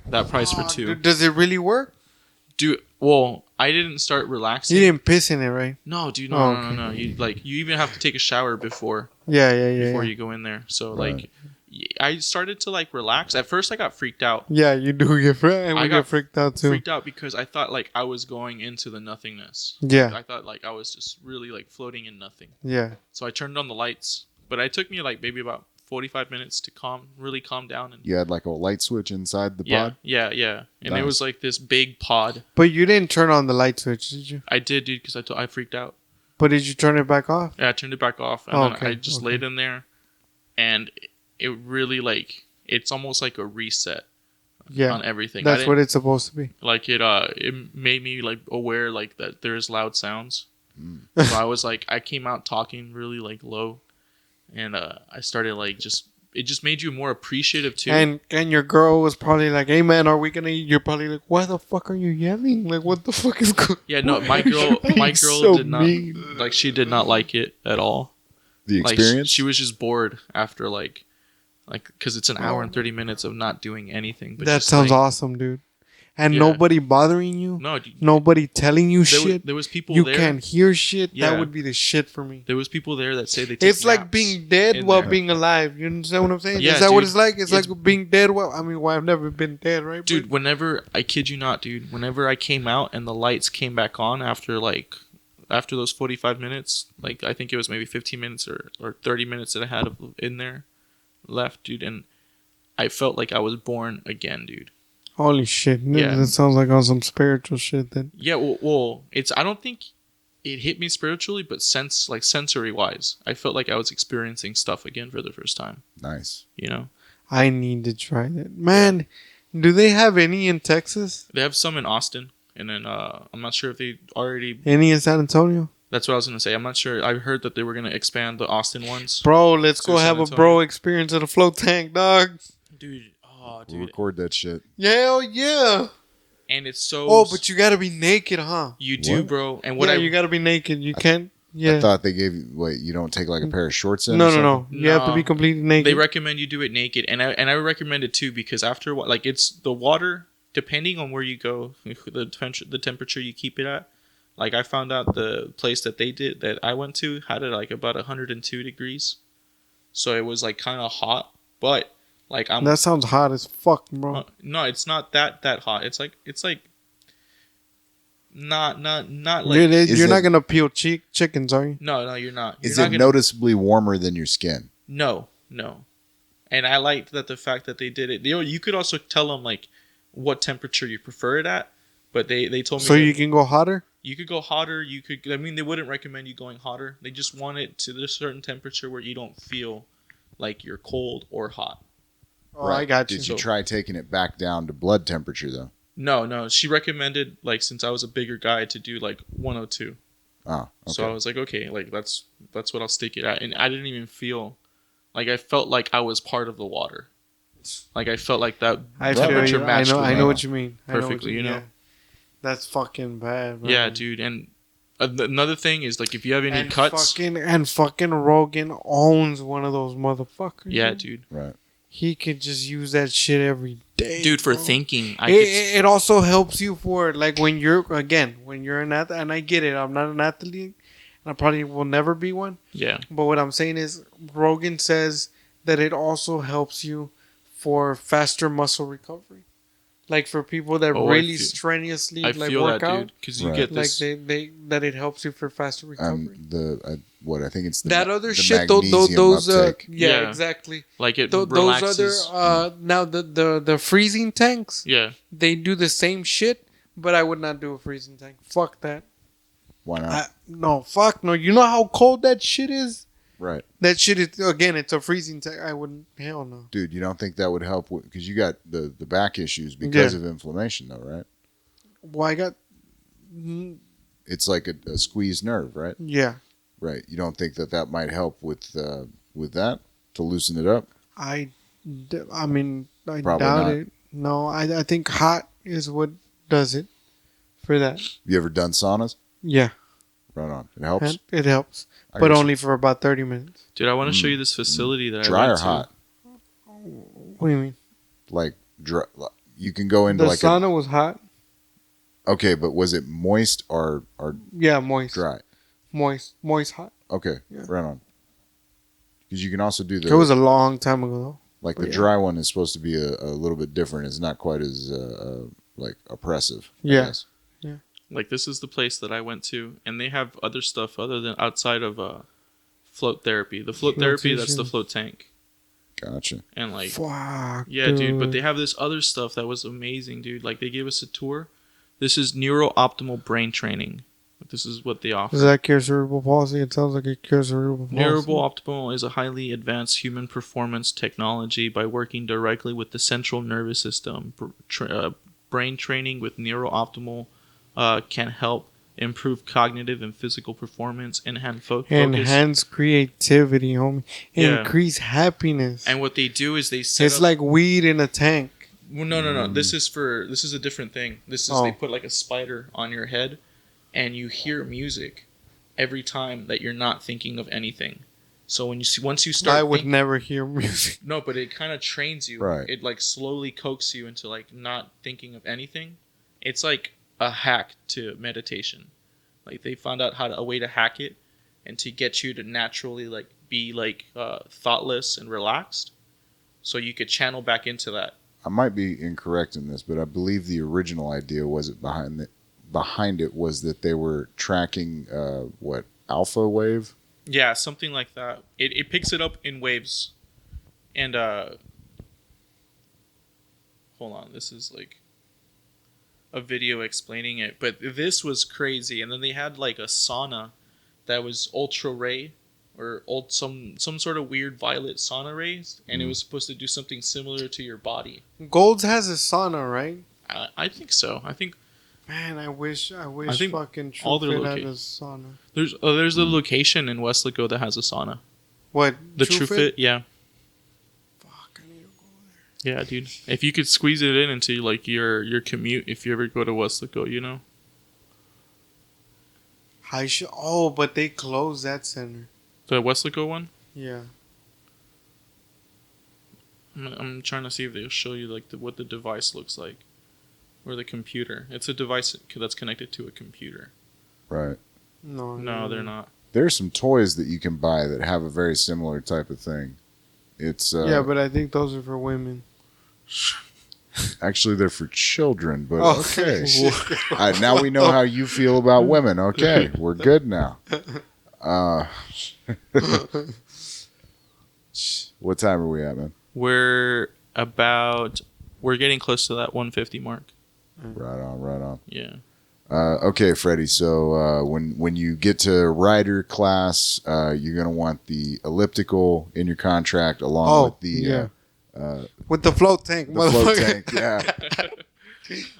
Speaker 3: that price for 2.
Speaker 2: Dude, does it really work?
Speaker 3: Dude, well, I didn't start relaxing.
Speaker 2: You didn't piss in it, right?
Speaker 3: No, dude, no. You even have to take a shower before. Before you go in there. So like, I started to like relax. At first, I got freaked out.
Speaker 2: Yeah, you do get freaked. I got freaked out too.
Speaker 3: Freaked out because I thought like I was going into the nothingness.
Speaker 2: Yeah.
Speaker 3: I thought like I was just really like floating in nothing.
Speaker 2: Yeah.
Speaker 3: So I turned on the lights, but it took me like maybe about 45 minutes to really calm down. And
Speaker 1: you had like a light switch inside the pod?
Speaker 3: Yeah. And nice. It was like this big pod.
Speaker 2: But you didn't turn on the light switch, did you?
Speaker 3: I did, dude, because I freaked out.
Speaker 2: But did you turn it back off?
Speaker 3: Yeah, I turned it back off. And then I just laid in there. And it really like, it's almost like a reset
Speaker 2: Yeah,
Speaker 3: on everything.
Speaker 2: that's what it's supposed to be.
Speaker 3: Like it made me like aware like that there's loud sounds.
Speaker 1: Mm.
Speaker 3: So I was like, I came out talking really like low, and I started like it just made you more appreciative too.
Speaker 2: And your girl was probably like, "Hey man, are we gonna eat?" You're probably like, "Why the fuck are you yelling? Like, what the fuck is going?"
Speaker 3: Yeah, no, my girl
Speaker 2: so
Speaker 3: did not
Speaker 2: mean.
Speaker 3: like. She did not like it at all.
Speaker 1: The
Speaker 3: Like
Speaker 1: experience.
Speaker 3: she was just bored after like because it's an hour and 30 minutes of not doing anything. But
Speaker 2: That
Speaker 3: just,
Speaker 2: sounds
Speaker 3: like,
Speaker 2: awesome, dude. And
Speaker 3: Yeah.
Speaker 2: nobody bothering you.
Speaker 3: No, dude,
Speaker 2: Nobody telling you
Speaker 3: there,
Speaker 2: shit.
Speaker 3: there was people
Speaker 2: You
Speaker 3: there.
Speaker 2: can't hear shit.
Speaker 3: Yeah.
Speaker 2: That would be the shit for me.
Speaker 3: There was people there that say they take
Speaker 2: It's like
Speaker 3: naps
Speaker 2: being dead
Speaker 3: in
Speaker 2: while
Speaker 3: there.
Speaker 2: being alive. You understand what I'm saying?
Speaker 3: Yeah,
Speaker 2: Is that what
Speaker 3: dude.
Speaker 2: it's like? It's
Speaker 3: It's-
Speaker 2: like being dead while... I mean, well, I've never been dead, right?
Speaker 3: Dude,
Speaker 2: But
Speaker 3: whenever I kid you not, dude, whenever I came out and the lights came back on after those 45 minutes, like I think it was maybe 15 minutes or 30 minutes that I had in there left, dude, and I felt like I was born again, dude.
Speaker 2: holy shit.
Speaker 3: Yeah.
Speaker 2: That sounds like on some spiritual shit then.
Speaker 3: Yeah, well, I don't think it hit me spiritually, but sensory wise, I felt like I was experiencing stuff again for the first time.
Speaker 1: Nice.
Speaker 3: You know,
Speaker 2: I need to try that. Man, do they have any in Texas?
Speaker 3: they have some in Austin, and then I'm not sure if they already.
Speaker 2: Any in San Antonio?
Speaker 3: That's what I was gonna say. I'm not sure. I heard that they were gonna expand the Austin ones.
Speaker 2: Bro, let's
Speaker 3: To
Speaker 2: go
Speaker 3: San
Speaker 2: have a
Speaker 3: Antonio.
Speaker 2: bro experience at a float tank, dog.
Speaker 3: Dude, oh,
Speaker 1: We'll
Speaker 3: dude,
Speaker 1: record that shit.
Speaker 2: Hell yeah.
Speaker 3: and it's so.
Speaker 2: Oh, but you gotta be naked, huh?
Speaker 3: you do,
Speaker 1: What?
Speaker 3: bro. And
Speaker 2: Yeah, you gotta be naked. You can't. Yeah.
Speaker 1: I thought they gave you. Wait, you don't take like a pair of shorts in?
Speaker 2: No,
Speaker 1: or
Speaker 2: no,
Speaker 1: something?
Speaker 2: no. You have to
Speaker 3: No.
Speaker 2: be completely naked.
Speaker 3: they recommend you do it naked, and I recommend it too because after like it's the water depending on where you go, the temperature you keep it at. Like I found out the place that I went to had it like about 102 degrees, so it was like kind of hot, but like
Speaker 2: That sounds hot as fuck, bro.
Speaker 3: no, it's not that hot. It's like not like
Speaker 1: Is
Speaker 2: You're
Speaker 1: it-
Speaker 2: not gonna peel chickens, are you?
Speaker 3: no, you're not. You're
Speaker 1: Is
Speaker 3: not
Speaker 1: it
Speaker 3: gonna,
Speaker 1: noticeably warmer than your skin?
Speaker 3: No. And I liked that the fact that they did it. You could also tell them like what temperature you prefer it at, but they told me
Speaker 2: So
Speaker 3: that
Speaker 2: you can go hotter.
Speaker 3: you could go hotter. You could. I mean, they wouldn't recommend you going hotter. They just want it to a certain temperature where you don't feel like you're cold or hot.
Speaker 2: Oh, I got you.
Speaker 1: Did you try taking it back down to blood temperature though?
Speaker 3: No. She recommended like since I was a bigger guy to do like 102.
Speaker 1: Oh, okay.
Speaker 3: So I was like, okay, like that's what I'll stick it at. And I didn't even feel like I felt like I was part of the water. Like I felt like that
Speaker 2: I feel
Speaker 3: temperature
Speaker 2: you. I
Speaker 3: matched.
Speaker 2: know.
Speaker 3: with
Speaker 2: I
Speaker 3: me.
Speaker 2: know what you mean. I know what
Speaker 3: Perfectly, you know?
Speaker 2: yeah. That's fucking bad, bro.
Speaker 3: Yeah, dude. And another thing is like if you have any
Speaker 2: And
Speaker 3: cuts.
Speaker 2: fucking Rogan owns one of those motherfuckers.
Speaker 3: Yeah, dude.
Speaker 1: Right.
Speaker 2: He could just use that shit every day.
Speaker 3: Dude, for
Speaker 2: bro.
Speaker 3: thinking,
Speaker 2: It also helps you for like when you're an athlete, and I get it. I'm not an athlete, and I probably will never be one.
Speaker 3: yeah.
Speaker 2: But what I'm saying is, Rogan says that it also helps you for faster muscle recovery, like for people that
Speaker 3: Oh, I
Speaker 2: really
Speaker 3: feel-
Speaker 2: strenuously
Speaker 3: I
Speaker 2: like
Speaker 3: feel
Speaker 2: work
Speaker 3: that,
Speaker 2: out.
Speaker 3: dude, because you
Speaker 1: Right.
Speaker 3: get
Speaker 2: Like
Speaker 3: this.
Speaker 2: they that it helps you for faster recovery.
Speaker 1: I think it's
Speaker 2: That
Speaker 1: ma-
Speaker 2: other
Speaker 1: the
Speaker 2: shit,
Speaker 1: magnesium
Speaker 2: those
Speaker 1: uptake.
Speaker 2: yeah,
Speaker 3: Yeah.
Speaker 2: exactly.
Speaker 3: Like it
Speaker 2: Those
Speaker 3: relaxes.
Speaker 2: other now the freezing tanks,
Speaker 3: yeah.
Speaker 2: they do the same shit, but I would not do a freezing tank. Fuck that.
Speaker 1: Why not?
Speaker 2: No, fuck no. You know how cold that shit is?
Speaker 1: Right,
Speaker 2: That shit is, again, it's a freezing tank. I wouldn't, hell no.
Speaker 1: dude. You don't think that would help because you got the back issues because
Speaker 2: Yeah.
Speaker 1: of inflammation, though, right?
Speaker 2: Well, I got,
Speaker 1: It's like a squeezed nerve, right?
Speaker 2: yeah.
Speaker 1: Right. You don't think that might help with that to loosen it up?
Speaker 2: I mean, I
Speaker 1: Probably
Speaker 2: doubt
Speaker 1: not.
Speaker 2: it. No, I think hot is what does it for that.
Speaker 1: You ever done saunas?
Speaker 2: Yeah,
Speaker 1: Right on. It helps.
Speaker 2: and it helps,
Speaker 1: I
Speaker 2: but
Speaker 1: guess-
Speaker 2: only for about 30 minutes.
Speaker 3: Dude, I want to show you this facility that I
Speaker 1: dry
Speaker 3: went
Speaker 1: or
Speaker 3: to.
Speaker 1: hot.
Speaker 2: What do you mean?
Speaker 1: Like dry. You can go into
Speaker 2: The
Speaker 1: like
Speaker 2: sauna was hot.
Speaker 1: okay, but was it moist or
Speaker 2: Yeah, moist.
Speaker 1: dry?
Speaker 2: Moist hot.
Speaker 1: Okay,
Speaker 2: Yeah.
Speaker 1: right on. Because you can also do the
Speaker 2: It was a long time ago, though.
Speaker 1: like
Speaker 2: but
Speaker 1: the
Speaker 2: yeah.
Speaker 1: dry one is supposed to be a little bit different. It's not quite as like oppressive. I
Speaker 2: Yeah.
Speaker 1: guess.
Speaker 3: Like this is the place that I went to, and they have other stuff other than outside of float therapy. The float therapy, that's the
Speaker 2: Flotation.
Speaker 3: float tank,
Speaker 1: Gotcha.
Speaker 3: and like
Speaker 2: Fuck.
Speaker 3: yeah, dude. But they have this other stuff that was amazing, dude. Like they gave us a tour. This is neuro optimal brain training. This is what they offer.
Speaker 2: Does that cure cerebral palsy? It sounds like it cures cerebral palsy.
Speaker 3: Neurooptimal is a highly advanced human performance technology by working directly with the central nervous system. Brain training with neurooptimal can help improve cognitive and physical performance,
Speaker 2: enhance creativity, homie, increase happiness.
Speaker 3: And what they do is they set
Speaker 2: it's like weed in a tank.
Speaker 3: Well, no. This is a different thing. This is they put like a spider on your head, and you hear music every time that you're not thinking of anything. So once you start,
Speaker 2: I would never hear music.
Speaker 3: No, but it kind of trains you.
Speaker 1: Right.
Speaker 3: It like slowly coaxes you into like not thinking of anything. It's like a hack to meditation. Like they found out a way to hack it, and to get you to naturally like be like thoughtless and relaxed, so you could channel back into that.
Speaker 1: I might be incorrect in this, but I believe the original idea behind it was that they were tracking alpha wave.
Speaker 3: Yeah, something like that. It picks it up in waves, and hold on, this is like a video explaining it, but this was crazy. And then they had like a sauna that was ultra ray or some sort of weird violet sauna rays, and it was supposed to do something similar to your body.
Speaker 2: Gold's has a sauna, right?
Speaker 3: I think so. I think.
Speaker 2: Man, I wish
Speaker 3: think
Speaker 2: fucking
Speaker 3: all their
Speaker 2: True Fit had a sauna.
Speaker 3: There's a location in Westlaco that has a sauna.
Speaker 2: What?
Speaker 3: The True Fit? Yeah.
Speaker 2: Fuck, I need to go there.
Speaker 3: Yeah, dude. If you could squeeze it in into like your commute, if you ever go to Westlaco, you know.
Speaker 2: But they closed that center.
Speaker 3: The Westlaco one?
Speaker 2: Yeah.
Speaker 3: I'm trying to see if they'll show you like what the device looks like. Or the computer. It's a device that's connected to a computer.
Speaker 1: Right.
Speaker 3: No, they're not.
Speaker 1: There's some toys that you can buy that have a very similar type of thing. It's
Speaker 2: yeah, but I think those are for women.
Speaker 1: Actually, they're for children, but okay. Now we know how you feel about women. Okay, we're good now. What time are we at, man?
Speaker 3: We're getting close to that 150 mark.
Speaker 1: Right on.
Speaker 3: Yeah.
Speaker 1: Okay, Freddy. So when you get to rider class, you're gonna want the elliptical in your contract along with the
Speaker 2: with the float tank,
Speaker 1: the float tank. Yeah.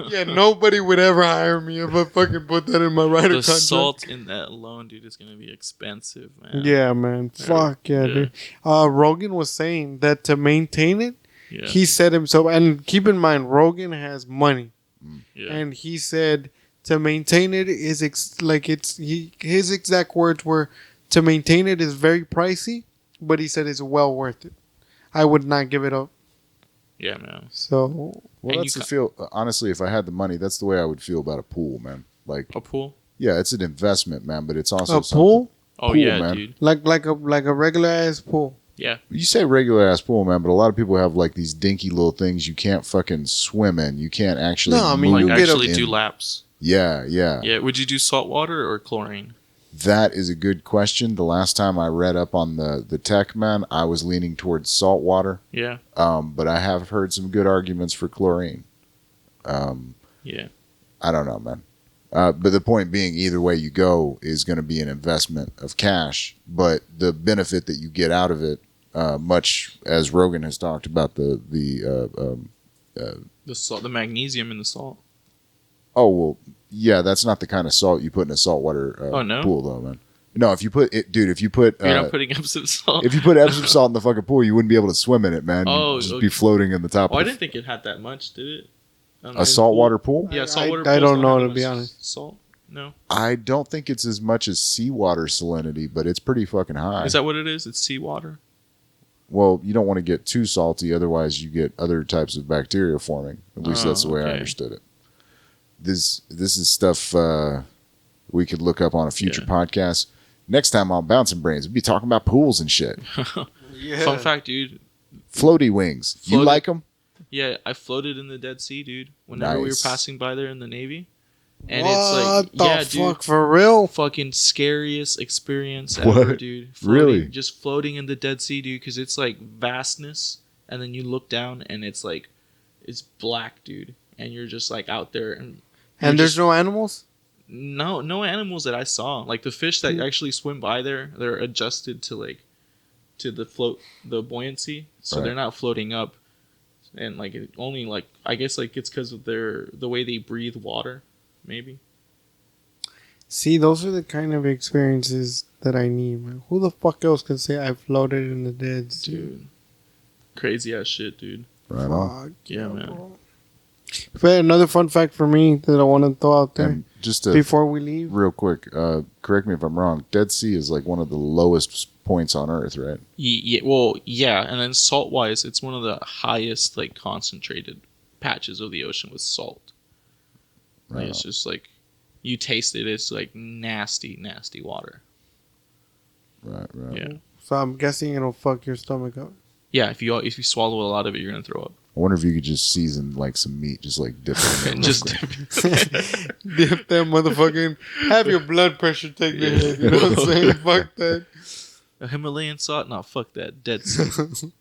Speaker 2: Yeah, nobody would ever hire me if I fucking put that in my rider contract.
Speaker 3: The salt in that alone, dude, is gonna be expensive, man.
Speaker 2: Yeah, man. Fuck yeah, dude. Rogan was saying that to maintain it, he said himself, and keep in mind, Rogan has money, and he said to maintain it is his exact words were, to maintain it is very pricey, but he said it's well worth it. I would not give it up.
Speaker 3: Yeah, man.
Speaker 2: So,
Speaker 1: well, that's the feel. Honestly, if I had the money, that's the way I would feel about a pool, man. Like
Speaker 3: a pool.
Speaker 1: Yeah, it's an investment, man, but it's also
Speaker 2: a pool.
Speaker 3: Oh pool, yeah, man. Dude.
Speaker 2: Like a regular ass pool.
Speaker 3: Yeah.
Speaker 1: You say regular ass pool, man, but a lot of people have like these dinky little things you can't fucking swim in. You can't actually.
Speaker 2: No, I mean
Speaker 3: you actually do laps.
Speaker 1: Yeah.
Speaker 3: Yeah. Would you do salt water or chlorine?
Speaker 1: That is a good question. The last time I read up on the tech, man, I was leaning towards salt water.
Speaker 3: Yeah.
Speaker 1: But I have heard some good arguments for chlorine.
Speaker 3: Yeah.
Speaker 1: I don't know, man. But the point being, either way you go is going to be an investment of cash. But the benefit that you get out of it, much as Rogan has talked about the
Speaker 3: salt, the magnesium in the salt.
Speaker 1: Oh well. Yeah, that's not the kind of salt you put in a saltwater pool, though, man. No, if you put it, dude, you're
Speaker 3: not putting Epsom salt.
Speaker 1: If you put Epsom salt in the fucking pool, you wouldn't be able to swim in it, man. You'd just be floating in the top.
Speaker 3: I didn't think it had that much, did it?
Speaker 1: A saltwater pool?
Speaker 3: Yeah, saltwater.
Speaker 2: I don't know, to be honest.
Speaker 3: Salt? No.
Speaker 1: I don't think it's as much as seawater salinity, but it's pretty fucking high.
Speaker 3: Is that what it is? It's seawater.
Speaker 1: Well, you don't want to get too salty, otherwise you get other types of bacteria forming. At least that's the way I understood it. This is stuff we could look up on a future podcast. Next time on Bouncing Brains, we'll be talking about pools and shit.
Speaker 3: Fun fact, dude.
Speaker 1: Floaty wings. You like them?
Speaker 3: Yeah, I floated in the Dead Sea, dude. Whenever we were passing by there in the Navy. And
Speaker 2: what
Speaker 3: it's like,
Speaker 2: fuck, for real?
Speaker 3: Fucking scariest experience ever, dude.
Speaker 1: Really?
Speaker 3: Just floating in the Dead Sea, dude, because it's like vastness. And then you look down and it's like, it's black, dude. And you're just like out there. And
Speaker 2: there's no animals?
Speaker 3: No animals that I saw. Like the fish that actually swim by there, they're adjusted to the buoyancy, so they're not floating up, and like it only like I guess like it's because of the way they breathe water, maybe.
Speaker 2: See, those are the kind of experiences that I need, man. Who the fuck else can say I floated in the dead sea?
Speaker 3: Dude, crazy ass shit, dude.
Speaker 1: Right on.
Speaker 2: Fuck
Speaker 3: Yeah, man.
Speaker 2: bro. But another fun fact for me that I want to throw out there
Speaker 1: And just to,
Speaker 2: before we leave.
Speaker 1: real quick, correct me if I'm wrong. Dead Sea is like one of the lowest points on Earth, right?
Speaker 3: Yeah, well, yeah, and then salt wise, it's one of the highest like concentrated patches of the ocean with salt. Like,
Speaker 1: Right
Speaker 3: it's
Speaker 1: on.
Speaker 3: just like you taste it, it's like nasty, nasty water.
Speaker 1: Right.
Speaker 3: Yeah,
Speaker 2: So I'm guessing it'll fuck your stomach up.
Speaker 3: yeah. If you swallow a lot of it, you're gonna throw up.
Speaker 1: I wonder if you could just season like some meat, just like dip it in
Speaker 3: And
Speaker 1: there.
Speaker 3: just
Speaker 2: Dip that motherfucking. Have your blood pressure take the hit. You know what I'm saying? Fuck that.
Speaker 3: a Himalayan salt, no, fuck that, Dead Sea.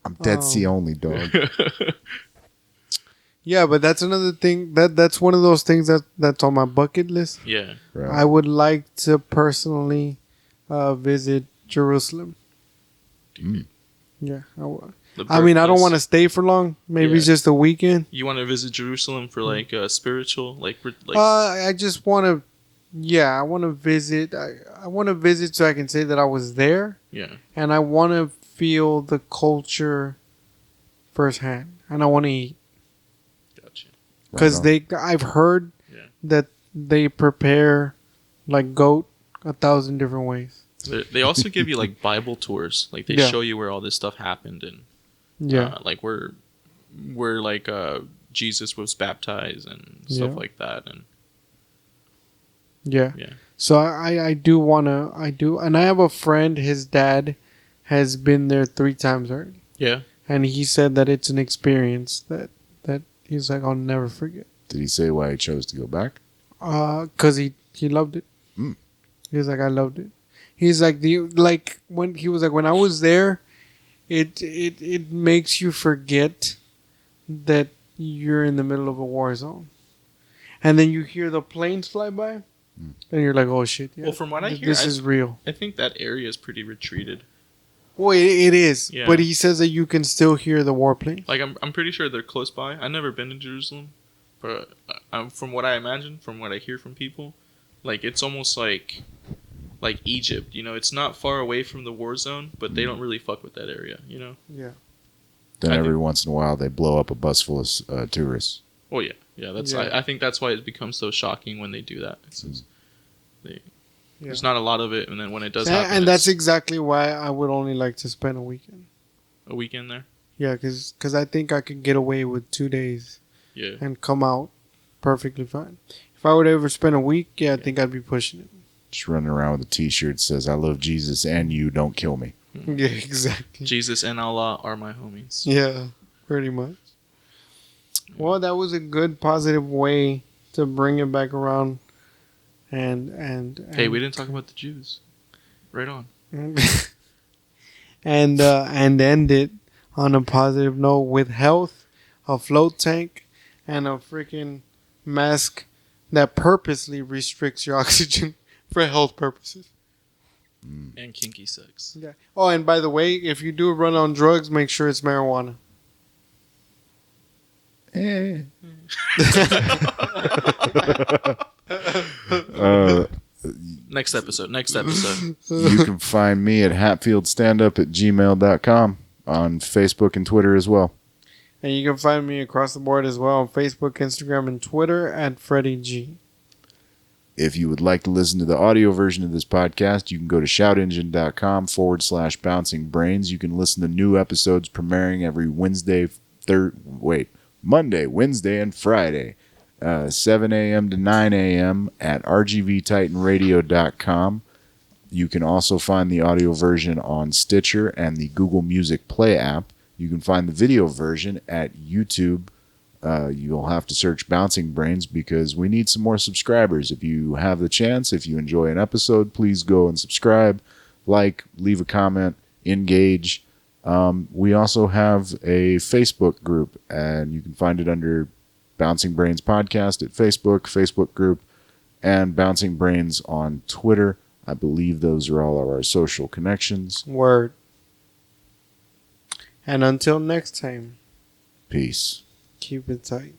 Speaker 1: I'm Dead Sea only, dog.
Speaker 2: Yeah, but that's another thing. That's one of those things that's on my bucket list.
Speaker 3: Yeah,
Speaker 1: Right.
Speaker 2: I would like to personally visit Jerusalem.
Speaker 1: Mm.
Speaker 2: Yeah,
Speaker 3: the
Speaker 2: I mean, I don't
Speaker 3: birthplace.
Speaker 2: want to stay for long. Maybe
Speaker 3: Yeah.
Speaker 2: just a weekend.
Speaker 3: You want to visit Jerusalem for like spiritual, like
Speaker 2: I just want to. Yeah, I want to visit. I want to visit so I can say that I was there,
Speaker 3: yeah,
Speaker 2: and I want to feel the culture firsthand, and I want to eat
Speaker 3: gotcha.
Speaker 2: because
Speaker 1: Right on.
Speaker 2: I've heard
Speaker 3: Yeah.
Speaker 2: that they prepare like goat 1,000 different ways.
Speaker 3: They also give you like Bible tours, like they
Speaker 2: Yeah.
Speaker 3: show you where all this stuff happened and
Speaker 2: Yeah,
Speaker 3: like where like Jesus was baptized and stuff
Speaker 2: Yeah.
Speaker 3: like that, and
Speaker 2: yeah.
Speaker 3: yeah,
Speaker 2: So I do wanna and I have a friend. His dad has been there 3 times already,
Speaker 3: yeah.
Speaker 2: and he said that it's an experience that he's like I'll never forget.
Speaker 1: Did he say why he chose to go back?
Speaker 2: 'Cause he loved it.
Speaker 1: Mm.
Speaker 2: He was like I loved it. He's like when I was there, it makes you forget that you're in the middle of a war zone, and then you hear the planes fly by, and you're like, oh shit! Yeah,
Speaker 3: Well, from what I hear,
Speaker 2: this is real.
Speaker 3: I think that area is pretty retreated.
Speaker 2: Well, it is,
Speaker 3: Yeah.
Speaker 2: but he says that you can still hear the warplane.
Speaker 3: Like I'm pretty sure they're close by. I've never been to Jerusalem, but from what I imagine, from what I hear from people, like it's almost like Egypt. You know, it's not far away from the war zone, but they don't really fuck with that area. You know.
Speaker 2: Yeah,
Speaker 1: Then
Speaker 3: I
Speaker 1: every
Speaker 3: think-
Speaker 1: once in a while they blow up a bus full of tourists.
Speaker 3: Oh yeah, yeah. That's
Speaker 2: Yeah.
Speaker 3: I think that's why it becomes so shocking when they do that. It's just,
Speaker 2: yeah.
Speaker 3: there's not a lot of it, and then when it does happen,
Speaker 2: And that's
Speaker 3: it's
Speaker 2: exactly why I would only like to spend a weekend.
Speaker 3: a weekend there.
Speaker 2: Yeah, because I think I could get away with 2 days
Speaker 3: Yeah,
Speaker 2: and come out perfectly fine. If I would ever spend a week, yeah, I think I'd be pushing it.
Speaker 1: Just running around with a T-shirt that says "I love Jesus and you, don't kill me."
Speaker 2: Yeah, exactly.
Speaker 3: Jesus and Allah are my homies.
Speaker 2: Yeah, pretty much. Well, that was a good positive way to bring it back around. And
Speaker 3: Hey, we didn't talk about the Jews. Right on.
Speaker 2: and end it on a positive note with health, a float tank, and a freaking mask that purposely restricts your oxygen for health purposes.
Speaker 3: And kinky sex.
Speaker 2: Yeah. Oh, and by the way, if you do run on drugs, make sure it's marijuana.
Speaker 3: Next episode. Next episode.
Speaker 1: You can find me at hatfieldstandup@gmail.com on Facebook and Twitter as well.
Speaker 2: And you can find me across the board as well on Facebook, Instagram, and Twitter at Freddy G.
Speaker 1: If you would like to listen to the audio version of this podcast, you can go to shoutengine.com/bouncing brains. You can listen to new episodes premiering every Monday, Wednesday, and Friday, 7 a.m. to 9 a.m. at rgvtitanradio.com. You can also find the audio version on Stitcher and the Google Music Play app. You can find the video version at YouTube. You'll have to search Bouncing Brains because we need some more subscribers. If you have the chance, if you enjoy an episode, please go and subscribe, like, leave a comment, engage. We also have a Facebook group, and you can find it under Bouncing Brains Podcast at Facebook group. and Bouncing Brains on Twitter. I believe those are all of our social connections.
Speaker 2: Word. And until next time,
Speaker 1: Peace.
Speaker 2: keep it tight.